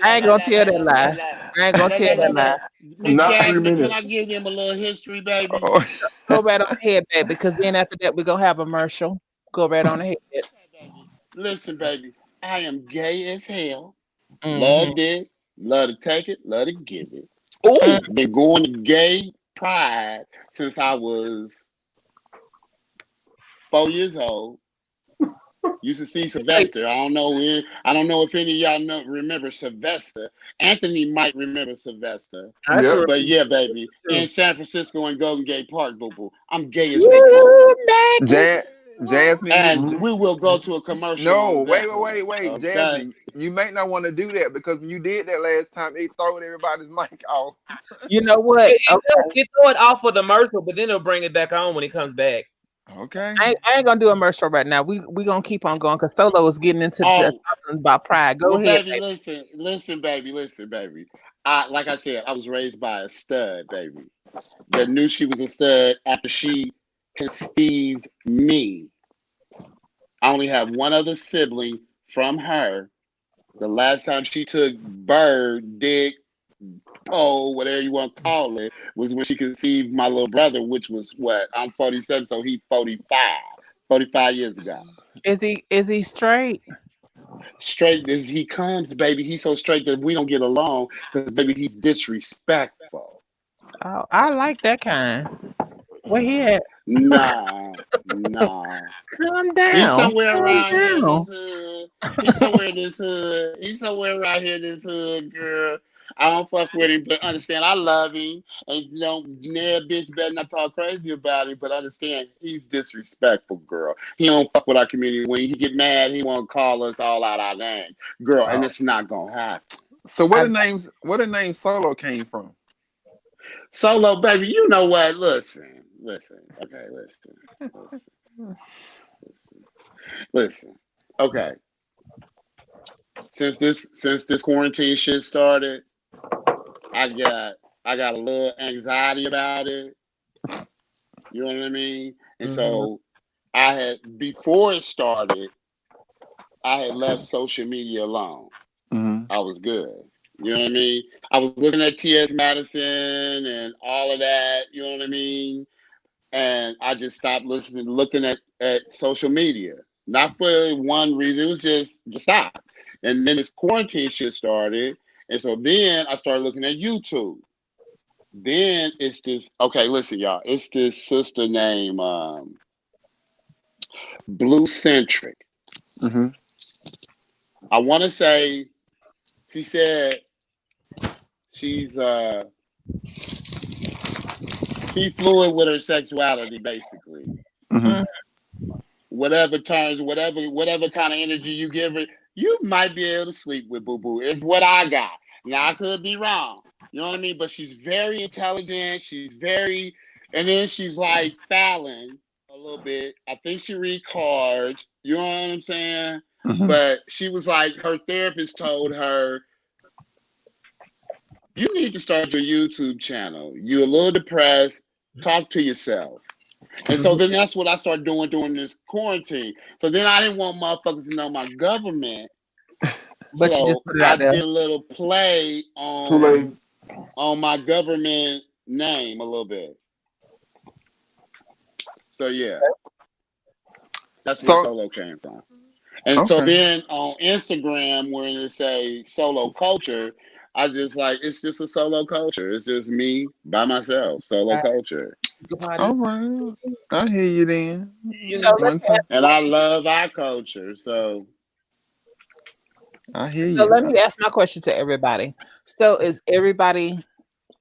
S1: I ain't gonna tell that lie. I ain't gonna tell that lie.
S6: Miss
S4: Not 3
S6: Jasmine, can
S4: minutes.
S6: I give them a little history, baby?
S5: Oh,
S1: Go right on ahead, baby, because then after that we're gonna have a commercial. Go right on ahead.
S6: Listen, baby, I am gay as hell.
S1: Mhm.
S6: Love it. Love to take it. Love to give it.
S3: Ooh.
S6: Been going to gay pride since I was 4 years old. Used to see Sylvester. I don't know if any of y'all remember Sylvester. Anthony might remember Sylvester.
S3: I
S4: Yep.
S3: sure
S6: But yeah, baby, in San Francisco and Golden Gate Park, boo boo. I'm gay as they come.
S5: Jasmine,
S6: And we will go to a commercial.
S5: no,
S6: on that.
S5: wait,
S6: Okay.
S5: Jasmine, you may not want to do that because when you did that last time, it throwed everybody's mic off.
S1: You know what?
S3: It throw it off for the commercial, but then it'll bring it back on when it comes back.
S5: Okay.
S1: I ain't gonna do a commercial right now. We gonna keep on going because Solo is getting into talking about pride. Go ahead,
S6: baby. Listen, baby. Like I said, I was raised by a stud, baby. That knew she was a stud after she conceived me. I only have one other sibling from her. The last time she took bird, dick, pole, whatever you want to call it, was when she conceived my little brother, which was what? I'm 47, so he's 45 years ago.
S1: Is he straight?
S6: Straight as he comes, baby. He's so straight that we don't get along because, baby, he's disrespectful.
S1: Oh, I like that kind. Where he at?
S6: Nah.
S1: Calm down.
S6: He's somewhere
S1: Calm
S6: around here in
S1: down.
S6: this hood. He's somewhere in this hood. He's somewhere around here in this hood, girl. I don't fuck with him, but understand I love him. And bitch better not talk crazy about him, but understand he's disrespectful, girl. He don't fuck with our community. When he get mad, he won't call us all out our name. Girl, and it's not gonna happen.
S5: So where the name Solo came from?
S6: Solo, baby, you know what? Listen. Okay, listen. Okay. Since this quarantine shit started, I got a little anxiety about it. You know what I mean? And so before it started, I had left social media alone.
S5: Mm-hmm.
S6: I was good. You know what I mean? I was looking at T.S. Madison and all of that, you know what I mean? And I just stopped looking at social media. Not for one reason, it was just to stop. And then this quarantine shit started. And so then I started looking at YouTube. Then it's this, okay, listen, y'all. It's this sister named Blue Centric.
S5: Mm-hmm.
S6: I want to say she said she's fluid with her sexuality, basically.
S5: Mm-hmm.
S6: Whatever kind of energy you give her, you might be able to sleep with Boo Boo. It's what I got. Now I could be wrong. You know what I mean? But she's very intelligent. And then she's like Fallon a little bit. I think she read cards. You know what I'm saying?
S5: Mm-hmm.
S6: But she was like, her therapist told her, you need to start your YouTube channel. You're a little depressed. Talk to yourself. And so then that's what I started doing during this quarantine. So then I didn't want motherfuckers to know my government.
S1: But
S6: so
S1: you just put it out there.
S6: I did a little play
S4: Too late.
S6: on my government name a little bit. So yeah, that's where
S5: So
S6: solo came from. And so
S5: okay,
S6: then on Instagram, when it say solo culture, I just like it's just a solo culture. It's just me by myself, solo
S1: Right.
S6: culture.
S5: all right, I hear you then.
S1: So let
S5: One
S1: me ask
S5: time,
S1: a
S6: And I
S1: question.
S6: love our culture. So
S5: I hear
S1: So
S5: you.
S1: let me ask my question to everybody. So is everybody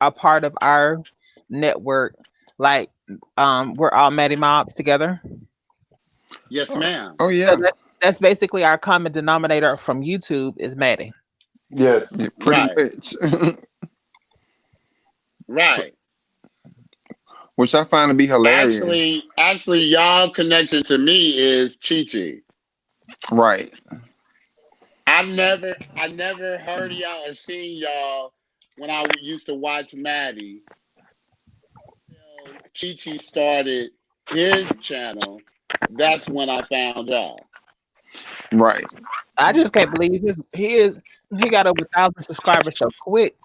S1: a part of our network? Like, we're all Maddie Mobs together.
S6: yes,
S5: Oh,
S6: ma'am.
S5: oh
S1: So
S5: yeah,
S1: that's basically our common denominator from YouTube is Maddie.
S4: Yes.
S5: yeah, pretty
S6: Right,
S5: much.
S6: right.
S5: Which I find to be hilarious.
S6: Actually, y'all connection to me is Chi Chi.
S5: Right.
S6: I never heard of y'all or seen y'all when I used to watch Maddie. Chi Chi started his channel. That's when I found y'all.
S5: Right.
S1: I just can't believe he got over 1,000 subscribers so quick.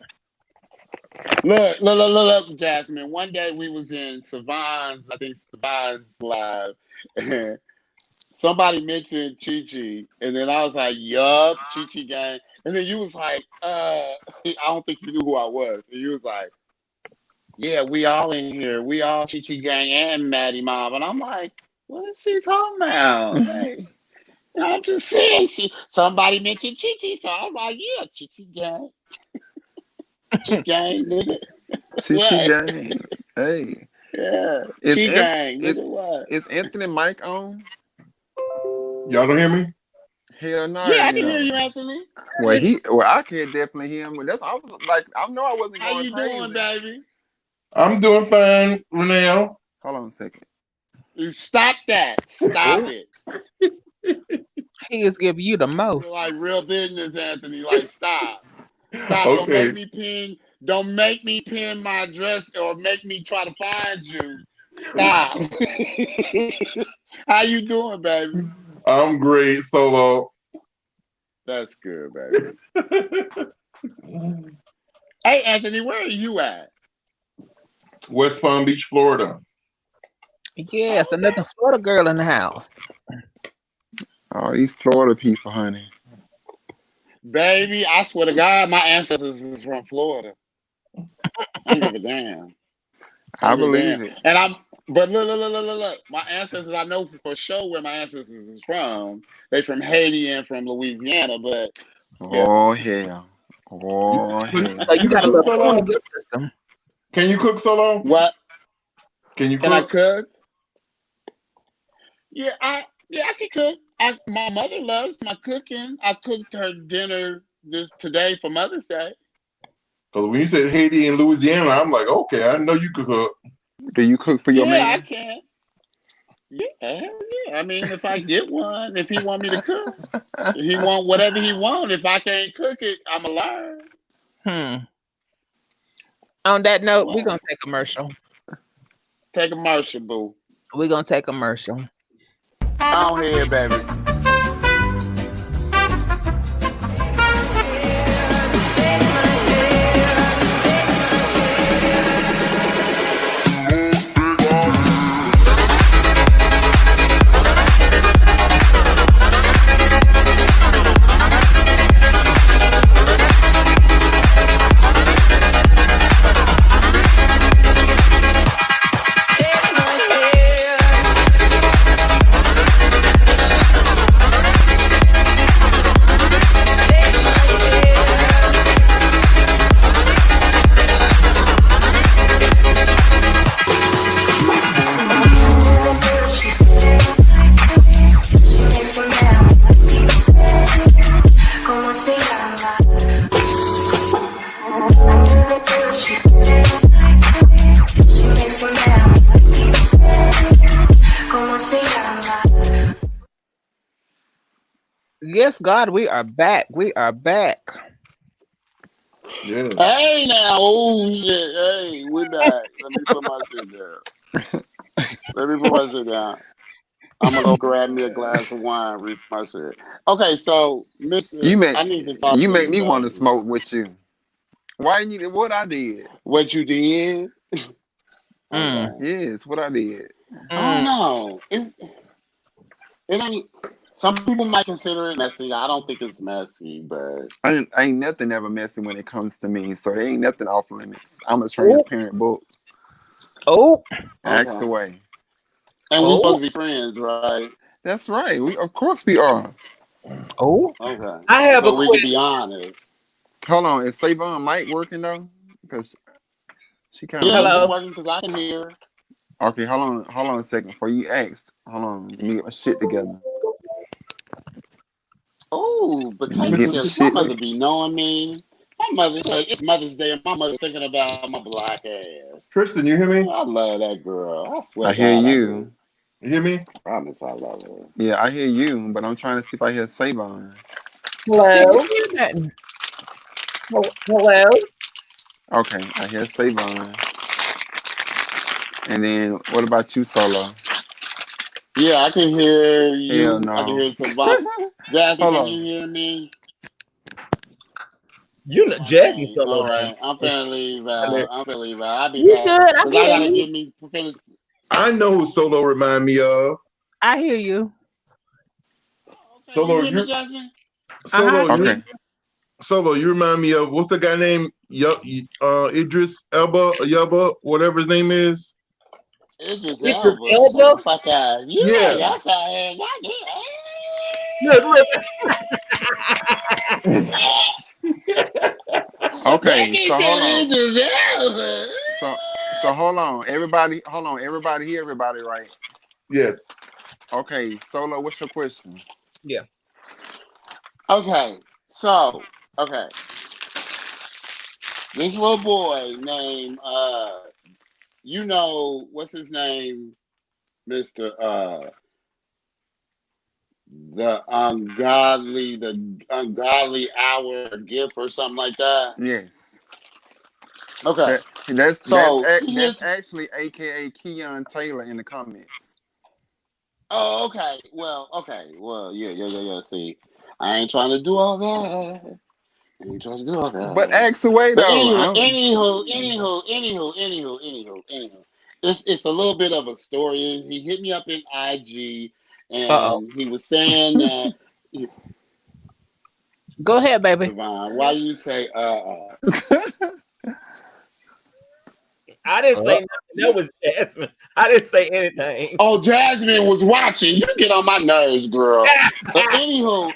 S6: Look, Jasmine. One day we was in Savon's, I think Savon's live, and somebody mentioned Chi Chi, and then I was like, yup, Chi Chi gang. And then you was like, I don't think you knew who I was. And you was like, yeah, we all in here. We all Chi Chi gang and Maddie Mob. And I'm like, what is she talking about? Hey, I'm just saying. Somebody mentioned Chi Chi, so I was like, yeah, Chi Chi gang. Chi gang, nigga.
S5: Chi
S6: What?
S5: gang. Hey.
S6: Yeah.
S5: Is
S6: Chi
S5: An-
S6: gang,
S5: is
S6: nigga, what?
S5: is Anthony Mike on?
S4: Y'all don't hear me?
S5: Hell no,
S6: Yeah, I
S5: you
S6: can hear
S5: know.
S6: you, Anthony.
S5: Well I can definitely hear him. That's I was like I know I wasn't
S6: How
S5: going
S6: you doing,
S5: crazy.
S6: baby?
S4: I'm doing fine, Renell.
S5: Hold on a second.
S6: You stop that. Stop it.
S1: He is giving you the
S6: You're
S1: most.
S6: like real business, Anthony. Like, stop. Stop.
S4: Okay.
S6: Don't make me pin my address or make me try to find you. Stop. How you doing, baby?
S4: I'm great, Solo.
S6: That's good, baby. Hey, Anthony, where are you at?
S4: West Palm Beach, Florida.
S1: Yes, another Florida girl in the house.
S5: Oh, these Florida people, honey.
S6: Baby, I swear to God, my ancestors is from Florida. I don't give a damn.
S5: I believe it.
S6: And but look. My ancestors, I know for sure where my ancestors is from. They from Haiti and from Louisiana, but yeah.
S5: Oh hell. Oh hell.
S1: So you
S4: You can
S1: got a
S4: cook,
S1: little
S4: Solo?
S1: good system.
S4: Can you cook, Solo?
S6: What?
S4: Can you
S6: Can I
S4: cook?
S6: cook? Yeah, I can cook. My mother loves my cooking. I cooked her dinner today for Mother's Day.
S4: Because when you said Haiti and Louisiana, I'm like, okay, I know you could cook.
S5: Do you cook for your
S6: Yeah, I
S5: man?
S6: can. Yeah, hell yeah. I mean, if I get one, if he want me to cook, he want whatever he want. If I can't cook it, I'ma learn.
S1: On that note, we're
S6: What?
S1: gonna take a commercial.
S6: Take a commercial, boo.
S1: We're gonna take a commercial.
S6: Go ahead, baby.
S2: ¿Cómo se llama? ¿Cómo se llama?
S1: Yes, God, we are back. We are back.
S4: Yeah.
S6: Hey now, oh shit. Hey, we back. Let me put my shit down. I'm gonna go grab me a glass of wine, read my shit. Okay, so I need to talk
S5: You
S6: to
S5: make
S6: you,
S5: me want to
S6: baby.
S5: smoke with you. Why you what I did?
S6: What you did?
S1: Mm.
S6: Okay.
S5: Yes, what I did.
S6: I don't
S1: Mm.
S6: know. It ain't. Some people might consider it messy. I don't think it's messy, but
S5: Ain't nothing ever messy when it comes to me, so ain't nothing off limits. I'm a transparent book.
S1: Oh,
S5: Ask
S6: okay.
S5: away.
S6: And we
S1: oh,
S6: supposed to be friends, right?
S5: That's right. Of course we are.
S1: oh.
S6: Okay.
S3: I have a
S6: So we can
S3: question.
S6: be honest.
S5: Hold on, is Savon mic working though? Because she kind
S6: Yeah,
S5: of
S6: it's
S3: Hello.
S6: working because I can hear.
S5: okay. Hold on a second. Before you asked, hold on. Let me get my shit together.
S6: Oh,
S5: Let me
S6: potato
S5: get my
S6: chips. My
S5: shit.
S6: mother be knowing me. My mother said it's Mother's Day and my mother thinking about my black ass.
S8: Tristan, you hear me?
S6: I love that girl. I swear
S5: I
S6: to
S5: hear
S6: God, I
S5: you.
S6: do.
S8: You hear me?
S6: Promise I love her.
S5: Yeah, I hear you, but I'm trying to see if I hear Savon.
S1: Can't
S3: Hello.
S1: hear nothing.
S3: Hello.
S5: Okay, I hear Savon. And then what about you, Solo?
S6: Yeah, I can hear you.
S5: Hell
S6: I can
S5: no.
S6: hear somebody. Jasmine,
S5: Hold
S6: can you
S5: on.
S6: hear me?
S3: You know, Jasmine
S6: Okay,
S3: solo
S6: all
S3: down.
S6: right. I'm finna leave out. I'll be
S1: You
S6: back.
S1: good? I
S6: Because
S1: can
S6: I
S1: hear
S6: gotta
S1: you.
S6: get me finish.
S8: I know who Solo remind me of.
S1: I hear you.
S6: Okay,
S8: Solo,
S6: you hear me,
S8: you
S6: Jasmine?
S8: Solo, you
S5: Okay.
S8: Solo, you remind me of what's the guy named Idris Elba, whatever his name is.
S6: It's just
S3: It's just
S6: Elba. Shut
S3: Elba.
S6: the fuck out. You know,
S8: Yeah.
S6: yes, I am.
S3: Look.
S5: Okay.
S6: That
S5: So hold
S6: said
S5: on.
S6: Idris Elba.
S5: So hold on. Everybody hear everybody right?
S8: Yes.
S5: Okay, Solo, what's your question?
S3: Yeah.
S6: Okay, so this little boy named you know what's his name, Mr. The ungodly hour gift or something like that.
S5: Yes.
S6: Okay,
S5: That's
S6: so he hits.
S5: actually AKA Keon Taylor in the comments.
S6: Oh, okay. Well, yeah. See, I ain't trying to do all that.
S5: But ask away
S6: But
S5: though.
S6: anywho. It's a little bit of a story. He hit me up in IG,
S1: Uh-oh.
S6: and he was saying that.
S1: Go ahead, baby.
S6: Devon, why you say
S3: I didn't say nothing. That was Jasmine. I didn't say anything.
S6: Oh, Jasmine was watching. You get on my nerves, girl. But anywho,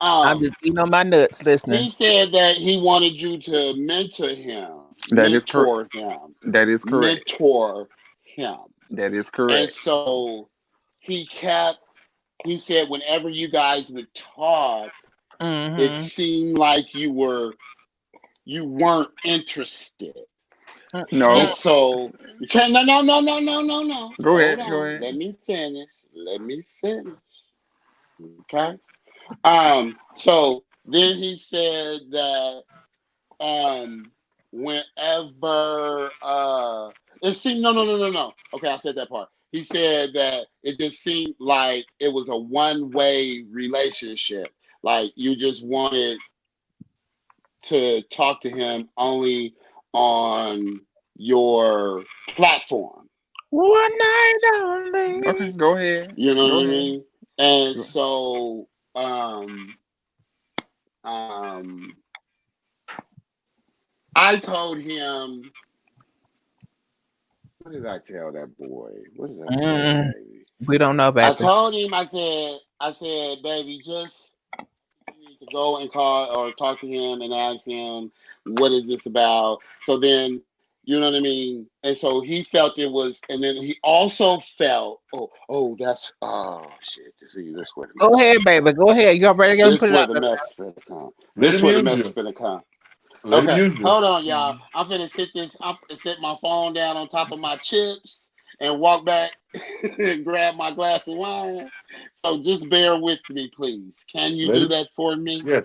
S1: I'm just eating on my nuts listening.
S6: he said that he wanted you to mentor him.
S5: That is correct.
S6: Mentor him.
S5: That is correct.
S6: Mentor him.
S5: That is
S6: And
S5: correct.
S6: so he said whenever you guys would talk, it seemed like you weren't interested.
S5: No.
S6: And so you can't no.
S5: Go ahead.
S6: Hold
S5: Go
S6: on.
S5: ahead.
S6: Let me finish. Okay. So then he said that whenever it seemed no. Okay, I said that part. He said that it just seemed like it was a one-way relationship. Like you just wanted to talk to him only on your platform.
S1: One night only.
S5: Okay, go ahead.
S6: You know
S5: Go
S6: what I
S5: ahead.
S6: mean? And
S5: Go-
S6: so I told him, what did I tell that boy? What did I tell baby?
S1: We don't know,
S6: I
S1: baby.
S6: told him, I said, baby, just you need to go and call or talk to him and ask him, what is this about? So then, you know what I mean? And so he felt it was, and then he also felt, that's, shit, this where the
S1: Go ahead, baby. Go ahead. You already gonna
S6: this
S1: put it
S6: where
S1: out
S6: the
S1: there.
S6: mess finna come.
S8: Let
S6: This
S8: him
S6: where the
S8: use
S6: mess
S8: you.
S6: finna come.
S8: Let him
S6: Okay,
S8: use you.
S6: hold on, y'all. I'm finna set my phone down on top of my chips and walk back and grab my glass of wine. So just bear with me, please. Can you do that for me?
S8: Yes.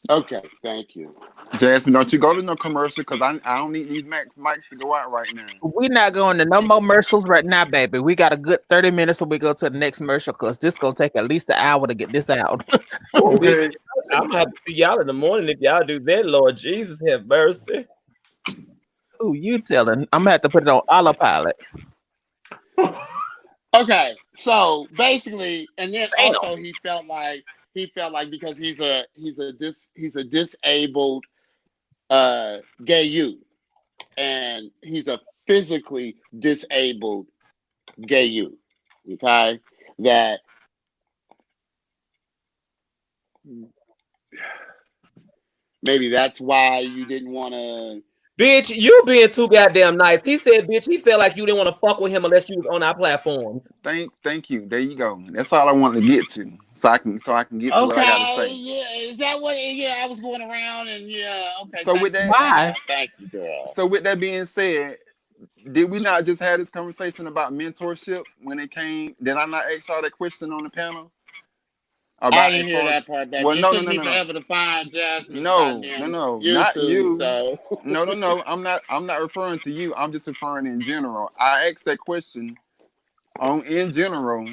S6: Okay, thank you.
S5: Jasmine, don't you go to no commercial because I don't need these mics to go out right now.
S1: We're not going to no more commercials right now, baby. We got a good 30 minutes when we go to the next commercial because this gonna take at least an hour to get this out.
S8: Okay.
S3: I'm gonna have to see y'all in the morning if y'all do that. Lord Jesus, have mercy.
S1: Who you telling? I'm gonna have to put it on autopilot.
S6: Okay, so basically, and then
S1: Damn.
S6: also he felt like because he's a disabled gay youth, and he's a physically disabled gay youth. Okay, that maybe that's why you didn't want to.
S3: Bitch, you being too goddamn nice. He said, bitch, he felt like you didn't want to fuck with him unless you was on our platforms.
S5: Thank you. There you go. That's all I wanted to get to, so I can get to what I gotta
S6: Okay,
S5: say.
S6: yeah, is that what? Yeah, I was going around and yeah. Okay,
S5: So with that,
S1: Why?
S6: thank you, girl.
S5: so with that being said, did we not just have this conversation about mentorship when it came?Id I not ask y'all that question on the panel?
S6: I didn't hear that part, baby.
S5: Well,
S6: It
S5: no,
S6: took me forever to find Jasmine.
S5: no,
S6: goddamn
S5: not
S6: YouTube,
S5: you.
S6: So.
S5: No. I'm not referring to you. I'm just referring in general. I asked that question in general,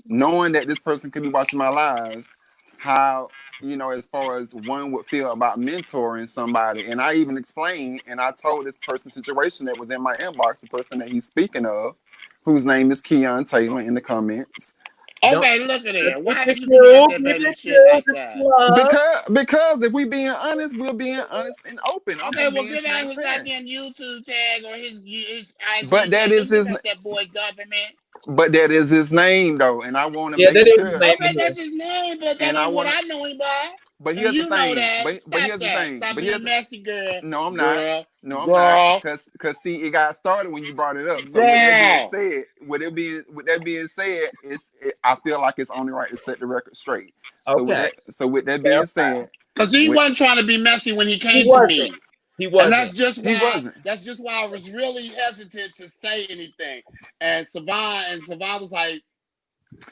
S5: knowing that this person could be watching my lives, how, as far as one would feel about mentoring somebody. And I even explained, and I told this person's situation that was in my inbox, the person that he's speaking of, whose name is Keon Taylor, in the comments.
S6: Okay, look at there. Why did you do that, baby? Shit like that?
S5: Because if we being honest, we're being honest and open. I'm
S6: Okay,
S5: just
S6: well,
S5: being
S6: give out his
S5: transparent.
S6: goddamn YouTube tag or his IG.
S5: But that is his.
S6: That boy government.
S5: But that is his name, though, and I want to
S3: Yeah,
S5: make
S3: that is
S5: sure.
S3: his name.
S6: Okay, that's his name, but that
S5: And I
S6: ain't what
S5: wanna-
S6: I know him by.
S5: But
S6: And
S5: here's
S6: you
S5: the
S6: know
S5: thing.
S6: that.
S5: But
S6: Stop
S5: here's the
S6: that.
S5: thing.
S6: Stop
S5: But
S6: being
S5: here's
S6: messy, girl.
S5: No, I'm
S6: girl.
S5: not. No, I'm
S6: girl.
S5: not. Because see, it got started when you brought it up. So
S6: Girl.
S5: with that being said, I feel like it's only right to set the record straight.
S3: Okay.
S5: So with that being said,
S6: because he wasn't trying to be messy when he came
S3: He
S6: to me.
S3: He wasn't.
S6: And that's just why
S5: He wasn't.
S6: That's just why I was really hesitant to say anything. And Savon was like,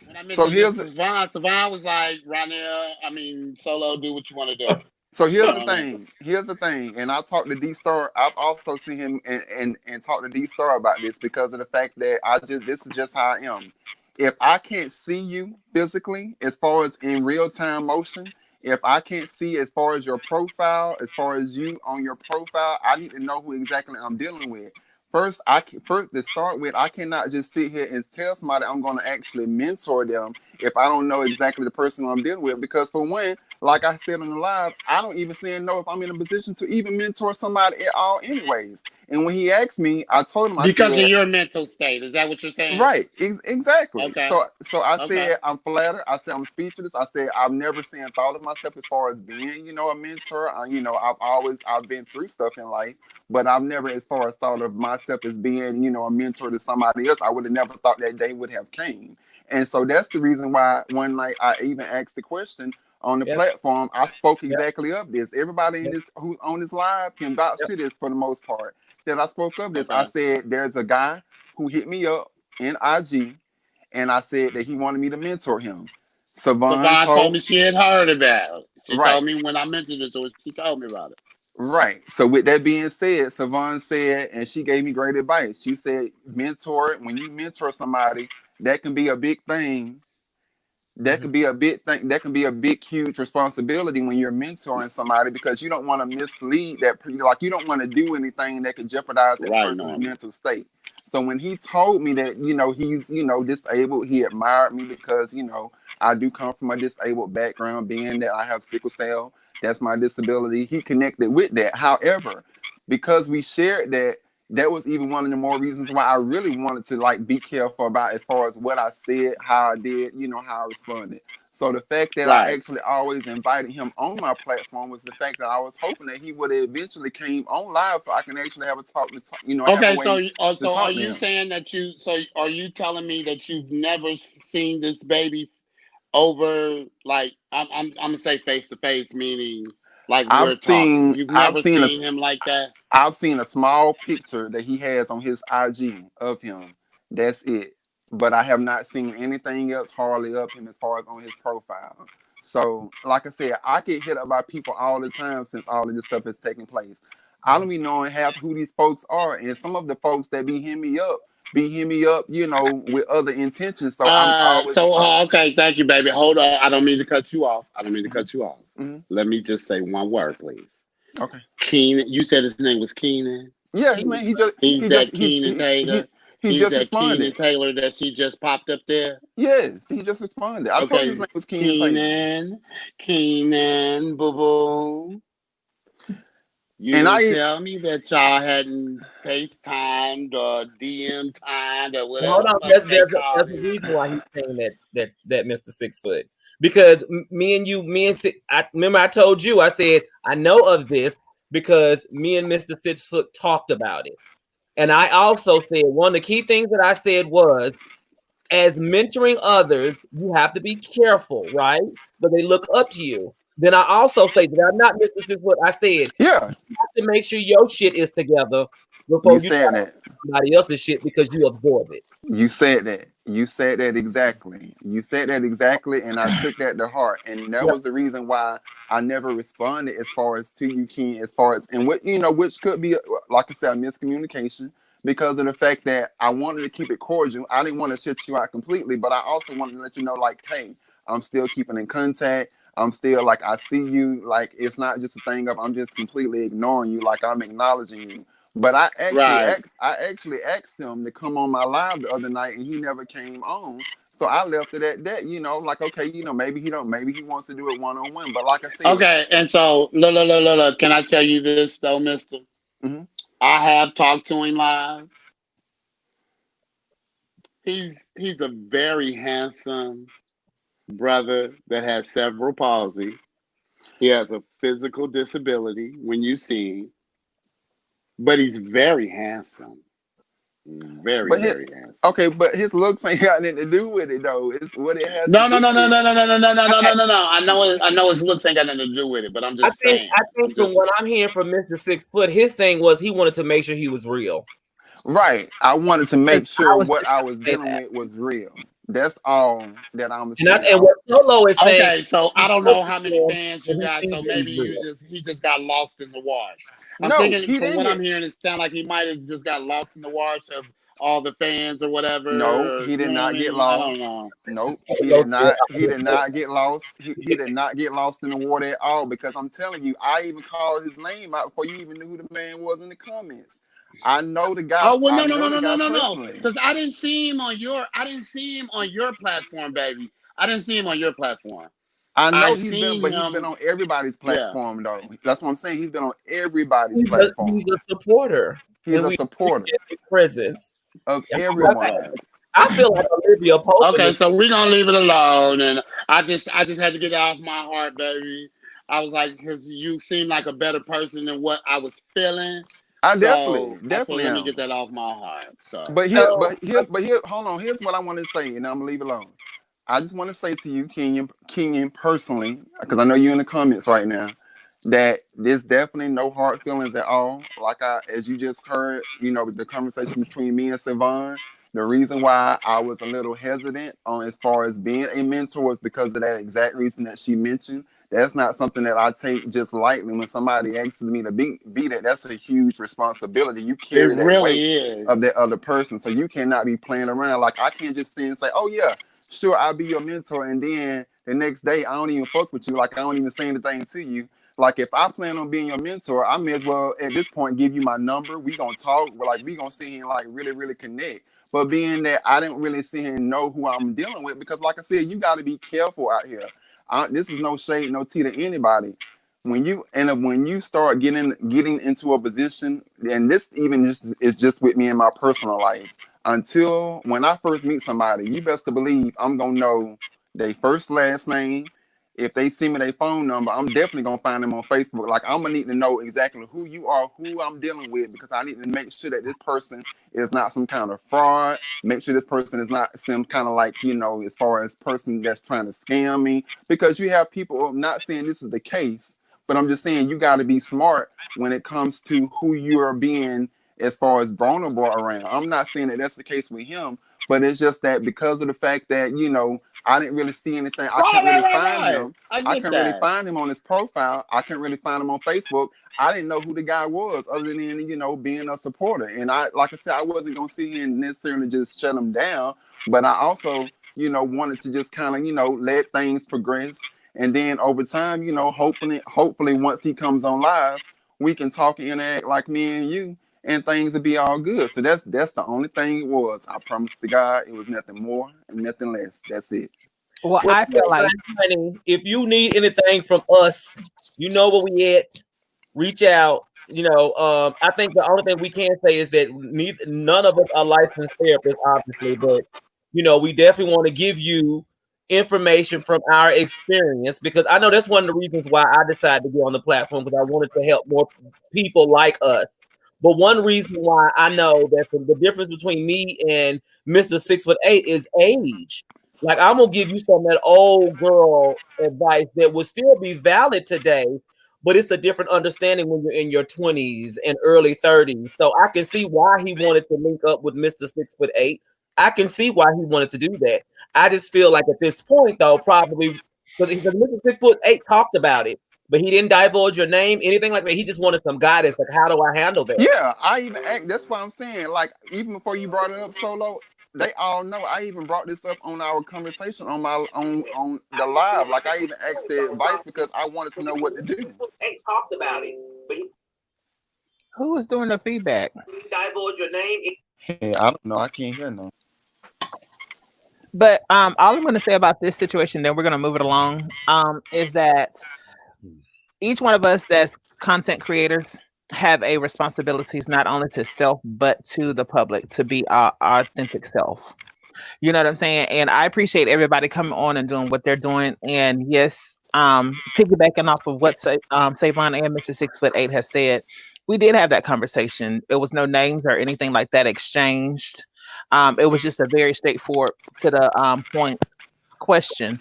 S6: when I mentioned this to Savon was like, Ronell, Solo, do what you want to do.
S5: So here's the thing, and I talked to D-Star. I've also seen him and talked to D-Star about this because of the fact that this is just how I am. If I can't see you physically, as far as in real time motion, if I can't see as far as your profile, as far as you on your profile, I need to know who exactly I'm dealing with. First, to start with, I cannot just sit here and tell somebody I'm going to actually mentor them if I don't know exactly the person I'm dealing with. Because for one, like I said on the live, I don't even know if I'm in a position to even mentor somebody at all anyways. And when he asked me, I told him,
S6: because of your mental state. Is that what you're saying?
S5: Right. Exactly.
S6: Okay.
S5: So I said, I'm flattered. I said, I'm speechless. I said, I've never thought of myself as far as being, a mentor. I've been through stuff in life, but I've never as far as thought of myself as being, a mentor to somebody else. I would have never thought that day would have came. And so that's the reason why one night I even asked the question on the platform. I spoke exactly of this. Everybody in this who's on this live can vouch to this for the most part. That I spoke of this. Okay. I said there's a guy who hit me up in IG, and I said that he wanted me to mentor him. Savon
S6: told me she had heard about it. She
S5: right.
S6: told me when I mentioned it, so she told me about it.
S5: Right. So with that being said, Savon said, and she gave me great advice. She said, when you mentor somebody, that can be a big thing. That could be a big thing. That can be a big, huge responsibility when you're mentoring somebody because you don't want to mislead that. Like you don't want to do anything that could jeopardize that person's mental state. So when he told me that, he's, disabled, he admired me because, I do come from a disabled background, being that I have sickle cell. That's my disability. He connected with that. However, because we shared that was even one of the more reasons why I really wanted to be careful about as far as what I said, how I did, how I responded. So the fact that I actually always invited him on my platform was the fact that I was hoping that he would have eventually came on live so I can actually have a talk to
S6: Okay, so are you saying that are you telling me that you've never seen this baby over I'm gonna say face to face, meaning you've never seen him like that?
S5: I've seen a small picture that he has on his IG of him. That's it. But I have not seen anything else hardly of him as far as on his profile. So, like I said, I get hit up by people all the time since all of this stuff is taking place. I don't be knowing half who these folks are. And some of the folks that be hitting me up, with other intentions. So I'm always...
S6: okay, thank you, baby. Hold on. I don't mean to cut you off. Let me just say one word, please.
S5: Okay.
S6: Keenan. You said his name was Keenan.
S5: Yeah, his name.
S6: He's that Keenan Taylor.
S5: He
S6: He's
S5: just
S6: that Keenan
S5: responded.
S6: Taylor that she just popped up there.
S5: Yes, he just responded. I told you his
S6: Okay,
S5: name was Keenan Taylor.
S6: Keenan, boo boo. You
S5: And
S6: didn't
S5: I
S6: tell me that y'all hadn't FaceTimed or DM timed or whatever.
S3: Hold on,
S6: the fuck they
S3: there's
S6: call
S3: a
S6: it.
S3: reason why he's saying that Mr. 6 foot, because I remember I told you, I said I know of this because me and Mr. 6 foot talked about it, and I also said one of the key things that I said was, as mentoring others, you have to be careful, right? But they look up to you. Then I also say that I'm not Mr. 6 foot. I said
S5: yeah,
S3: you have to make sure your shit is together before
S5: you
S3: you
S5: said
S3: try
S5: that.
S3: somebody else's shit because you absorb it.
S5: You said that. You said that exactly. You said that exactly, and I took that to heart. And that was the reason why I never responded as far as to you, Ken, as far as, and what, which could be, like I said, a miscommunication because of the fact that I wanted to keep it cordial. I didn't want to shut you out completely, but I also wanted to let you know, like, hey, I'm still keeping in contact. I'm still like, I see you. Like, it's not just a thing of I'm just completely ignoring you. Like, I'm acknowledging you. But I actually asked him to come on my live the other night, and he never came on. So I left it at that. Like, okay, maybe he wants to do it one-on-one. But like I said,
S6: Okay, and so look. Can I tell you this though, Mister?
S5: Mhm.
S6: I have talked to him live. He's a very handsome brother that has cerebral palsy. He has a physical disability when you see him, but he's very handsome. Very handsome.
S5: Okay, but his looks ain't got anything to do with it though. It's what it has
S6: No.
S5: to do with.
S6: I know his looks ain't got nothing to do with it, but I'm just saying.
S3: I think from what I'm hearing from Mr. 6 foot, his thing was he wanted to make sure he was real.
S5: Right. I wanted to make sure what I was dealing with was real. That's all that I'm saying.
S3: And what Solo is saying.
S6: Okay, so I don't know how many fans you got, so maybe he just got lost in the wash. I'm thinking from what I'm hearing, it sounds like he might have just got lost in the wash of all the fans or whatever.
S5: No, he did not get lost.
S6: I don't know.
S5: Nope, he did not. He did not get lost. He did not get lost in the water at all. Because I'm telling you, I even called his name out before you even knew who the man was in the comments. I know the guy.
S6: Oh well,
S5: no.
S6: Because I didn't see him on your platform, baby. I didn't see him on your platform.
S5: I know he's been on everybody's platform though. That's what I'm saying. He's been on everybody's platform.
S3: He's a supporter.
S5: He's a supporter.
S3: His presence
S5: of everyone.
S3: I feel like Olivia Pope.
S6: Okay, so we're gonna leave it alone, and I just had to get it off my heart, baby. I was like, because you seem like a better person than what I was feeling.
S5: I definitely.
S6: Let me get that off my heart. So,
S5: here's hold on. Here's what I want to say, and I'm gonna leave it alone. I just want to say to you, Kenyon, personally, because I know you're in the comments right now, that there's definitely no hard feelings at all. Like as you just heard, the conversation between me and Savon. The reason why I was a little hesitant on as far as being a mentor is because of that exact reason that she mentioned. That's not something that I take just lightly. When somebody asks me to be that, that's a huge responsibility. You carry that weight of that other person. So you cannot be playing around. Like I can't just sit and say, oh yeah, sure, I'll be your mentor. And then the next day, I don't even fuck with you. Like I don't even say anything to you. Like if I plan on being your mentor, I may as well at this point give you my number. We gonna talk. We gonna sit here and like really, really connect. But being that I didn't really sit here and know who I'm dealing with, because like I said, you got to be careful out here. This is no shade, no tea to anybody. When you start getting into a position, and this even is just with me in my personal life. Until when I first meet somebody, you best to believe I'm gonna know their first last name. If they send me their phone number, I'm definitely gonna find them on Facebook. Like I'm gonna need to know exactly who you are, who I'm dealing with, because I need to make sure that this person is not some kind of fraud. Make sure this person is not some kind of like, as far as person that's trying to scam me. Because you have people, I'm not saying this is the case, but I'm just saying you got to be smart when it comes to who you are being as far as vulnerable around. I'm not saying that that's the case with him, but it's just that because of the fact that, I didn't really see anything. I couldn't really find him. I couldn't really find him on his profile. I couldn't really find him on Facebook. I didn't know who the guy was other than, being a supporter. And like I said, I wasn't going to sit here and necessarily just shut him down. But I also, wanted to just kind of, let things progress. And then over time, you know, hopefully once he comes on live, we can talk and interact like me and you, and things will be all good. So that's the only thing it was. I promise to God, it was nothing more and nothing less. That's it.
S1: Well,
S3: Well,
S1: I feel like
S3: honey, if you need anything from us, you know where we at. Reach out. You know, I think the only thing we can say is that none of us are licensed therapists, obviously, but you know, we definitely want to give you information from our experience, because I know that's one of the reasons why I decided to get on the platform, because I wanted to help more people like us. But one reason why I know that the difference between me and Mr. 6'8" is age. Like, I'm gonna give you some of that old girl advice that would still be valid today, but it's a different understanding when you're in your 20s and early 30s. So I can see why he wanted to link up with Mr. 6'8". I can see why he wanted to do that. I just feel like at this point, though, probably because Mr. 6'8" talked about it, but he didn't divulge your name, anything like that. He just wanted some guidance, like, how do I handle that?
S5: Yeah, I even that's why I'm saying, like, even before you brought it up, Solo, they all know I even brought this up on our conversation on my on the live. Like, I even asked their advice because I wanted to know what to do.
S3: Talked about it, but he
S1: who was doing the feedback?
S3: didn't divulge your name.
S5: Hey, I don't know. I can't hear no.
S1: But all I'm going to say about this situation, then we're going to move it along, is that each one of us that's content creators have a responsibilities not only to self but to the public, to be our authentic self. You know what I'm saying? And I appreciate everybody coming on and doing what they're doing. And yes, piggybacking off of what Savon and Mr. 6'8" has said, we did have that conversation. It was no names or anything like that exchanged. It was just a very straightforward to the point question.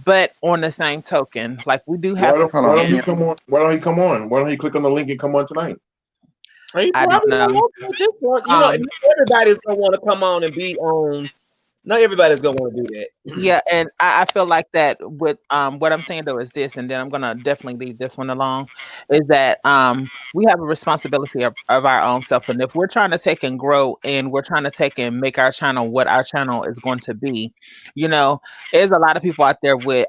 S1: But on the same token, like, we do have
S8: Why don't he come on? Why don't he come on? Why don't he click on the link and come on tonight?
S1: I don't know.
S3: You know, everybody's gonna want to come on and be on. Not everybody's gonna want to do that.
S1: Yeah, and I feel like that with what I'm saying though is this, and then I'm gonna definitely leave this one along, is that we have a responsibility of our own self, and if we're trying to take and grow, and we're trying to take and make our channel what our channel is going to be, you know, there's a lot of people out there with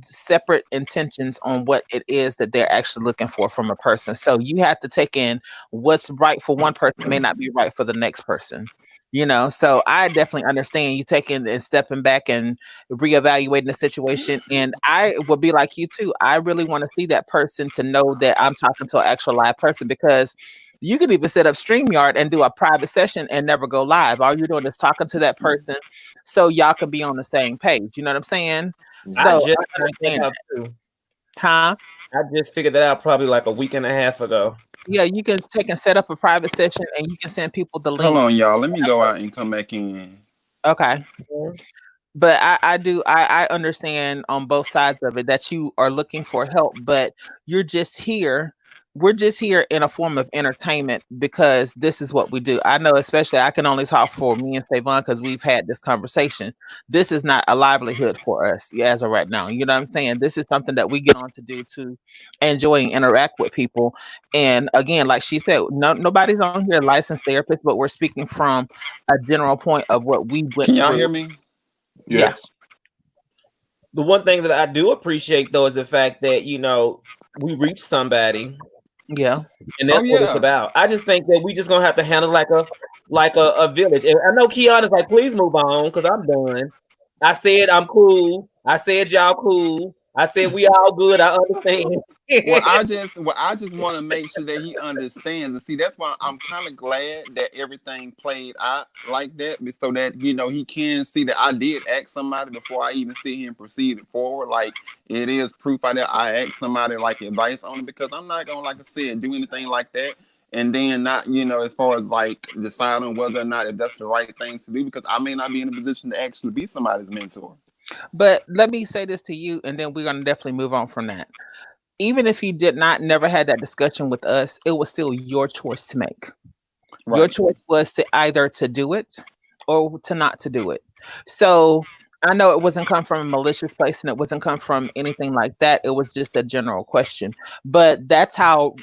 S1: separate intentions on what it is that they're actually looking for from a person. So you have to take in what's right for one person may not be right for the next person. You know, so I definitely understand you taking and stepping back and reevaluating the situation. And I would be like you too. I really want to see that person to know that I'm talking to an actual live person, because you can even set up StreamYard and do a private session and never go live. All you're doing is talking to that person so y'all can be on the same page. You know what I'm saying? So I
S3: just figured that out probably like a week and a half ago.
S1: Yeah, you can take and set up a private session, and you can send people the link.
S5: Hold on, y'all. Let me go out and come back in.
S1: Okay. But I understand on both sides of it that you are looking for help, but you're just here. We're just here in a form of entertainment because this is what we do. I know, especially I can only talk for me and Savon because we've had this conversation. This is not a livelihood for us as of right now. You know what I'm saying? This is something that we get on to do to enjoy and interact with people. And again, like she said, nobody's on here licensed therapist, but we're speaking from a general point of what we went
S5: Can y'all
S1: through.
S5: hear me?
S8: Yes.
S3: Yeah. The one thing that I do appreciate though is the fact that, you know, we reach somebody.
S1: Yeah.
S3: And that's what it's about. I just think that we just gonna have to handle like a village. And I know Kiana's like, please move on because I'm done. I said I'm cool. I said y'all cool. I said we all good. I understand.
S5: Well, I just want to make sure that he understands. And see, that's why I'm kind of glad that everything played out like that, so that, you know, he can see that I did ask somebody before I even see him proceed forward. Like, it is proof out there. I asked somebody like advice on it, because I'm not gonna, like I said, do anything like that and then not, you know, as far as like deciding whether or not if that's the right thing to do, because I may not be in a position to actually be somebody's mentor.
S1: But let me say this to you, and then we're going to definitely move on from that. Even if he did not never had that discussion with us, it was still your choice to make. Right. Your choice was to either to do it or to not to do it. So I know it wasn't come from a malicious place and it wasn't come from anything like that. It was just a general question. But that's how,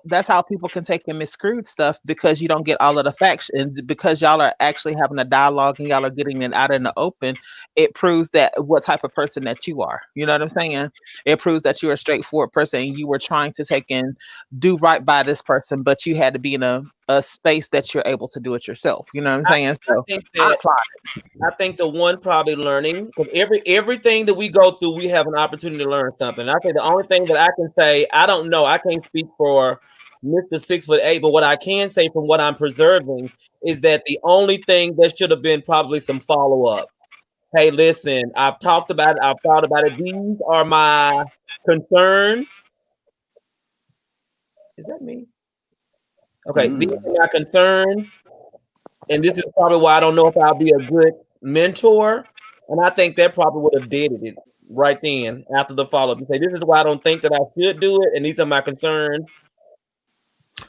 S1: that's how people can take and miscrew stuff because you don't get all of the facts. And because y'all are actually having a dialogue and y'all are getting it out in the open, it proves that what type of person that you are. You know what I'm saying? It proves that you're a straightforward person and you were trying to take and do right by this person, but you had to be in a space that you're able to do it yourself. You know what I'm saying? So
S3: I think the one probably learning, because everything that we go through, we have an opportunity to learn something. I think the only thing that I can say, I don't know, I can't speak for Mr. 6'8", but what I can say from what I'm preserving is that the only thing that should have been probably some follow-up. Hey, listen, I've talked about it, I've thought about it. These are my concerns. Is that me? Okay, these are my concerns. And this is probably why I don't know if I'll be a good mentor. And I think that probably would have did it right then after the follow-up. You say, this is why I don't think that I should do it, and these are my concerns.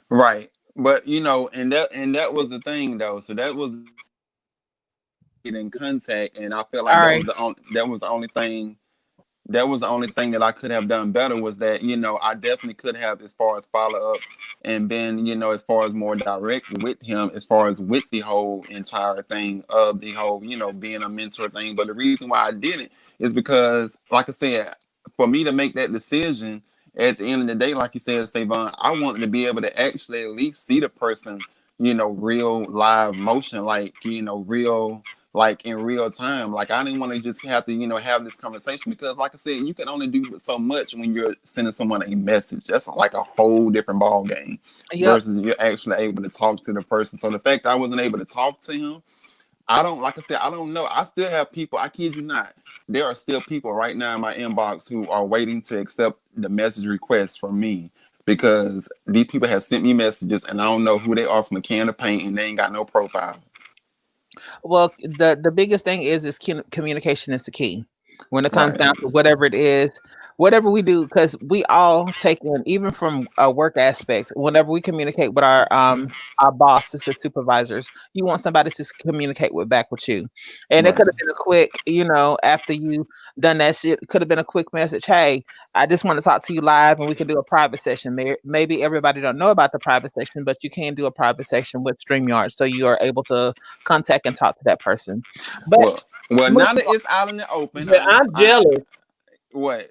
S5: Right. But and that was the thing though. So that was in contact, and I feel like that was the only thing that I could have done better was that, I definitely could have as far as follow up and been, as far as more direct with him, as far as with the whole entire thing of the whole, being a mentor thing. But the reason why I didn't is because, like I said, for me to make that decision at the end of the day, like you said, Savon, I wanted to be able to actually at least see the person, real live motion, like, real, like in real time. Like I didn't want to just have to, have this conversation because, like I said, you can only do so much when you're sending someone a message. That's like a whole different ball game versus you're actually able to talk to the person. So the fact that I wasn't able to talk to him, I don't know. I still have people, I kid you not, there are still people right now in my inbox who are waiting to accept the message requests from me because these people have sent me messages and I don't know who they are from a can of paint and they ain't got no profiles.
S1: Well, the biggest thing is communication is the key when it comes down to whatever it is, whatever we do, because we all take in, even from a work aspect, whenever we communicate with our bosses or supervisors, you want somebody to communicate back with you. And it could have been a quick, after you done that shit, it could have been a quick message. Hey, I just want to talk to you live and we can do a private session. Maybe everybody don't know about the private session, but you can do a private session with StreamYard so you are able to contact and talk to that person. But
S5: well now that it's out in the open,
S3: I'm jealous.
S5: What?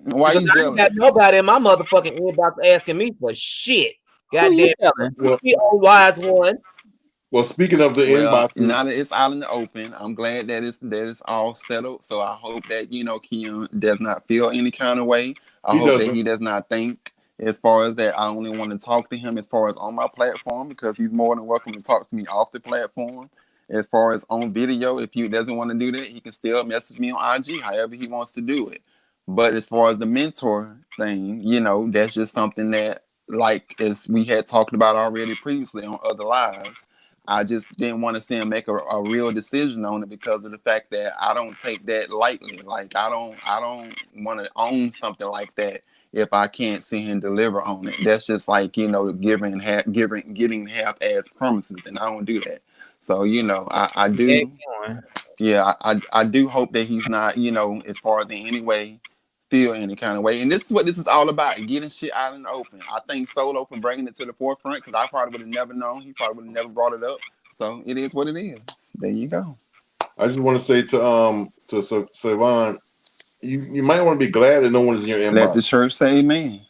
S5: Why you jealous?
S3: I ain't got nobody in my motherfucking inbox asking me for shit. Goddamn, wise one.
S8: Well, speaking of the inbox,
S5: now that it's out in the open, I'm glad that it's all settled. So I hope that Keon does not feel any kind of way. I hope that he does not think as far as that I only want to talk to him as far as on my platform, because he's more than welcome to talk to me off the platform. As far as on video, if he doesn't want to do that, he can still message me on IG, however he wants to do it. But as far as the mentor thing, that's just something that, like, as we had talked about already previously on other lives, I just didn't want to see him make a real decision on it because of the fact that I don't take that lightly. Like, I don't want to own something like that if I can't see him deliver on it. That's just like, getting half-ass promises, and I don't do that. So, I do, I do hope that he's not, as far as in any way, feel any kind of way. And this is what this is all about, getting shit out in the open. I thank Solo for bringing it to the forefront because I probably would have never known. He probably would have never brought it up. So it is what it is. There you go.
S8: I just want to say to Savon, you might want to be glad that no one is in your inbox.
S5: Let the church say amen.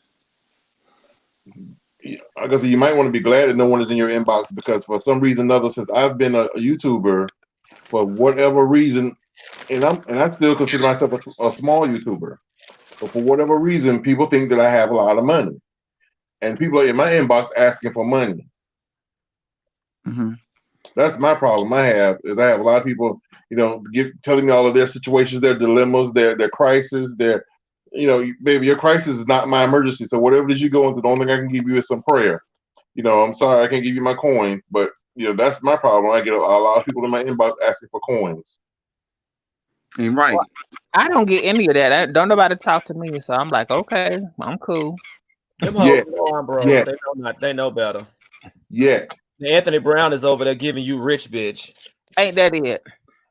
S8: I guess you might want to be glad that no one is in your inbox because for some reason or another, since I've been a YouTuber, for whatever reason, and I still consider myself a small YouTuber, but for whatever reason, people think that I have a lot of money, and people are in my inbox asking for money.
S5: Mm-hmm.
S8: That's my problem. I have a lot of people, telling me all of their situations, their dilemmas, their crises, their baby, your crisis is not my emergency. So whatever it is you go into, the only thing I can give you is some prayer. I'm sorry I can't give you my coin, but that's my problem. I get a lot of people in my inbox asking for coins.
S5: Right.
S1: Well, I don't get any of that. Don't nobody talk to me, so I'm like, okay, I'm cool.
S3: Them hoes on, bro. Yeah. They know better.
S8: Yeah.
S3: Anthony Brown is over there giving you rich bitch.
S1: Ain't that it?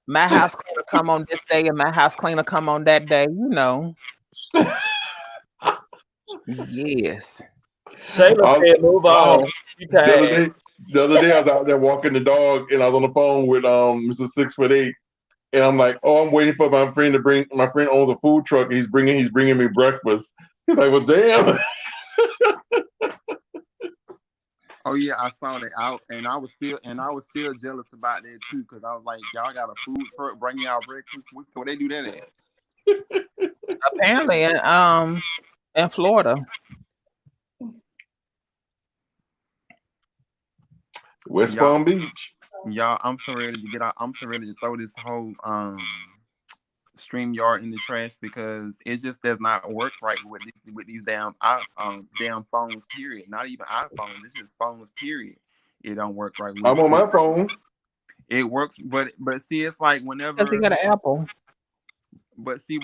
S1: My house called a come on this day and my house cleaner come on that day. You know. Yes.
S3: Shayla said, "Move on." You
S8: The other
S3: tired.
S8: day, I was out there walking the dog, and I was on the phone with Mr. 6'8", and I'm like, "Oh, I'm waiting for my friend to bring." My friend owns a food truck. And he's bringing me breakfast. He's like, "Well, damn."
S5: Oh yeah, I saw that out, and I was still jealous about that too, because I was like, y'all got a food truck bringing y'all breakfast. Where they do that at?
S1: Apparently, in Florida.
S8: West
S5: Y'all,
S8: Palm Beach.
S5: y'all, I'm so ready to get out. I'm so ready to throw this whole StreamYard in the trash because it just does not work right with these damn phones. Period. Not even iPhones. This is phones. Period. It don't work right with
S8: I'm
S5: it.
S8: on my phone.
S5: It works, but see, it's like
S1: Because
S5: whenever.
S1: he got an Apple.
S5: But see,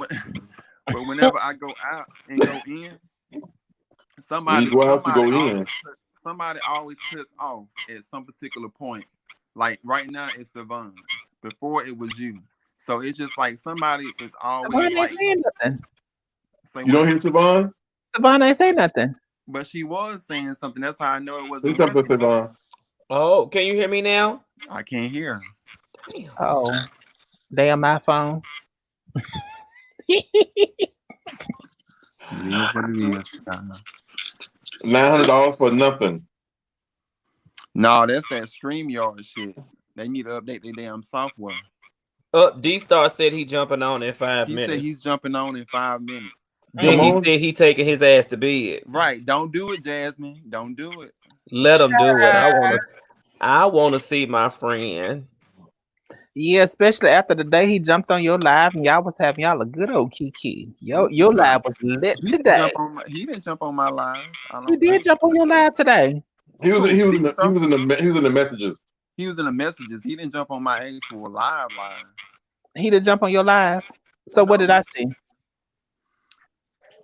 S5: whenever I go out and go in,
S8: When you go out, you go in.
S5: somebody always cuts off at some particular point. Like right now, it's Savon. Before it was you. So it's just like somebody is always
S1: Savon
S5: like.
S1: ain't saying nothing.
S5: Say
S8: You don't
S5: what?
S8: hear Savon?
S1: Savon ain't say nothing.
S5: But she was saying something. That's how I know it
S8: Say
S5: wasn't
S8: something,
S5: working.
S8: Savon.
S3: Oh, can you hear me now?
S5: I can't hear.
S3: Damn.
S1: Oh, damn my phone.
S5: It is what it is.
S8: $900 for nothing.
S5: No, that's that StreamYard shit. They need to update their damn software.
S3: D-Star said he jumping on in 5
S5: He
S3: minutes.
S5: said he's jumping on in 5 minutes.
S3: Then
S8: Come
S3: he
S8: on.
S3: said he taking his ass to bed.
S5: Right. Don't do it, Jasmine. Don't do it.
S3: Let him do it. I wanna see my friend.
S1: Yeah, especially after the day he jumped on your live and y'all was having y'all a good old kiki. Your live was lit
S5: He didn't
S1: today.
S5: jump on my live.
S1: He did jump on your live today.
S8: He was in the messages.
S5: He was in the messages. He didn't jump on my actual live.
S1: He did jump on your live. So what did I see?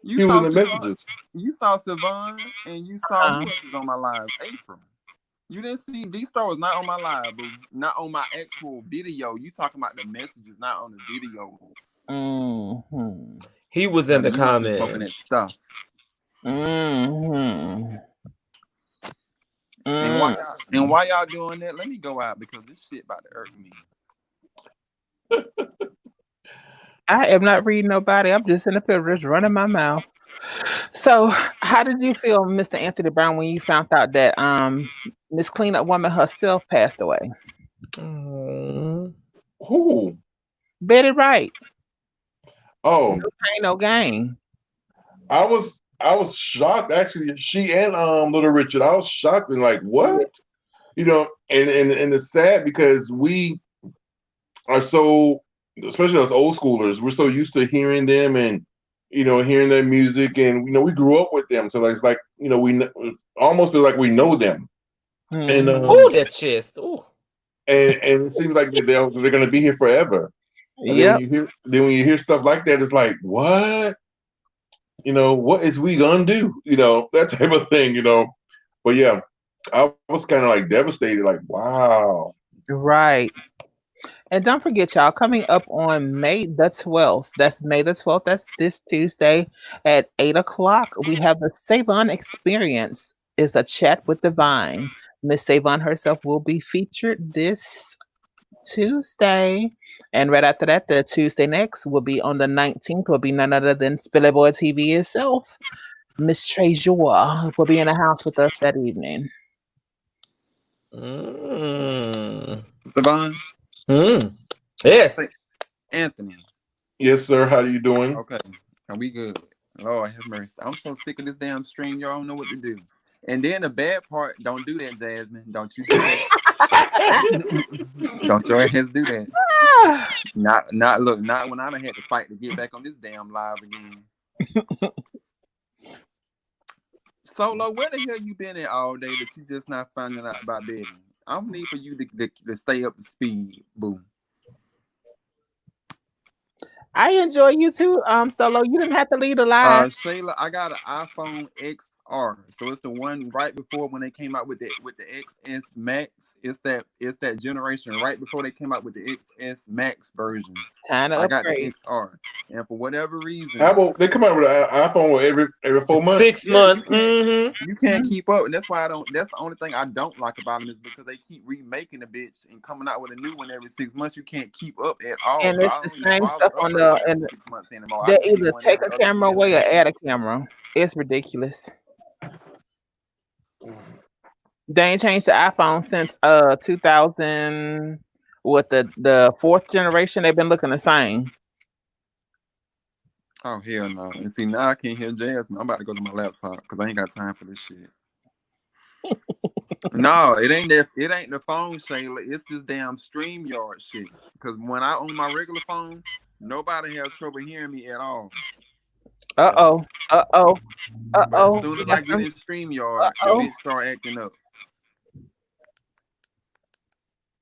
S8: He was in the messages.
S5: You saw Savon and you saw who else was on my live? April. You didn't see D-Star was not on my live, but not on my actual video. You talking about the messages, not on the video.
S1: Mm-hmm.
S3: He was in the
S5: You was just smoking that
S3: comments.
S5: stuff.
S1: Mm-hmm.
S5: And why y'all doing that? Let me go out because this shit about to irk me.
S1: I am not reading nobody. I'm just in the field just running my mouth. So how did you feel, Mr. Anthony Brown, when you found out that Miss Cleanup Woman herself passed away?
S3: Mm.
S8: Who?
S1: Betty Wright.
S8: Oh,
S1: No pain, no gain.
S8: I was shocked actually. She and Little Richard. I was shocked and like, what? You know, and it's sad because we are so, especially as old schoolers, we're so used to hearing them and hearing their music, and we grew up with them. So it's like we almost feel like we know them. And
S3: ooh, that chest. Ooh.
S8: And it seems like they're going to be here forever. And
S1: Yep.
S8: then when you hear stuff like that, it's like, what? What is we gonna do? That type of thing. But yeah, I was kind of like devastated. Like, wow.
S1: Right. And don't forget, y'all, coming up on May the 12th. That's May the 12th. That's this Tuesday at 8:00. We have the Savon Experience. It's a chat with Divine. Miss Savon herself will be featured this Tuesday. And right after that, the Tuesday next will be on the 19th, will be none other than Spilly Boy TV itself. Miss Treasure will be in the house with us that evening.
S5: Savon?
S3: Yes.
S5: Anthony.
S8: Yes, sir. How are you doing?
S5: Okay. Are we good? Lord have mercy. I'm so sick of this damn stream. Y'all don't know what to do. And then the bad part, don't do that, Jasmine. Don't you do that. Don't your ass do that. Not when I done had to fight to get back on this damn live again. Solo, where the hell you been at all day that you just not finding out about Betty? I'm need for you to stay up to speed, boo.
S1: I enjoy you too, Solo. You didn't have to lead a live.
S5: Shayla, I got an iPhone X XR. So it's the one right before when they came out with the XS Max. It's that generation right before they came out with the XS Max versions.
S1: Time to
S5: I got the
S1: upgrade.
S5: XR, and for whatever reason,
S8: Apple, they come out with an iPhone every 4 months.
S3: 6 months.
S5: you can't keep up, and that's why I don't. That's the only thing I don't like about them is because they keep remaking the bitch and coming out with a new one every 6 months. You can't keep up at all.
S1: And
S5: So
S1: it's
S5: I
S1: the
S5: don't even
S1: same
S5: bother
S1: stuff on the
S5: upgrading every
S1: and
S5: 6 months anymore. I
S1: they
S5: just get
S1: either
S5: one
S1: take
S5: every
S1: a
S5: other
S1: camera
S5: year.
S1: away or add a camera. It's ridiculous. They ain't changed the iPhone since 2000 with the fourth generation. They've been looking the same.
S5: Oh hell no! And see now I can't hear Jasmine. I'm about to go to my laptop because I ain't got time for this shit. No, it ain't that. It ain't the phone, Shayla. It's this damn StreamYard shit. Because when I own my regular phone, nobody has trouble hearing me at all.
S1: Uh-oh. Uh-oh.
S5: But as
S1: Uh-oh.
S5: soon
S1: We
S5: as I
S1: got
S5: get
S1: some.
S5: in StreamYard, the
S1: Uh-oh.
S5: bitch start acting up.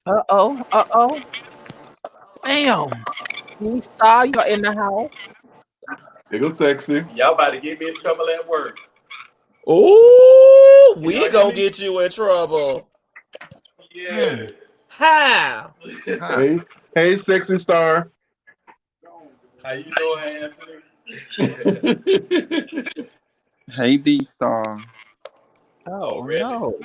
S1: Uh-oh. Uh-oh. Damn. We saw you in the house.
S8: They go sexy.
S9: Y'all about to get me in trouble at work.
S3: Ooh,
S9: Can
S3: we
S9: y'all hear
S3: gonna
S9: me?
S3: get you in trouble.
S9: Yeah.
S3: How?
S8: Hey, hey, sexy star.
S9: How you doing, Anthony?
S5: Hey, D Star.
S1: Oh,
S9: really?
S1: no.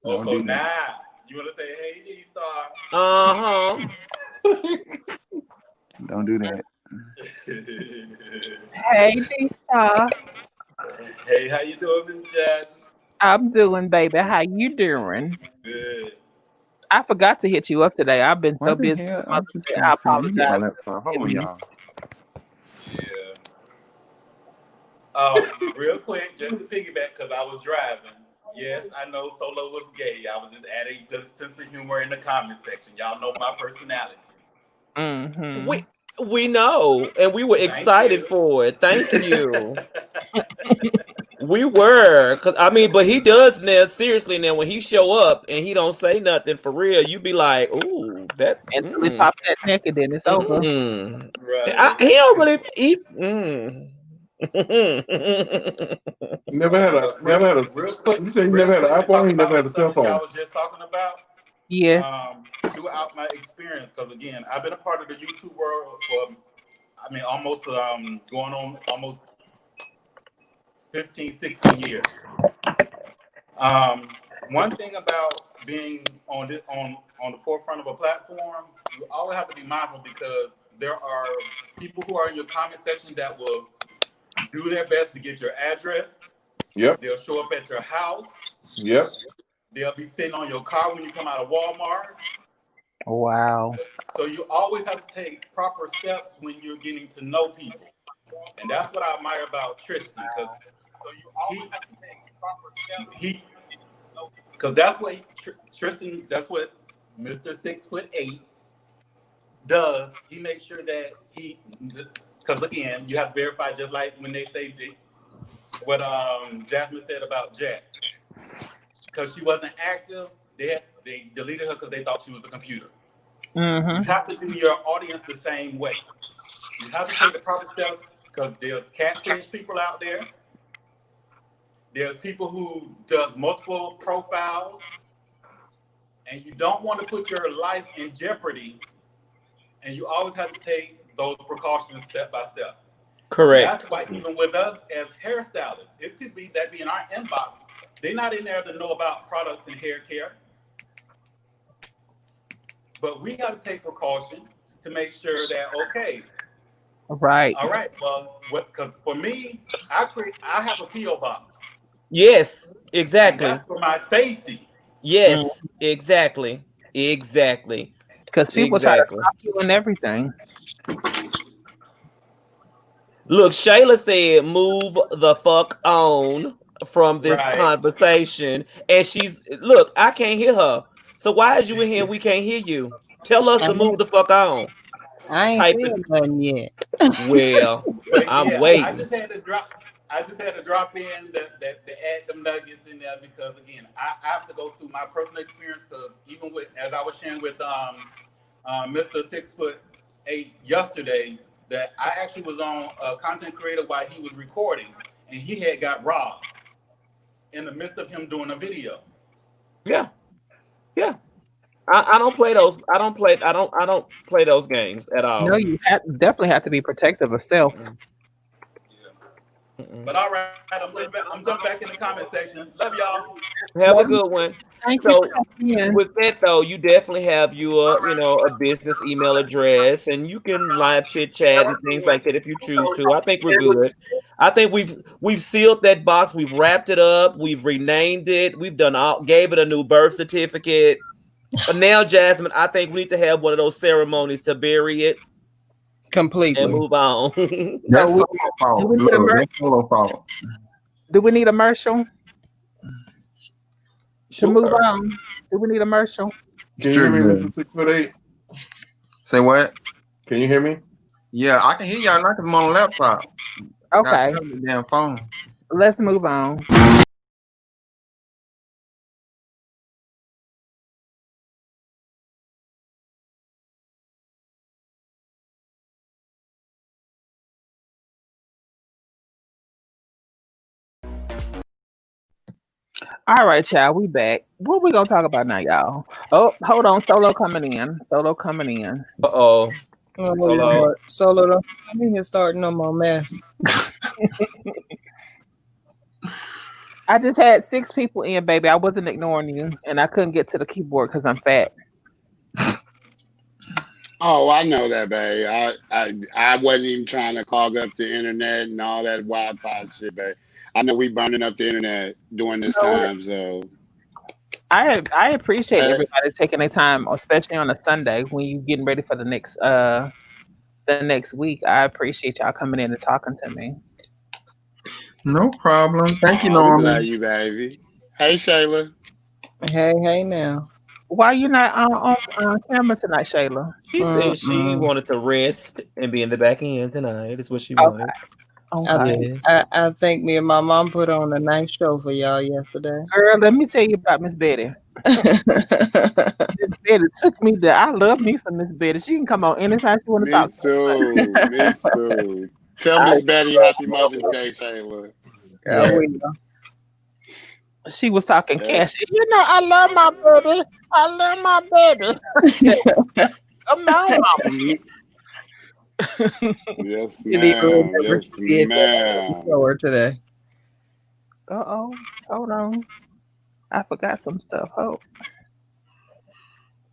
S9: Oh,
S5: Don't
S9: so
S5: do that.
S9: now you want to say, "Hey, D Star"?
S3: Uh-huh.
S5: Don't do that.
S1: Hey, D-Star.
S9: Hey, how you doing, Miss Jasmine?
S1: I'm doing, baby. How you doing?
S9: Good.
S1: I forgot to hit you up today. I've been so
S5: What the
S1: busy
S5: hell?
S1: with
S5: I'm
S1: Mother's
S5: just
S1: Day.
S5: gonna
S1: I
S5: see. Let me get my
S1: apologize.
S5: laptop. Hold on, y'all.
S9: Yeah. Real quick, just to piggyback, because I was driving. Yes, I know Solo was gay. I was just adding good sense of humor in the comment section. Y'all know my personality.
S1: Mm-hmm.
S3: We know, and we were
S9: Thank
S3: excited
S9: you.
S3: for it. Thank you. We were, but he does now. Seriously, now when he show up and he don't say nothing for real, you be like, "Ooh, that."
S1: Until he pop that neck and then it's over.
S9: Right.
S3: He don't really eat.
S8: Never had a.
S9: Real quick,
S8: You say you never had an
S9: to talk
S8: iPhone. You never
S9: about
S8: had
S9: the
S8: a cell
S9: subject I
S8: phone.
S9: was just talking about.
S1: Yes.
S9: Throughout my experience, because again, I've been a part of the YouTube world for, almost going on almost 15, 16 years. One thing about being on the forefront of a platform, you always have to be mindful because there are people who are in your comment section that will do their best to get your address.
S8: Yep.
S9: They'll show up at your house.
S8: Yep.
S9: They'll be sitting on your car when you come out of Walmart.
S1: Wow.
S9: So you always have to take proper steps when you're getting to know people. And that's what I admire about Tristan. Because that's what Tristan, that's what Mr. 6'8" does. He makes sure that because again, you have to verify, just like when they say what Jasmine said about Jack. Because she wasn't active, they deleted her because they thought she was a computer.
S1: Mm-hmm.
S9: You have to do your audience the same way. You have to take the proper steps because there's catfish people out there. There's people who does multiple profiles, and you don't want to put your life in jeopardy. And you always have to take those precautions step by step.
S3: Correct.
S9: That's why even with us as hairstylists, it could be that be in our inbox. They're not in there to know about products and hair care. But we got to take precaution to make sure that, okay.
S1: Right.
S9: All right. Well, because for me, I have a P.O. box.
S3: Yes, exactly.
S9: And that's for my safety.
S3: Yes, exactly.
S1: Because people try to stop you and everything.
S3: Look, Shayla said, "Move the fuck on from this conversation," and look, I can't hear her. So why is you in here and we can't hear you? Tell us to move the fuck on.
S10: I ain't seen nothing yet.
S3: Well, I'm waiting.
S9: I just had to drop in to add them nuggets in there because again, I have to go through my personal experience because even as I was sharing with Mr. 6'8" yesterday, that I actually was on a content creator while he was recording and he had got robbed. in the midst of him doing a video.
S3: Yeah. I don't play those. I don't play those games at all.
S1: No, you definitely have to be protective of self.
S9: But all right, I'm jumping back in the comment section. Love y'all.
S3: Have a good one.
S1: Thank
S3: So
S1: you.
S3: with that though, you definitely have your, a business email address, and you can live chit chat and things like that if you choose to. I think we're good. I think we've sealed that box. We've wrapped it up. We've renamed it. We've gave it a new birth certificate. But now, Jasmine, I think we need to have one of those ceremonies to bury it
S10: completely
S3: and move on.
S8: That's solo fault.
S1: Do we need a Marshall to move on? Do we need a Marshall?
S8: Can you hear me, Mr. 6'8"?
S5: Say what?
S8: Can you hear me?
S5: Yeah, I can hear y'all. Not 'cause I'm on a laptop.
S1: Okay.
S5: Got the damn phone.
S1: Let's move on. All right, child, we back. What we gonna talk about now, y'all? Oh, hold on, Solo coming in.
S3: Uh-oh.
S10: Solo, don't come in here starting no more mess.
S1: I just had 6 people in, baby. I wasn't ignoring you, and I couldn't get to the keyboard because I'm fat.
S6: Oh, I know that, babe. I wasn't even trying to clog up the internet and all that Wi-Fi shit, babe. I know we burning up the internet during this time, so
S1: I appreciate everybody taking their time, especially on a Sunday when you getting ready for the next week. I appreciate y'all coming in and talking to me.
S5: No problem. Thank you,
S6: I
S5: Norman.
S6: love you, baby. Hey, Shayla.
S10: Hey now.
S1: Why you not on camera tonight, Shayla?
S3: She said she wanted to rest and be in the back end tonight. Is what she wanted.
S10: I think me and my mom put on a nice show for y'all yesterday.
S1: Girl, let me tell you about Miss Betty. Miss Betty took me there. I love me some Miss Betty. She can come on anytime she want to talk.
S6: Me too. Tell Miss Betty Happy Mother's Day, Shayla.
S10: Yeah.
S1: She was talking cash. I love my baby. I love my baby. Come on, mama.
S6: Yes, ma'am. Yes, ma'am.
S10: Today.
S1: Uh-oh. Hold on. I forgot some stuff. Oh.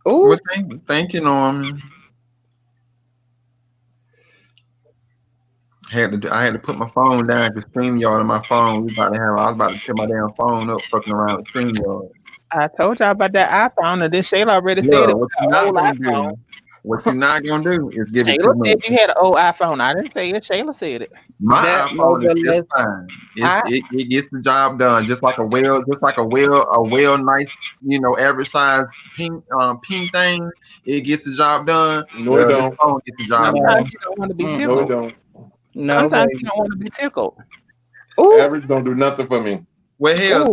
S10: Ooh.
S5: Well, thank you, Norman. I had to put my phone down to StreamYard on my phone. I was about to tear my damn phone up fucking around with StreamYard.
S1: I told y'all about that iPhone, and then Shayla already said it was an old iPhone.
S5: What you're not gonna do is give it too
S1: Shayla
S5: much.
S1: said you had an old iPhone. I didn't say it. Shayla said it.
S5: My iPhone is just fine. It gets the job done, just like a nice, average size pink thing. It gets the job done.
S8: No, it don't.
S5: Phone gets the job done.
S1: Sometimes you don't want to be tickled.
S8: No, it don't.
S10: No,
S1: sometimes you don't want to be tickled.
S8: Average don't do nothing for me.
S5: Well, hell,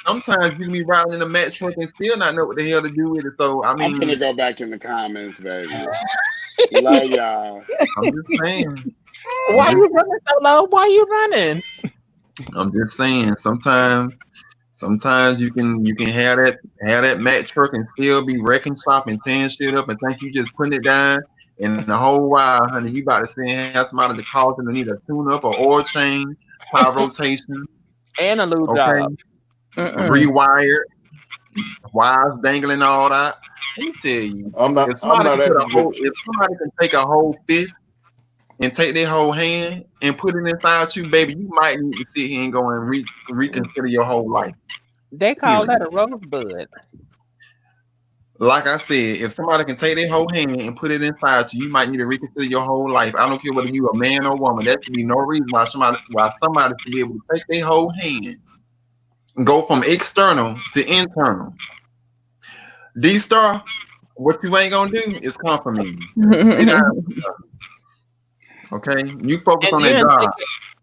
S5: sometimes you can be riding in a match truck and still not know what the hell to do with it. So, I mean,
S6: I'm gonna go back in the comments, baby. Love y'all.
S5: I'm just saying.
S1: Why you running so low? Why you running?
S5: I'm just saying. Sometimes you can have that Mack truck and still be wrecking shop and tearing shit up and think you just putting it down. And the whole while, honey, you about to sit and have somebody to call them to need a tune up or oil change, power rotation.
S1: And a lube job.
S5: Rewired, wires dangling, all that. Let me tell you, if somebody can take a whole fist and take their whole hand and put it inside you, baby, you might need to sit here and go and reconsider your whole life.
S1: They call that a rosebud.
S5: Like I said, if somebody can take their whole hand and put it inside you, you might need to reconsider your whole life. I don't care whether you're a man or woman. There should be no reason why somebody should be able to take their whole hand and go from external to internal. D-Star, what you ain't gonna do is come for me. Okay, you focus on that job.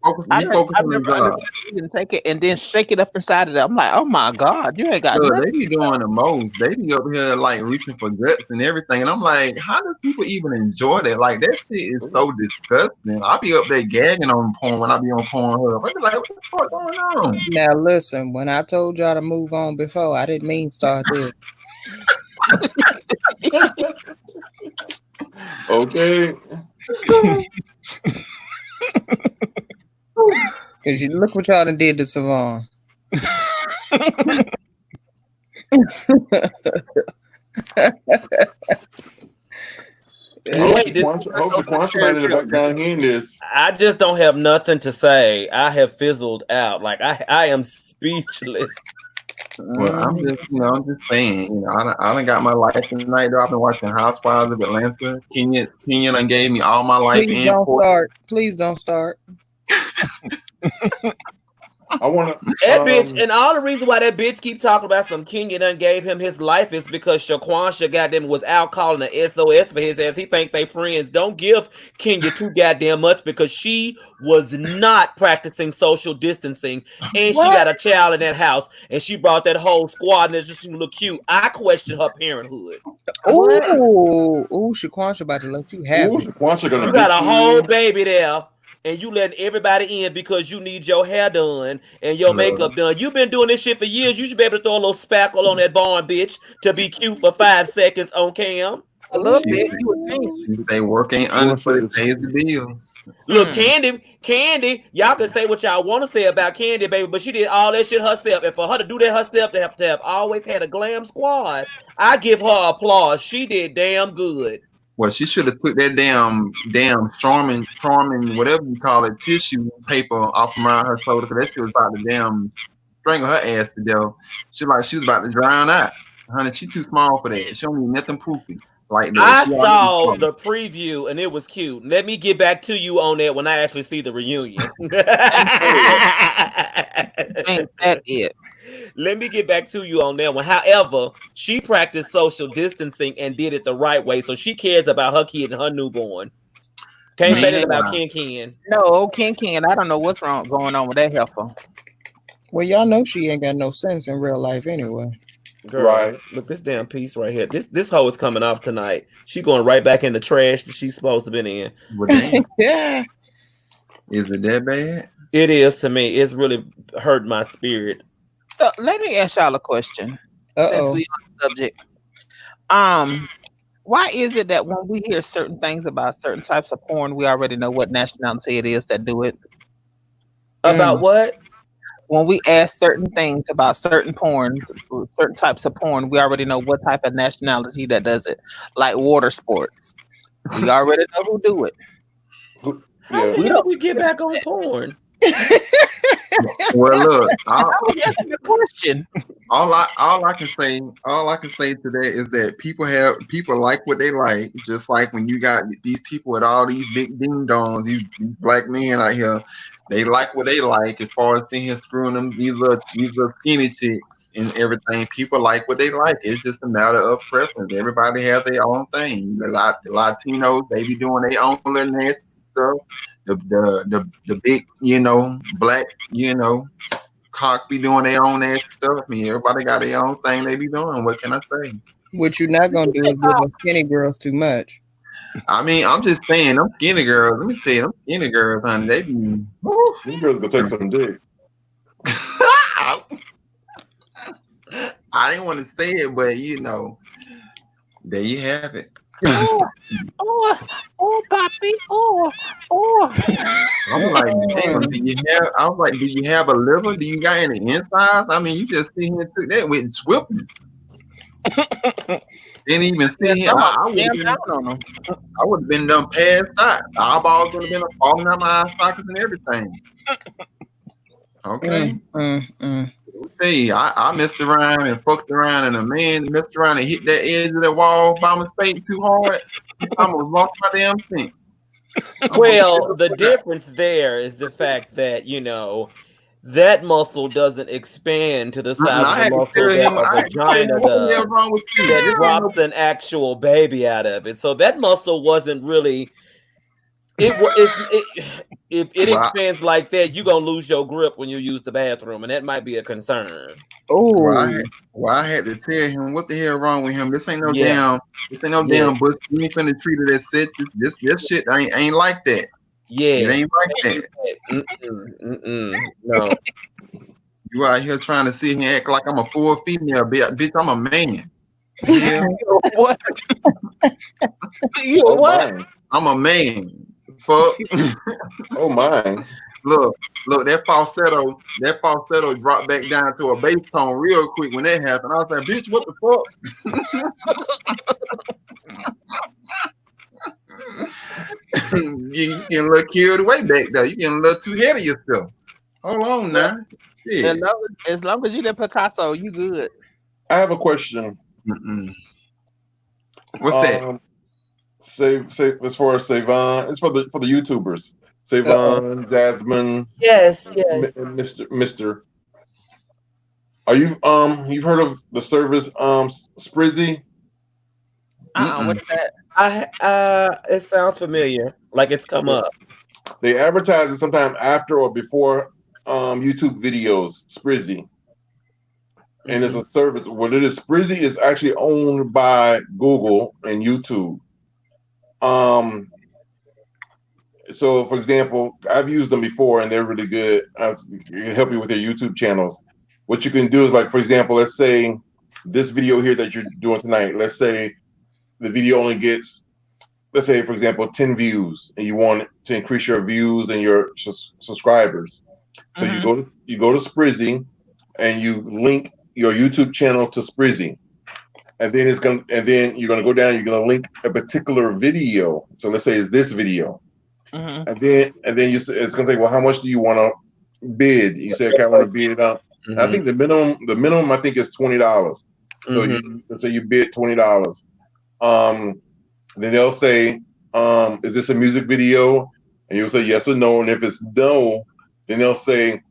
S8: Focus,
S1: I
S8: you
S1: never,
S8: focus
S1: I've
S8: on the
S1: never
S8: job.
S1: understood you can take it and then shake it up inside of it. I'm like, oh my God, you ain't got
S5: Look,
S1: nothing.
S5: they be doing the most. They be up here like reaching for guts and everything. And I'm like, how do people even enjoy that? Like that shit is so disgusting. I be up there gagging on porn when I be on Pornhub. I be like, what the fuck going on?
S10: Now listen, when I told y'all to move on before, I didn't mean start this.
S8: Okay.
S10: Cause you look what y'all done did to Savon.
S3: Wait,
S8: Hope the Quantum man in the background hearing this.
S3: I just don't have nothing to say. I have fizzled out. Like I am speechless.
S5: Well, I'm just saying, I done got my life tonight though. I've been watching Housewives of Atlanta. Kenya done gave me all my life.
S10: Please don't start. Please don't start.
S8: I want to.
S3: That bitch, and all the reason why that bitch keep talking about some Kenya done gave him his life is because Shaquansha goddamn was out calling an SOS for his ass. He think they friends. Don't give Kenya too goddamn much because she was not practicing social distancing, and she got a child in that house, and she brought that whole squad, and it just seemed to look cute. I question her parenthood.
S10: Ooh, Shaquansha about to let you have it.
S8: Shaquansha gonna
S3: You got a whole baby there. And you letting everybody in because you need your hair done and your makeup done. You've been doing this shit for years. You should be able to throw a little spackle on that barn, bitch, to be cute for 5 seconds on cam.
S1: A little bit. You would think.
S5: They work ain't honest, but it pays the bills.
S3: Look, Candy, y'all can say what y'all want to say about Candy, baby, but she did all that shit herself. And for her to do that herself, they have to have always had a glam squad. I give her applause. She did damn good.
S5: Well, she should have took that damn charming, whatever you call it, tissue paper off around her shoulder, because that shit was about to damn strangle her ass to death. She was about to drown out. Honey, she too small for that. She don't need nothing poopy like that.
S3: I saw the preview and it was cute. Let me get back to you on that when I actually see the reunion.
S1: Ain't that it?
S3: Let me get back to you on that one. However, she practiced social distancing and did it the right way. So she cares about her kid and her newborn. Can't say that about Ken.
S1: No, Ken. I don't know what's going on with that heifer.
S10: Well, y'all know she ain't got no sense in real life anyway.
S3: Girl, right. Look, this damn piece right here. This hoe is coming off tonight. She going right back in the trash that she's supposed to be in.
S10: Yeah.
S5: Is it that bad?
S3: It is to me. It's really hurt my spirit.
S1: So let me ask y'all a question. Since we on the subject. Why is it that when we hear certain things about certain types of porn, we already know what nationality it is that do it?
S3: About what?
S1: When we ask certain things about certain certain types of porn, we already know what type of nationality that does it. Like water sports. We already know who do it.
S3: How did we get back on porn?
S5: Well, look,
S1: I was asking the question.
S5: All I can say to that is that people like what they like. Just like when you got these people with all these big ding dongs, these black men out here, they like what they like as far as sitting here screwing them. These are skinny chicks and everything. People like what they like. It's just a matter of preference. Everybody has their own thing. The Latinos, they be doing their own little nasty stuff. The big, black, cocks be doing their own nasty stuff. I mean, everybody got their own thing they be doing. What can I say?
S10: What you're not gonna do is give them skinny girls too much.
S5: I mean, I'm just saying, them skinny girls. Let me tell you, them skinny girls, honey, they be.
S8: These girls gonna take some dick.
S5: I didn't want to say it, but there you have it.
S1: Poppy,
S5: I'm like, damn, do you have a liver? Do you got any insides? I mean, you just sit here and took that with swiftness. Didn't even sit here. I would have been done passed out. The eyeballs would have been falling out my eye sockets and everything. Okay. See, I messed around and fucked around, and a man messed around and hit that edge of that wall by mistake too hard. I almost lost my damn thing.
S3: Well, the difference there is the fact that that muscle doesn't expand to the size of the muscle that a vagina does. That drops an actual baby out of it. So that muscle wasn't really If it
S11: Well,
S3: expands like that, you're gonna lose your grip when you use the bathroom, and that might be a concern.
S11: well,
S10: Oh,
S11: I had to tell him what the hell wrong with him. This ain't no
S3: Yeah, yeah,
S11: damn bus. You ain't finna treat it as such. This shit ain't like that. It
S3: yes.
S11: ain't like that.
S3: No.
S11: You out here trying to sit here and act like I'm a full female, bitch. I'm a man. Yeah,
S1: What? You
S8: Oh
S1: what?
S8: my.
S11: I'm a man. Fuck.
S8: Oh my.
S11: Look, that falsetto dropped back down to a bass tone real quick when that happened. I was like, bitch, what the fuck? you getting a little carried away back there. You getting a little too ahead of yourself. Hold on now. Yeah.
S1: As long as you did Picasso, you good.
S8: I have a question.
S11: What's that?
S8: Say as far as Savon, it's for the YouTubers. Savon, Jasmine,
S10: yes.
S8: and Mr. Are you you've heard of the service Sprizzy?
S1: What's that?
S3: It sounds familiar, like it's come up.
S8: They advertise it sometime after or before YouTube videos, Sprizzy. And it's a service. What it is, Sprizzy is actually owned by Google and YouTube. So for example, I've used them before and they're really good. It can help you with your YouTube channels. What you can do is, like, for example, let's say this video here that you're doing tonight, let's say the video only gets, let's say, for example, 10 views, and you want to increase your views and your subscribers. So you go to Sprizzy and you link your YouTube channel to Sprizzy. And then you're gonna go down, you're gonna link a particular video. So let's say it's this video. And then it's gonna say, well, how much do you want to bid? You say, okay, I want to bid it up. I think the minimum I think is $20. So let's say you bid $20. Then they'll say, is this a music video? And you'll say yes or no. And if it's no, then they'll say,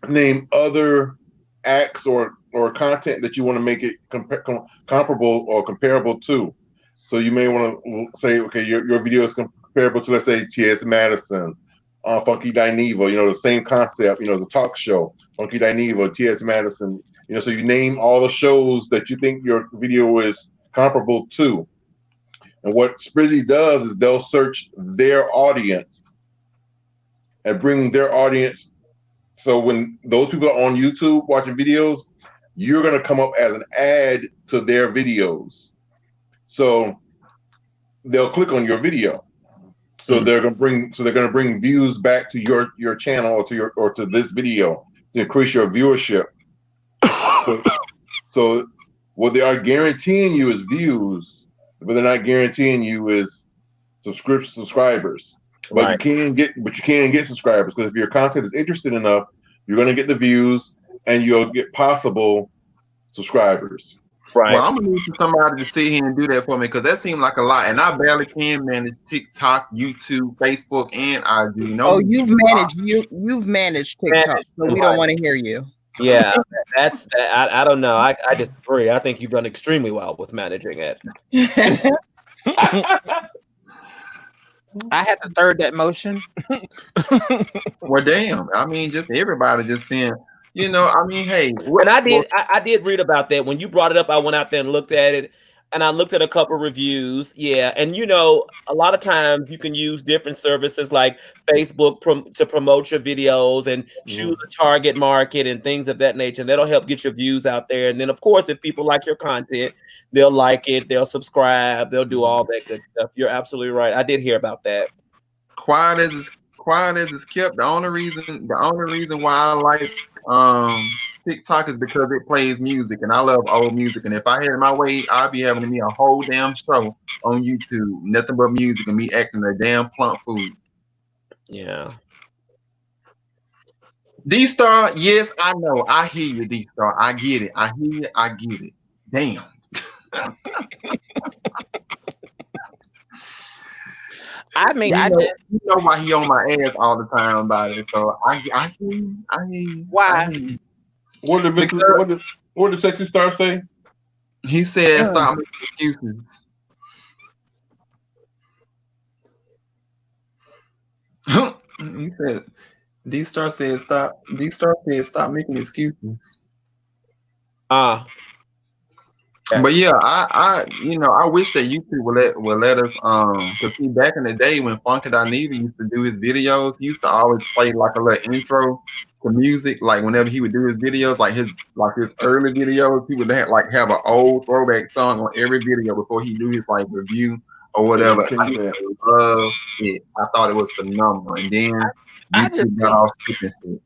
S8: name other acts or content that you want to make it comparable or comparable to. So you may want to say, okay, your video is comparable to, let's say, T.S. Madison, Funky Dineva, the same concept, the talk show, Funky Dineva, T.S. Madison, so you name all the shows that you think your video is comparable to. And what Sprizzy does is they'll search their audience and bring their audience. So when those people are on YouTube watching videos, you're going to come up as an ad to their videos. So they'll click on your video. So they're going to bring views back to your channel or to this video to increase your viewership. So what they are guaranteeing you is views, but they're not guaranteeing you is subscribers. But
S3: Right.
S8: you can get subscribers, because if your content is interesting enough, you're going to get the views and you'll get possible subscribers.
S3: Right.
S11: Well, I'm gonna need somebody to sit here and do that for me, because that seems like a lot, and I barely can manage TikTok, YouTube, Facebook, and IG.
S10: Oh, you've managed TikTok, so we don't want to hear you.
S3: Yeah, I don't know. I disagree. I think you've done extremely well with managing it.
S1: I had to third that motion.
S11: Well, damn. I mean, just everybody just saying, hey.
S3: And I did read about that. When you brought it up, I went out there and looked at it, and I looked at a couple reviews. Yeah, and a lot of times you can use different services like Facebook to promote your videos and choose a target market and things of that nature. And that'll help get your views out there. And then, of course, if people like your content, they'll like it, they'll subscribe, they'll do all that good stuff. You're absolutely right. I did hear about that.
S11: Quiet as it's kept. The only reason why I like TikTok is because it plays music, and I love old music. And if I had it my way, I'd be having me a whole damn show on YouTube, nothing but music and me acting a damn plump fool.
S3: Yeah.
S11: D-Star, yes, I know. I hear you, D-Star. I get it. I hear you. I get it. Damn.
S1: I mean,
S11: you know why he on my ass all the time about it. So I hear you.
S1: Why?
S8: What did Sexy Star say?
S11: He said, "Stop making excuses." He said, D Star said stop. D Star said stop making excuses.
S3: Okay.
S11: But yeah, I wish that YouTube would let us cause see back in the day when Funky Dineva used to do his videos, he used to always play like a little intro to music. Like whenever he would do his videos, like his early videos, he would have an old throwback song on every video before he do his like review or whatever. I love it. I thought it was phenomenal. And then
S1: I just
S11: YouTube got all stupid shit.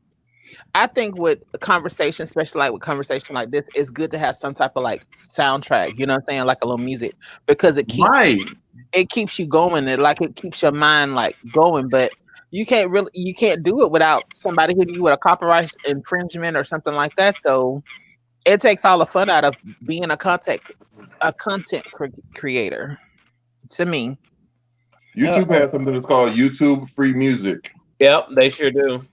S1: I think with a conversation, especially like with conversation like this, it's good to have some type of like soundtrack, you know what I'm saying? Like a little music, because it keeps you going, and like it keeps your mind like going. But you can't do it without somebody hitting you with a copyright infringement or something like that. So it takes all the fun out of being a content creator, to me.
S8: YouTube has something that's called YouTube Free Music.
S3: Yep, they sure do.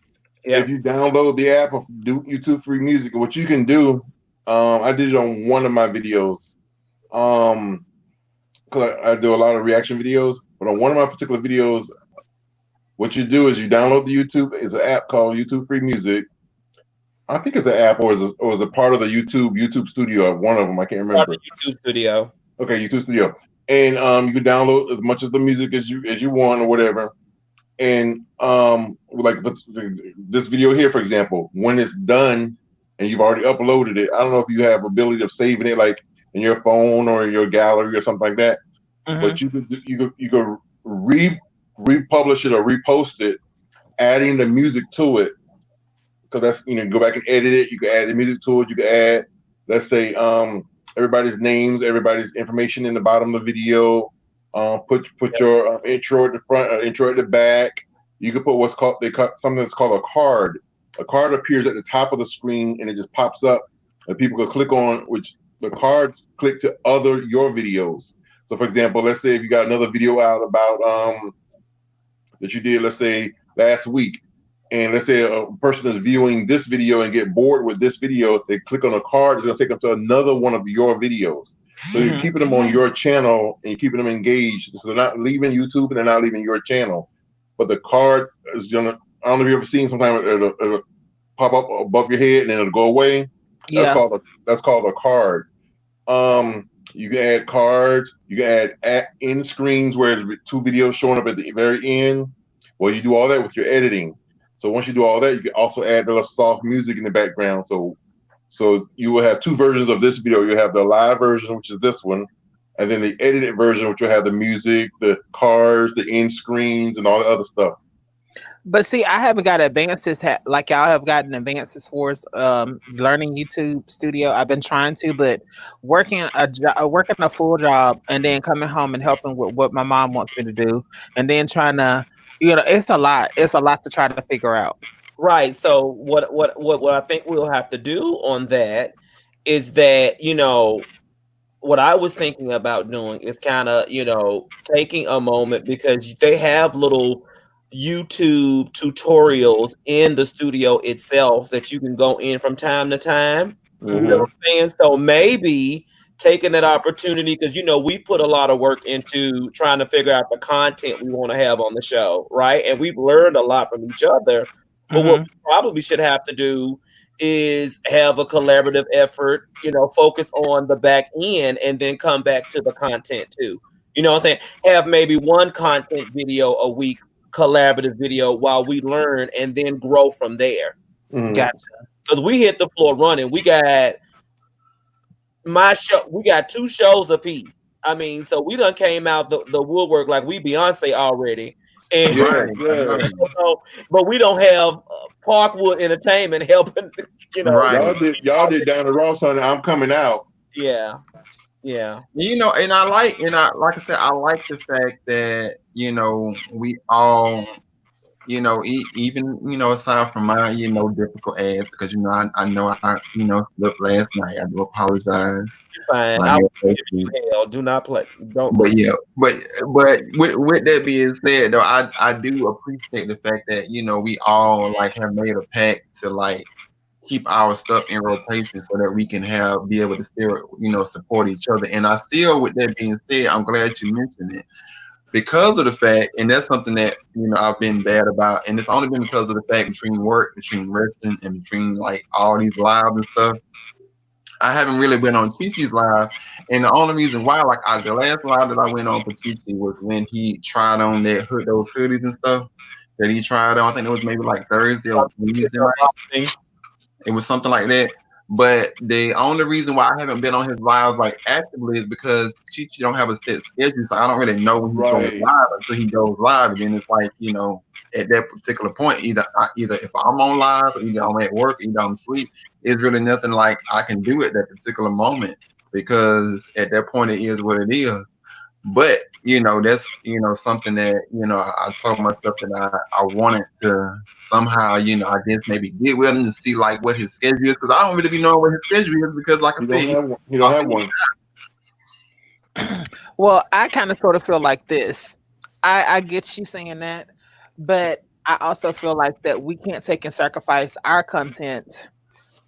S8: If you download the app of YouTube Free Music, what you can do, I did it on one of my videos. Cause I do a lot of reaction videos, but on one of my particular videos, what you do is you download the YouTube. It's an app called YouTube Free Music. I think it's an app or is a part of the YouTube Studio. One of them, I can't remember.
S3: YouTube Studio.
S8: Okay, YouTube Studio, and you can download as much of the music as you want or whatever. And like this video here, for example, when it's done and you've already uploaded it, I don't know if you have ability of saving it like in your phone or in your gallery or something like that. But you could republish it or repost it, adding the music to it. Because that's go back and edit it. You can add the music to it. You can add, let's say, everybody's names, everybody's information in the bottom of the video. Put your intro at the front, intro at the back. You can put something that's called a card. A card appears at the top of the screen and it just pops up, and people can click on which the cards click to your videos. So, for example, let's say if you got another video out about that you did, let's say last week, and let's say a person is viewing this video and get bored with this video, they click on a card, it's gonna take them to another one of your videos. So you're keeping them on your channel and you're keeping them engaged. So they're not leaving YouTube and they're not leaving your channel. But the card is gonna, I don't know if you've ever seen, sometimes it'll pop up above your head and then it'll go away.
S1: Yeah.
S8: That's called a card. You can add cards, you can add end screens where there's two videos showing up at the very end. Well, you do all that with your editing. So once you do all that, you can also add the soft music in the background. So you will have two versions of this video. You have the live version, which is this one, and then the edited version, which will have the music, the cards, the end screens, and all the other stuff.
S1: But see, I haven't got advances like y'all have gotten advances for learning YouTube Studio. I've been trying to, but working a full job and then coming home and helping with what my mom wants me to do, and then trying to, it's a lot. It's a lot to try to figure out.
S3: Right. So what I think we'll have to do on that is that, what I was thinking about doing is kind of, taking a moment, because they have little YouTube tutorials in the studio itself that you can go in from time to time. You know what I'm saying? So maybe taking that opportunity, because we put a lot of work into trying to figure out the content we want to have on the show, right? And we've learned a lot from each other. But what we probably should have to do is have a collaborative effort, focus on the back end and then come back to the content too. You know what I'm saying? Have maybe one content video a week, collaborative video, while we learn and then grow from there.
S1: Gotcha.
S3: Because we hit the floor running. We got my show. We got 2 shows apiece. I mean, so we done came out the woodwork like we Beyonce already. And but we don't have Parkwood Entertainment helping.
S8: Y'all did Down the Raw, son. I'm coming out.
S3: Yeah.
S11: And like I said, I like the fact that we all, even aside from my difficult ass, because I know I slept last night. I do apologize.
S3: Fine. I will give you hell. Do not play. Don't.
S11: But yeah, but with that being said, though, I do appreciate the fact that we all have made a pact to keep our stuff in rotation so that we can be able to still support each other. And I still, with that being said, I'm glad you mentioned it. because of the fact, and that's something that I've been bad about, and it's only been because of the fact between work, between resting, and between like all these lives and stuff. I haven't really been on Chi-Chi's live, and the only reason why, like, the last live that I went on for Chi-Chi was when he tried on those hoodies and stuff that he tried on. I think it was maybe like Thursday or Wednesday night. It was something like that. But the only reason why I haven't been on his lives like actively is because Chi-Chi don't have a set schedule, so I don't really know when he's going live until he goes live, and then it's like at that particular point, either if I'm on live, or either I'm at work, either I'm asleep, it's really nothing like I can do at that particular moment, because at that point it is what it is. But that's something that I told myself that I wanted to somehow I guess maybe get with him to see like what his schedule is, because I don't really be knowing what his schedule is, because like I said,
S8: he don't have one.
S1: Well, I kind of sort of feel like this. I get you saying that, but I also feel like that we can't take and sacrifice our content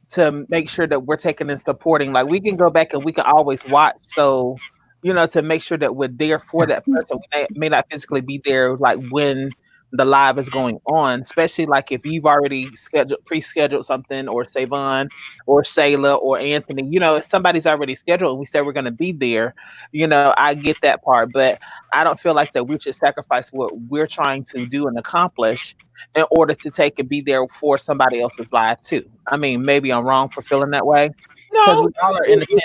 S1: to make sure that we're taking and supporting. Like, we can go back and we can always watch. So, to make sure that we're there for that person. We may not physically be there like when the live is going on, especially like if you've already pre-scheduled something, or Savon or Shayla or Anthony, if somebody's already scheduled, we said we're going to be there, I get that part, but I don't feel like that we should sacrifice what we're trying to do and accomplish in order to take and be there for somebody else's live too. I mean, maybe I'm wrong for feeling that way, because we all are in a sense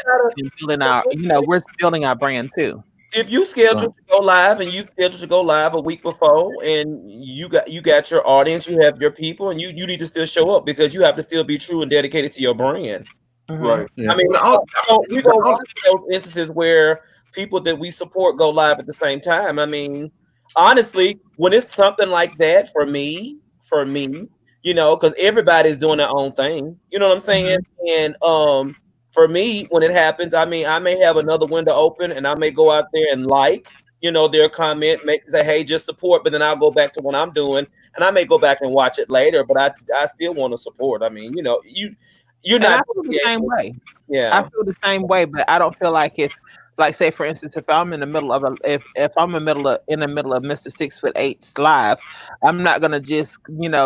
S1: building our, we're building our brand too.
S3: If you schedule to go live and you schedule to go live a week before, and you got your audience, you have your people, and you need to still show up, because you have to still be true and dedicated to your brand.
S8: Right.
S11: Yeah.
S3: I mean, we go run those instances where people that we support go live at the same time. I mean, honestly, when it's something like that for me, because everybody's doing their own thing, you know what I'm saying? And for me, when it happens, I mean, I may have another window open, and I may go out there and their comment, say, hey, just support, but then I'll go back to what I'm doing, and I may go back and watch it later, but I still want to support. I mean, you're not.
S1: I feel the same way.
S3: Yeah,
S1: I feel the same way, but I don't feel like like, say for instance, if I'm in the middle of if I'm in the middle of Mr. 6'8" live, I'm not gonna just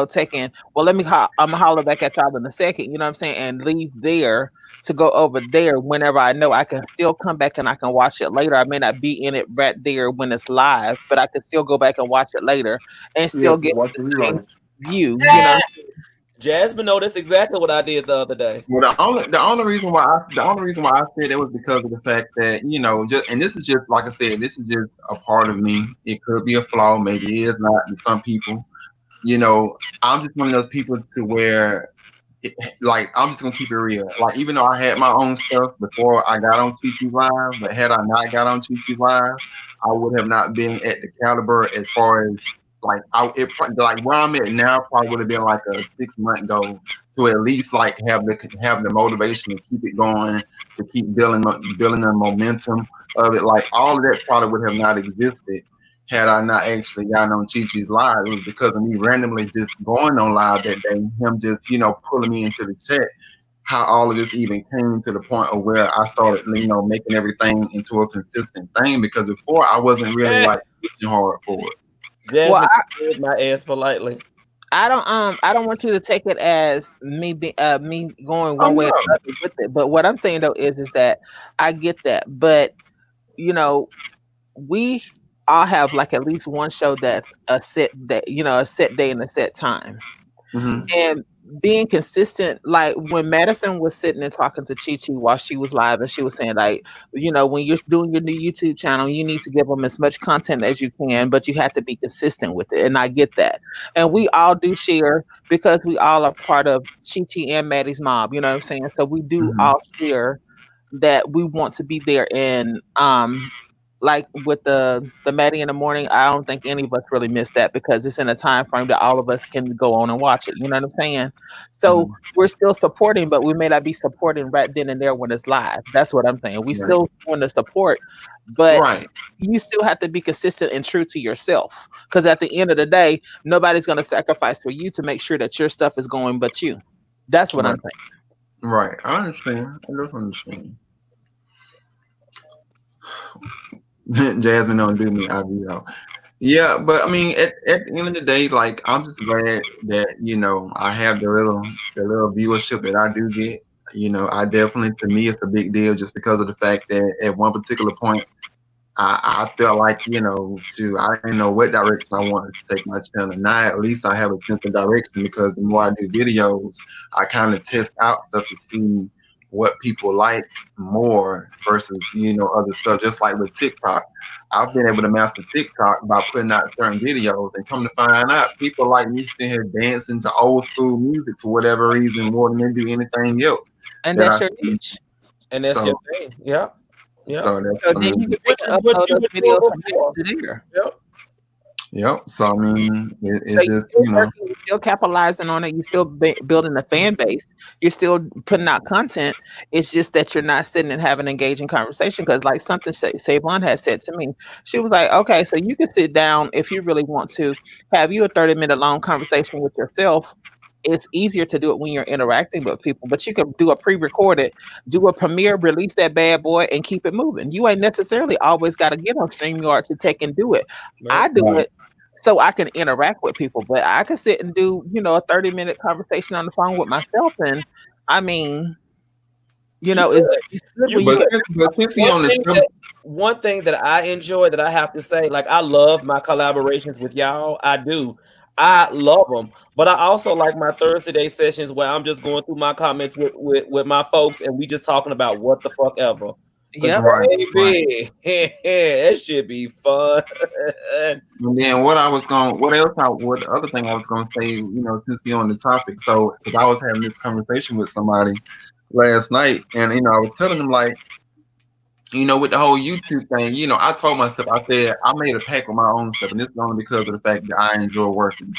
S1: take in. Well, I'm gonna holler back at y'all in a second. You know what I'm saying, and leave there to go over there whenever I know I can still come back and I can watch it later. I may not be in it right there when it's live, but I can still go back and watch it later and still get the same view.
S3: Jasmine, no, that's exactly what I did the other day.
S11: Well, the only reason why I said it was because of the fact that and this is just like I said, this is just a part of me. It could be a flaw, maybe it is not. And some people, I'm just one of those people to where, I'm just gonna keep it real. Like, even though I had my own stuff before I got on Chi-Chi's live, but had I not got on Chi-Chi's live, I would have not been at the caliber as far as where I'm at now. Probably would have been like a 6-month goal to at least like have the motivation to keep it going, to keep building the momentum of it. Like, all of that probably would have not existed had I not actually gotten on Chi-Chi's live. It was because of me randomly just going on live that day, him just pulling me into the chat, how all of this even came to the point of where I started making everything into a consistent thing, because before I wasn't really like pushing hard for it.
S3: Jasmine, my ass politely.
S1: I don't want you to take it as me going one way or the other with it. But what I'm saying though is that I get that, but we all have like at least one show that's a set day, a set day and a set time. And being consistent, like when Madison was sitting and talking to Chi-Chi while she was live, and she was saying like, when you're doing your new YouTube channel, you need to give them as much content as you can, but you have to be consistent with it. And I get that. And we all do share, because we all are part of Chi-Chi and Maddie's mob, you know what I'm saying? So we do all share that we want to be there. And like with the Maddie in the morning, I don't think any of us really miss that, because it's in a time frame that all of us can go on and watch it. You know what I'm saying? So we're still supporting, but we may not be supporting right then and there when it's live. That's what I'm saying. We still want to support, but you still have to be consistent and true to yourself, because at the end of the day, nobody's going to sacrifice for you to make sure that your stuff is going but you. That's what I'm saying.
S11: Right. I understand. I don't understand. Jasmine don't do me, I be out. Yeah, but I mean, at the end of the day, like I'm just glad that I have the little viewership that I do get. I definitely, to me, it's a big deal just because of the fact that at one particular point, I felt like I didn't know what direction I wanted to take my channel. Now at least I have a sense of direction because the more I do videos, I kind of test out stuff to see what people like more versus other stuff. Just like with TikTok, I've been able to master TikTok by putting out certain videos, and come to find out, people like me sitting here dancing to old school music for whatever reason more than they do anything else.
S1: And
S11: that
S1: that's
S11: I
S1: your
S11: see.
S1: niche.
S3: And that's
S11: So,
S3: your thing. Yeah. Yeah.
S11: so that's
S1: So then you can
S3: Which
S1: take
S3: is
S1: and
S3: what
S1: upload
S3: you
S1: those
S3: were doing
S1: videos from
S3: before.
S1: there to there.
S3: Yep.
S11: Yep. So I mean, it's
S1: So you're
S11: just
S1: still working, you're still capitalizing on it. You're still building a fan base. You're still putting out content. It's just that you're not sitting and having an engaging conversation. Because like something Savon had said to me, she was like, "Okay, so you can sit down if you really want to have you a 30-minute long conversation with yourself. It's easier to do it when you're interacting with people, but you can do a pre-recorded, do a premiere, release that bad boy, and keep it moving. You ain't necessarily always got to get on StreamYard to take and do it. I
S3: Right.
S1: do
S11: right.
S1: it so I can interact with people, but I could sit and do, a 30-minute conversation on the phone with myself. And I mean,
S3: You
S1: it's
S3: could.
S1: good
S3: You
S1: when you
S11: But
S3: could.
S11: since we
S3: One
S11: on the
S3: thing
S11: subject,
S3: one thing that I enjoy that I have to say, like I love my collaborations with y'all. I do. I love them. But I also like my Thursday day sessions where I'm just going through my comments with my folks and we just talking about what the fuck ever. Because
S1: Yep.
S11: right, right.
S3: baby, that should be fun.
S11: And then what the other thing I was gonna say, since we on the topic, so because I was having this conversation with somebody last night, and I was telling them like, with the whole YouTube thing, I told myself, I said I made a pact with my own stuff, and this is only because of the fact that I enjoy working.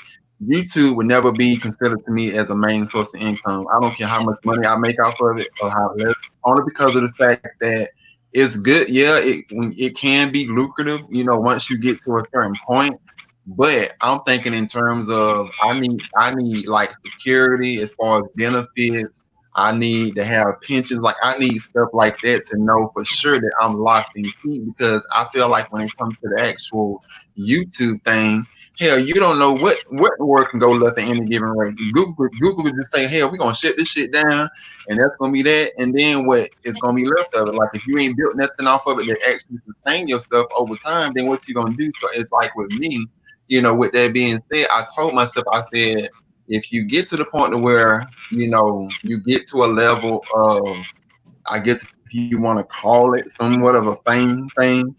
S11: YouTube would never be considered to me as a main source of income. I don't care how much money I make off of it or how less, only because of the fact that it's good. Yeah, it can be lucrative, once you get to a certain point. But I'm thinking in terms of I need like security as far as benefits. I need to have pensions. Like I need stuff like that to know for sure that I'm locked in key because I feel like when it comes to the actual YouTube thing, hell, you don't know what word can go left at any given rate. Google would just say, hell, we're gonna shut this shit down and that's gonna be that. And then what is gonna be left of it? Like if you ain't built nothing off of it that actually sustain yourself over time, then what you gonna do? So it's like with me, with that being said, I told myself, I said, if you get to the point to where, you get to a level of, I guess if you want to call it somewhat of a fame thing,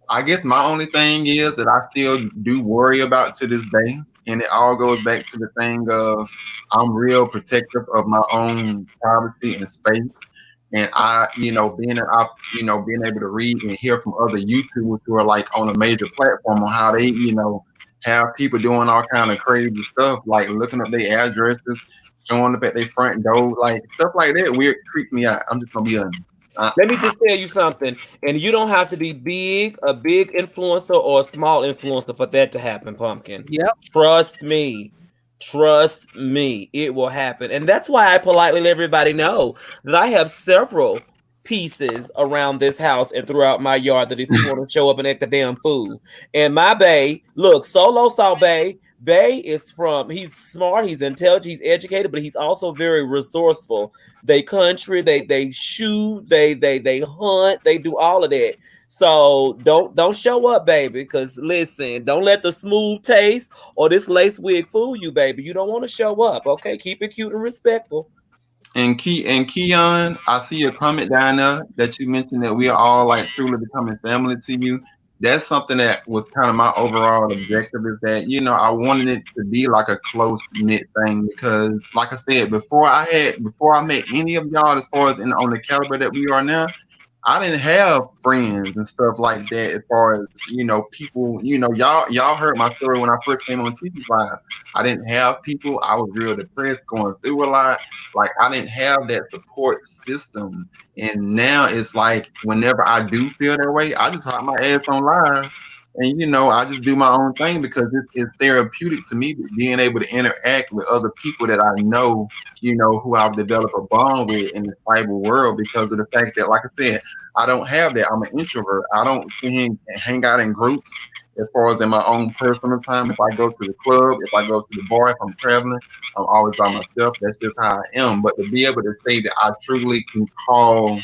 S11: I guess my only thing is that I still do worry about to this day. And it all goes back to the thing of I'm real protective of my own privacy and space. And I, being able to read and hear from other YouTubers who are like on a major platform on how they, have people doing all kind of crazy stuff, like looking up their addresses, showing up at their front door, like stuff like that. Weird creeps me out. I'm just gonna be honest.
S3: Let me just tell you something, and you don't have to be a big influencer or a small influencer for that to happen, Pumpkin.
S1: Yep.
S3: Trust me. Trust me, it will happen. And that's why I politely let everybody know that I have several pieces around this house and throughout my yard that if you want to show up and act a damn fool. And my bae, look, Solo saw Bae. Bae he's smart, he's intelligent, he's educated, but he's also very resourceful. They country, they shoot, they hunt, they do all of that. So don't show up, baby, because listen, don't let the smooth taste or this lace wig fool you, baby. You don't want to show up, okay? Keep it cute and respectful.
S11: And Keon, I see your comment down there that you mentioned that we are all like truly becoming family to you. That's something that was kind of my overall objective is that, I wanted it to be like a close knit thing because like I said, before I met any of y'all as far as on the caliber that we are now, I didn't have friends and stuff like that as far as, people, y'all heard my story when I first came on TV5. I didn't have people. I was real depressed, going through a lot. Like I didn't have that support system. And now it's like whenever I do feel that way, I just hop my ass on live And you know, I just do my own thing because it's therapeutic to me being able to interact with other people that I know, you know, who I've developed a bond with in the cyber world because of the fact that, like I said, I don't have that. I'm an introvert. I don't hang out in groups as far as in my own personal time. If I go to the club, if I go to the bar, if I'm traveling, I'm always by myself. That's just how I am. But to be able to say that I truly can call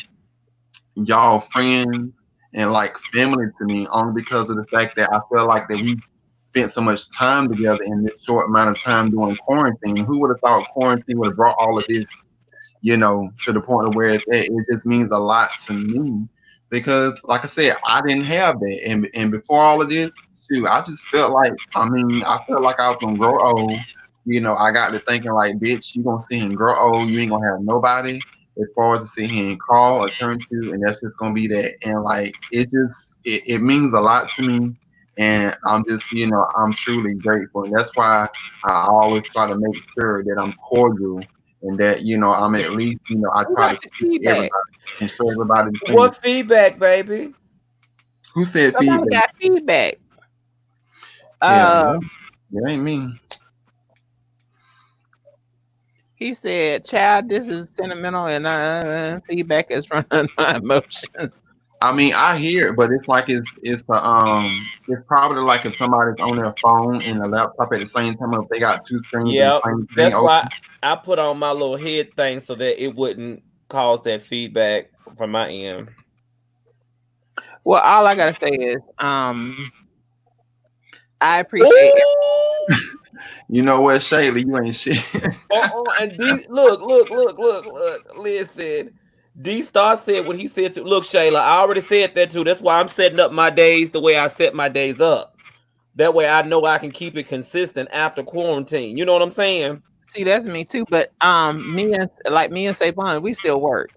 S11: y'all friends and like family to me only because of the fact that I feel like that we spent so much time together in this short amount of time during quarantine. Who would have thought quarantine would have brought all of this, you know, to the point of where it's at? It just means a lot to me because, like I said, I didn't have that. And before all of this, shoot, I just felt like, I felt like I was gonna grow old. You know, I got to thinking like, bitch, you gonna sit here and grow old. You ain't gonna have nobody as far as to sit here and call or turn to, and that's just gonna be that. And like it means a lot to me, and I'm just, you know, I'm truly grateful, and that's why I always try to make sure that I'm cordial and that, you know, I'm at least, you know, I try to speak to everybody and show everybody the same.
S3: What feedback, baby?
S11: Who said
S1: Somebody
S11: feedback?
S1: got feedback.
S11: Yeah, it ain't me.
S1: He said, "Child, this is sentimental, and feedback is from my emotions."
S11: I mean, I hear it, but it's like it's probably like if somebody's on their phone and a laptop at the same time, if they got two screens.
S3: Yeah,
S11: and the
S3: that's
S11: same
S3: why
S11: open.
S3: I put on my little head thing so that it wouldn't cause that feedback from my end.
S1: Well, all I gotta say is, I appreciate it.
S11: You know what, Shayla, you ain't shit.
S3: And D, look. Listen, D Star said what he said to. Look, Shayla, I already said that too. That's why I'm setting up my days the way I set my days up. That way, I know I can keep it consistent after quarantine. You know what I'm saying?
S1: See, that's me too. But me and Savon, we still work,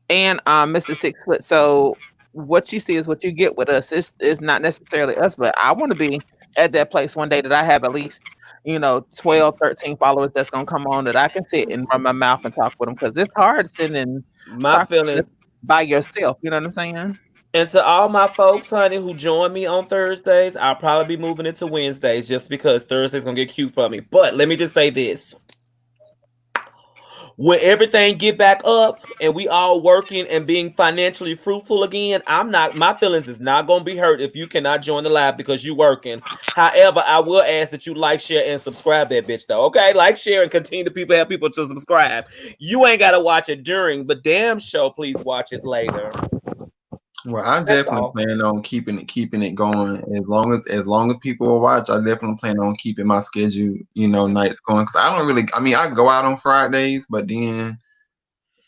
S1: and Mr. 6 Foot. So what you see is what you get with us. It's not necessarily us, but I want to be at that place one day that I have at least, you know, 12, 13 followers that's gonna come on that I can sit and run my mouth and talk with them, because it's hard sitting and
S3: My feelings
S1: by yourself. You know what I'm saying?
S3: And to all my folks, honey, who join me on Thursdays, I'll probably be moving into Wednesdays just because Thursday's gonna get cute for me. But let me just say this. When everything get back up and we all working and being financially fruitful again, my feelings is not gonna be hurt if you cannot join the live because you working. However, I will ask that you like, share, and subscribe that bitch though. Okay, like, share, and continue to have people to subscribe. You ain't gotta watch it during, but damn show, please watch it later.
S11: Well, I definitely plan on keeping it going as long as people will watch. I definitely plan on keeping my schedule, you know, nights going. Cause I go out on Fridays, but then,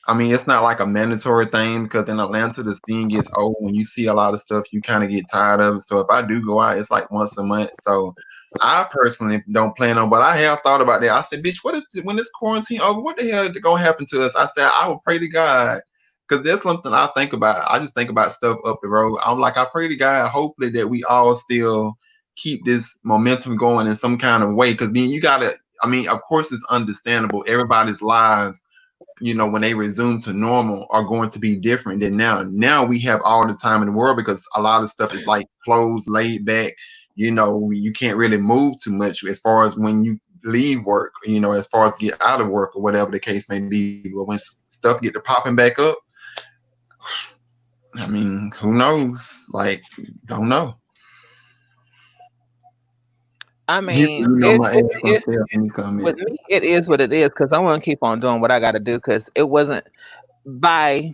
S11: it's not like a mandatory thing because in Atlanta the scene gets old. When you see a lot of stuff, you kind of get tired of it. So if I do go out, it's like once a month. So I personally don't plan on, but I have thought about that. I said, bitch, when this quarantine over, what the hell is gonna happen to us? I said, I will pray to God. Because there's something I think about. I just think about stuff up the road. I'm like, I pray to God, hopefully that we all still keep this momentum going in some kind of way. Because you gotta, of course it's understandable. Everybody's lives, you know, when they resume to normal are going to be different than now. Now we have all the time in the world because a lot of stuff is like closed, laid back. You know, you can't really move too much as far as when you leave work, you know, as far as get out of work or whatever the case may be. But when stuff get to popping back up, who knows? Like, don't know.
S1: With me, it is what it is, because I'm gonna keep on doing what I gotta do, because it wasn't by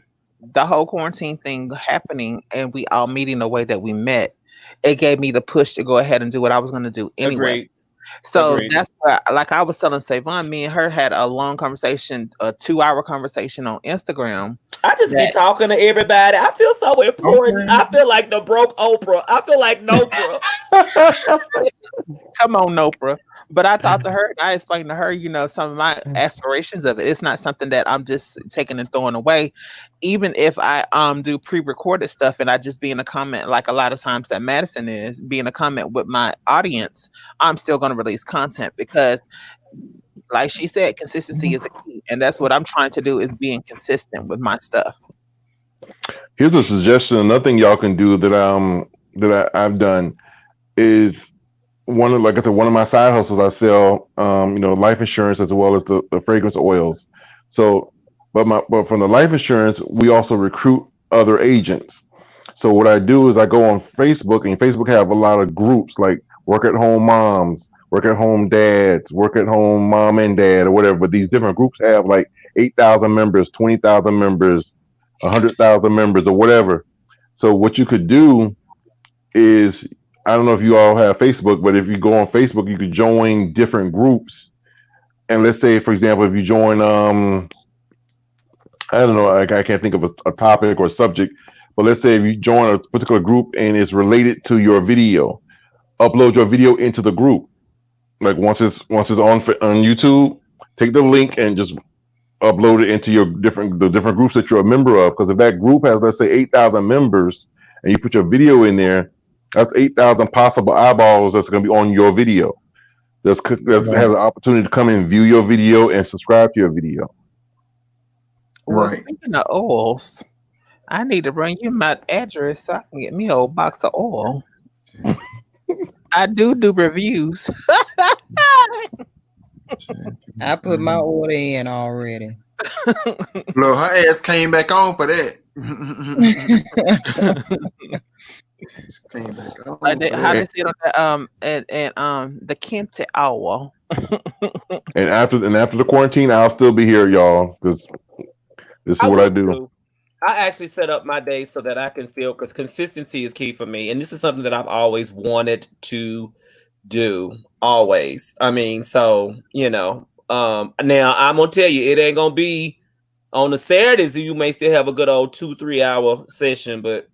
S1: the whole quarantine thing happening and we all meeting the way that we met, it gave me the push to go ahead and do what I was gonna do anyway.
S3: Agreed.
S1: So that's why, like I was telling Savon, me and her had a long conversation, a 2-hour conversation on Instagram.
S3: I just be talking to everybody. I feel so important. Okay. I feel like the broke Oprah. I feel like Nopra.
S1: Come on, Nopra. But I talked to her and I explained to her, you know, some of my aspirations of it. It's not something that I'm just taking and throwing away. Even if I do pre-recorded stuff and I just be in a comment, like a lot of times that Madison is, be in a comment with my audience, I'm still going to release content because, like she said, consistency is a key. And that's what I'm trying to do, is being consistent with my stuff.
S8: Here's a suggestion. Another thing y'all can do that I've done. is one of, like I said, one of my side hustles. I sell, life insurance as well as the fragrance oils. So, but from the life insurance, we also recruit other agents. So what I do is I go on Facebook, and Facebook have a lot of groups like work at home moms, work at home dads, work at home mom and dad, or whatever. But these different groups have like 8,000 members, 20,000 members, 100,000 members, or whatever. So what you could do is, I don't know if you all have Facebook, but if you go on Facebook, you could join different groups. And let's say, for example, if you join, I don't know, I can't think of a topic or a subject, but let's say if you join a particular group and it's related to your video, upload your video into the group. Like once it's on YouTube, take the link and just upload it into the different groups that you're a member of. Because if that group has, let's say, 8,000 members, and you put your video in there, that's 8,000 possible eyeballs that's going to be on your video. That has an opportunity to come and view your video and subscribe to your video.
S1: Well,
S11: Right.
S1: speaking of oils, I need to bring you my address so I can get me a whole box of oil. I do reviews.
S10: I put my order in already.
S11: Look, her ass came back on for that. She came back on
S1: How they
S11: for that.
S1: say it on the Kente Owl.
S8: And after the quarantine, I'll still be here, y'all, because this is what I do.
S3: I actually set up my day so that I can still, because consistency is key for me. And this is something that I've always wanted to do, always. I mean, so, now I'm going to tell you, it ain't going to be on the Saturdays. You may still have a good old 2-3 hour session, but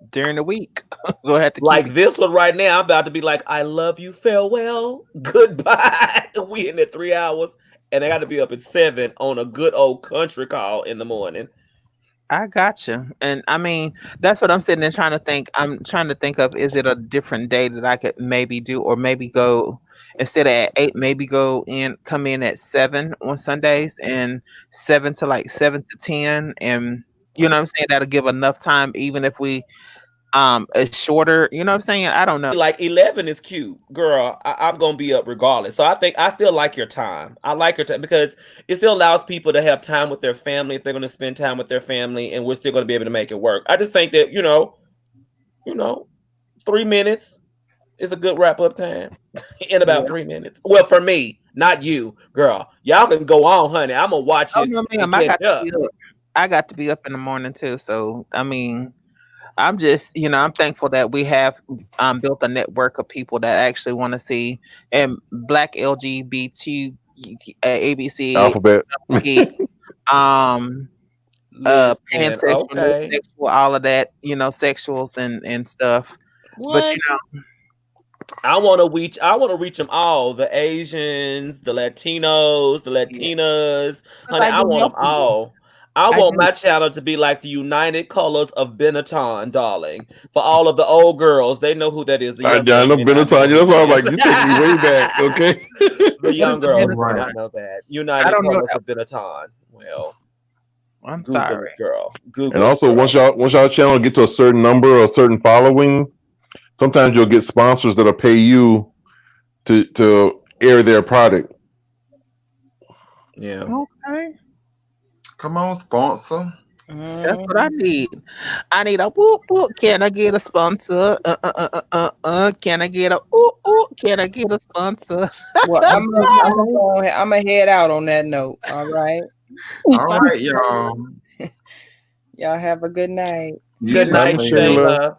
S1: during the week, go ahead to
S3: like this one right now, I'm about to be like, I love you, farewell, goodbye. We in there 3 hours, and I got to be up at 7 on a good old country call in the morning.
S1: I gotcha. And I mean, that's what I'm sitting there trying to think. I'm trying to think of, is it a different day that I could maybe do, or maybe go instead of at 8, maybe come in at 7 on Sundays, and 7 to 10. And you know what I'm saying? That'll give enough time, even if we it's shorter, you know what I'm saying? I don't know.
S3: Like 11 is cute, girl. I'm gonna be up regardless. So I think I still like your time. I like your time because it still allows people to have time with their family if they're gonna spend time with their family, and we're still gonna be able to make it work. I just think that 3 minutes is a good wrap up time in about 3 minutes. Well, for me, not you, girl. Y'all can go on, honey. I'm gonna watch it.
S1: No, ma'am, I got to be up in the morning too. So I mean, I'm just, I'm thankful that we have built a network of people that actually want to see, and Black LGBT, ABC,
S8: Alphabet,
S1: pansexual,
S3: okay.
S1: sexual, all of that, sexuals and stuff.
S10: What?
S1: But
S3: I want to reach them all. The Asians, the Latinos, the Latinas. Honey, I want them all. I want my channel to be like the United Colors of Benetton, darling. For all of the old girls, they know who that is.
S8: I know Benetton. That's why I'm like, you take me way back, okay?
S3: The young girls do
S11: Right.
S3: not know that. United Colors of Benetton. Well,
S1: I'm
S3: Google
S1: sorry.
S3: it, girl. Google
S8: And also,
S3: it,
S8: once y'all channel get to a certain number or a certain following, sometimes you'll get sponsors that'll pay you to air their product.
S3: Yeah.
S1: Okay.
S11: Come on, sponsor.
S1: That's what I need. I need a whoop whoop. Can I get a sponsor? Can I get a Can I get a sponsor?
S10: Well, I'm gonna head out on that note. All right.
S11: All right, y'all.
S10: Y'all have a good night.
S3: Good night, Shayla.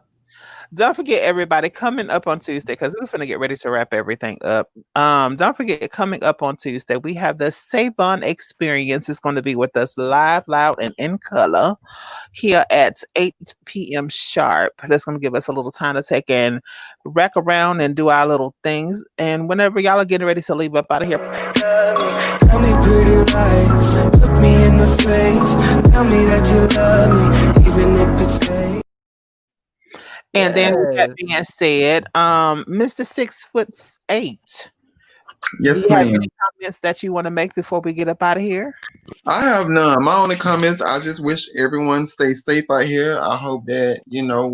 S1: Don't forget, everybody, coming up on Tuesday, because we're going to get ready to wrap everything up. Don't forget, coming up on Tuesday, we have the Savon Experience. It's going to be with us live, loud, and in color here at 8 p.m. sharp. That's going to give us a little time to take and rack around and do our little things. And whenever y'all are getting ready to leave up out of here,
S2: Tell me pretty lies, look me in the face. Tell me that you love me, even if it's fake.
S1: and then with that being said, Mr. 6'8",
S11: Yes,
S1: do you have
S11: ma'am.
S1: any comments that you want to make before we get up out of here?
S11: I have none. My only comments, I just wish everyone stay safe out here. I hope that,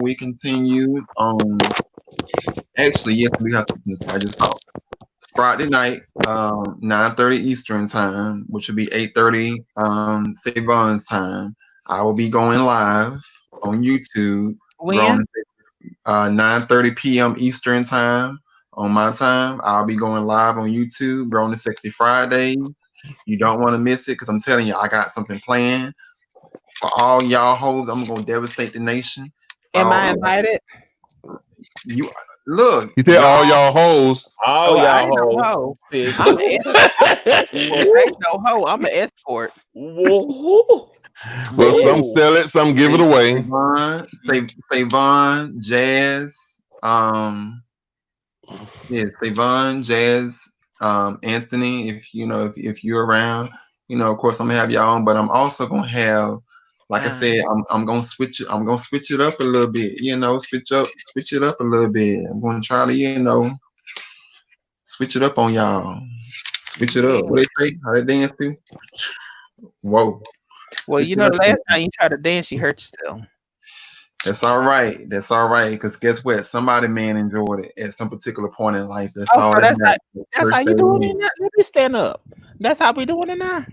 S11: we continue Actually, yes, we have something. I just thought Friday night, 9:30 Eastern time, which would be 8:30 Savon's time. I will be going live on YouTube.
S1: When?
S11: 9:30 p.m. Eastern time on my time. I'll be going live on YouTube, Grown and Sexy Fridays. You don't want to miss it because I'm telling you, I got something planned for all y'all hoes. I'm gonna devastate the nation. So,
S1: Am I invited?
S11: You look.
S8: You said all y'all hoes.
S3: All
S1: I
S3: y'all
S1: ain't no
S3: hoes.
S1: hoe.
S3: Sick.
S1: I'm an escort. I ain't no hoe. I'm an escort.
S3: Whoa.
S8: Well, some sell it, some give it away.
S11: Savon, Jazz, Savon, Jazz, Anthony. If if you're around, of course I'm gonna have y'all on, but I'm also gonna have, like I said, I'm gonna switch it. I'm gonna switch it up a little bit. Switch it up a little bit. I'm gonna try to switch it up on y'all. Switch it up. What they say? How they dance to? Whoa.
S1: Well,
S11: Switch it
S1: the
S11: up.
S1: last time you tried to dance, you hurt yourself.
S11: That's all right. That's all right. Because guess what? Somebody enjoyed it at some particular point in life. That's all.
S1: So that's
S11: matters.
S1: how you doing it now? Let me stand up. That's how we doing it now.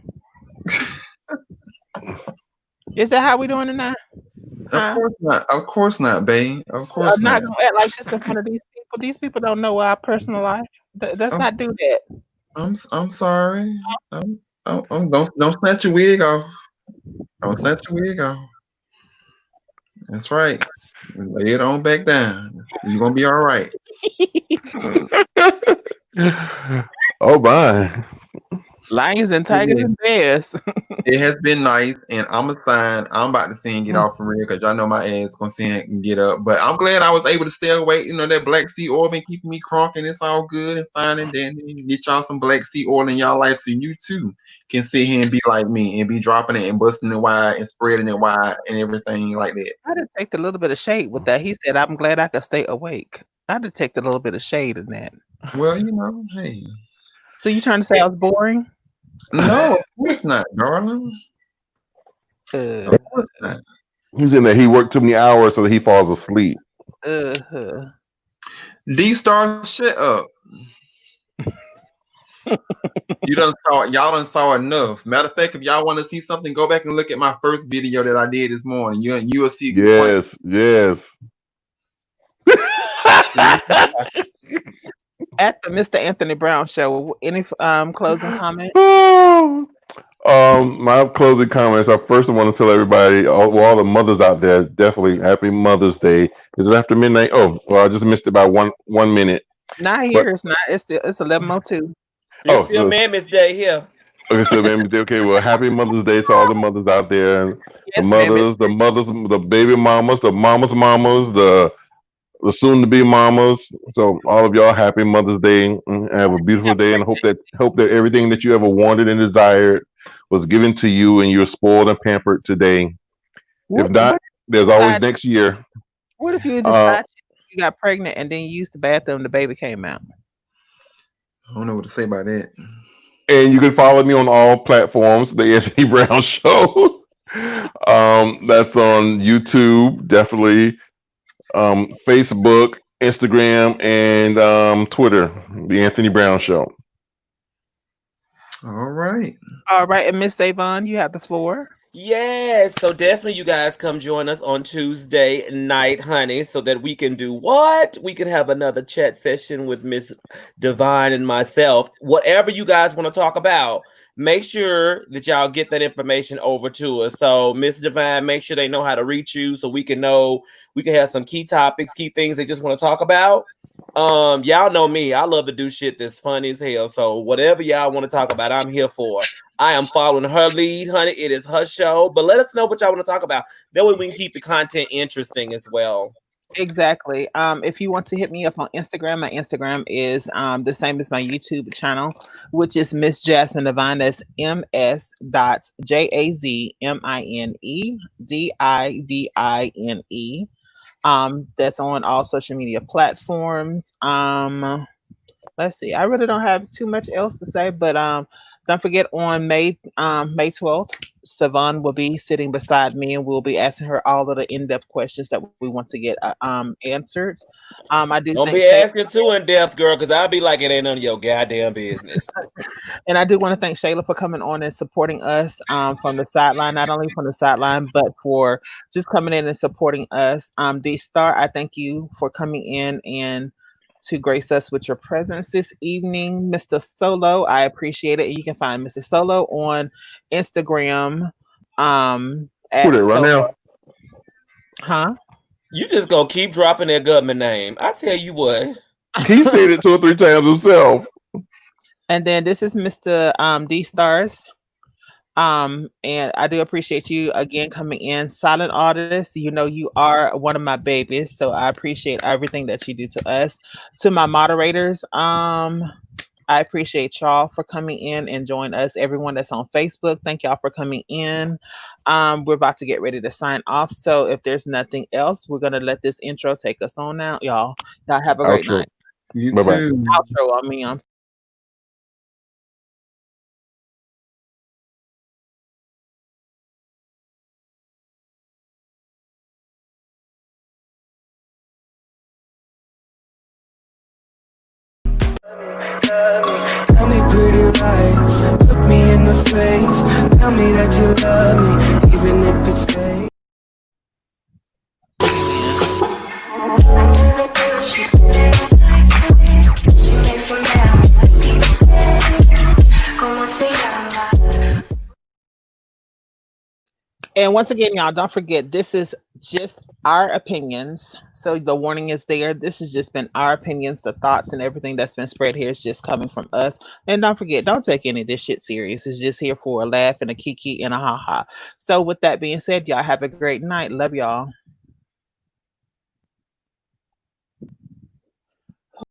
S1: Is that how we doing it now?
S11: Of course not. Of course not, babe. Of course
S1: I'm
S11: not.
S1: not gonna act like this in front of these people. These people don't know our personal life. Let's not do that.
S11: I'm sorry. Don't snatch your wig off. Don't snatch your wig off. That's right. Lay it on back down. You're gonna be all right.
S8: Oh my.
S1: Lions and tigers and bears.
S11: It has been nice, and I'm about to sing get off from here because y'all know my ass gonna sing and get up. But I'm glad I was able to stay awake. That black sea oil been keeping me crunking. It's all good and fine, and then get y'all some black sea oil in y'all life so you too can sit here and be like me and be dropping it and busting it wide and spreading it wide and everything like that.
S1: I detected a little bit of shade with that. He said, "I'm glad I could stay awake." I detected a little bit of shade in that.
S11: Well, hey.
S1: So you trying to say I was boring?
S11: No, of course not, darling. Of course not.
S8: He's in there. He worked too many hours so that he falls asleep.
S11: D-Star, shut up. Y'all done saw enough. Matter of fact, if y'all want to see something, go back and look at my first video that I did this morning. You will see.
S8: Yes.
S1: At the Mr. Anthony Brown Show, any closing comments?
S8: My closing comments. I first want to tell everybody, all the mothers out there, definitely happy Mother's Day. Is it after midnight? Oh, well, I just missed it by 1 minute.
S1: Not here. It's not. It's 11:02.
S3: It's still Mammoth Day here.
S8: Okay, still Mammoth Day. Okay, well, happy Mother's Day to all the mothers out there, and the mothers, the baby mamas, the mamas, the soon-to-be mamas. So all of y'all, happy Mother's Day, and have a beautiful day, and hope that everything that you ever wanted and desired was given to you, and you're spoiled and pampered today. If not, there's always next year.
S1: What if you decide you got pregnant and then you used the bathroom, the baby came out?
S11: I don't know what to say about that.
S8: And you can follow me on all platforms, the Anthony Brown Show. That's on YouTube, definitely. Facebook, Instagram, and Twitter, the Anthony Brown Show.
S11: All right.
S1: And Miss Savon, you have the floor.
S3: Yes, so definitely you guys come join us on Tuesday night, honey, so that we can do what? We can have another chat session with Miss Divine and myself. Whatever you guys want to talk about, make sure that y'all get that information over to us. So Miss Divine, make sure they know how to reach you so we can have some key topics, key things they just want to talk about. Y'all know me. I love to do shit that's funny as hell. So whatever y'all want to talk about, I'm here for. I am following her lead, honey. It is her show. But let us know what y'all want to talk about. That way we can keep the content interesting as well.
S1: Exactly. If you want to hit me up on Instagram, my Instagram is the same as my YouTube channel, which is Miss Jasmine Divine. That's MS.JAZMINEDIVINE. That's on all social media platforms. Let's see. I really don't have too much else to say, but Don't forget on May 12th, Savon will be sitting beside me, and we'll be asking her all of the in-depth questions that we want to get answered. I do
S3: Don't
S1: think
S3: be asking too in depth, girl, because I'll be like, it ain't none of your goddamn business.
S1: and I do want to thank Shayla for coming on and supporting us from the sideline, not only from the sideline, but for just coming in and supporting us. D-Star, I thank you for coming in and to grace us with your presence this evening. Mr. Solo, I appreciate it. You can find Mr. Solo on Instagram.
S8: Who
S1: At
S8: that right
S1: Solo.
S8: now?
S1: Huh?
S3: You just gonna keep dropping that government name. I tell you what.
S8: He said it 2 or 3 times himself.
S1: And then this is Mr. D-Stars. And I do appreciate you again coming in. Silent Artist, you know you are one of my babies, so I appreciate everything that you do to us. To my moderators, I appreciate y'all for coming in and joining us. Everyone that's on Facebook, thank y'all for coming in. We're about to get ready to sign off, so if there's nothing else, we're gonna let this intro take us on out, y'all. Y'all have a great
S8: Outro.
S1: night.
S11: You
S8: Bye-bye.
S11: too.
S1: Outro, I mean, I'm
S2: Tell me pretty lies, look me in the face. Tell me that you love me, even if it's fake.
S1: And once again, y'all, don't forget, this is just our opinions. So the warning is there. This has just been our opinions, the thoughts and everything that's been spread here is just coming from us. And don't forget, don't take any of this shit serious. It's just here for a laugh and a kiki and a ha ha. So with that being said, y'all have a great night. Love y'all.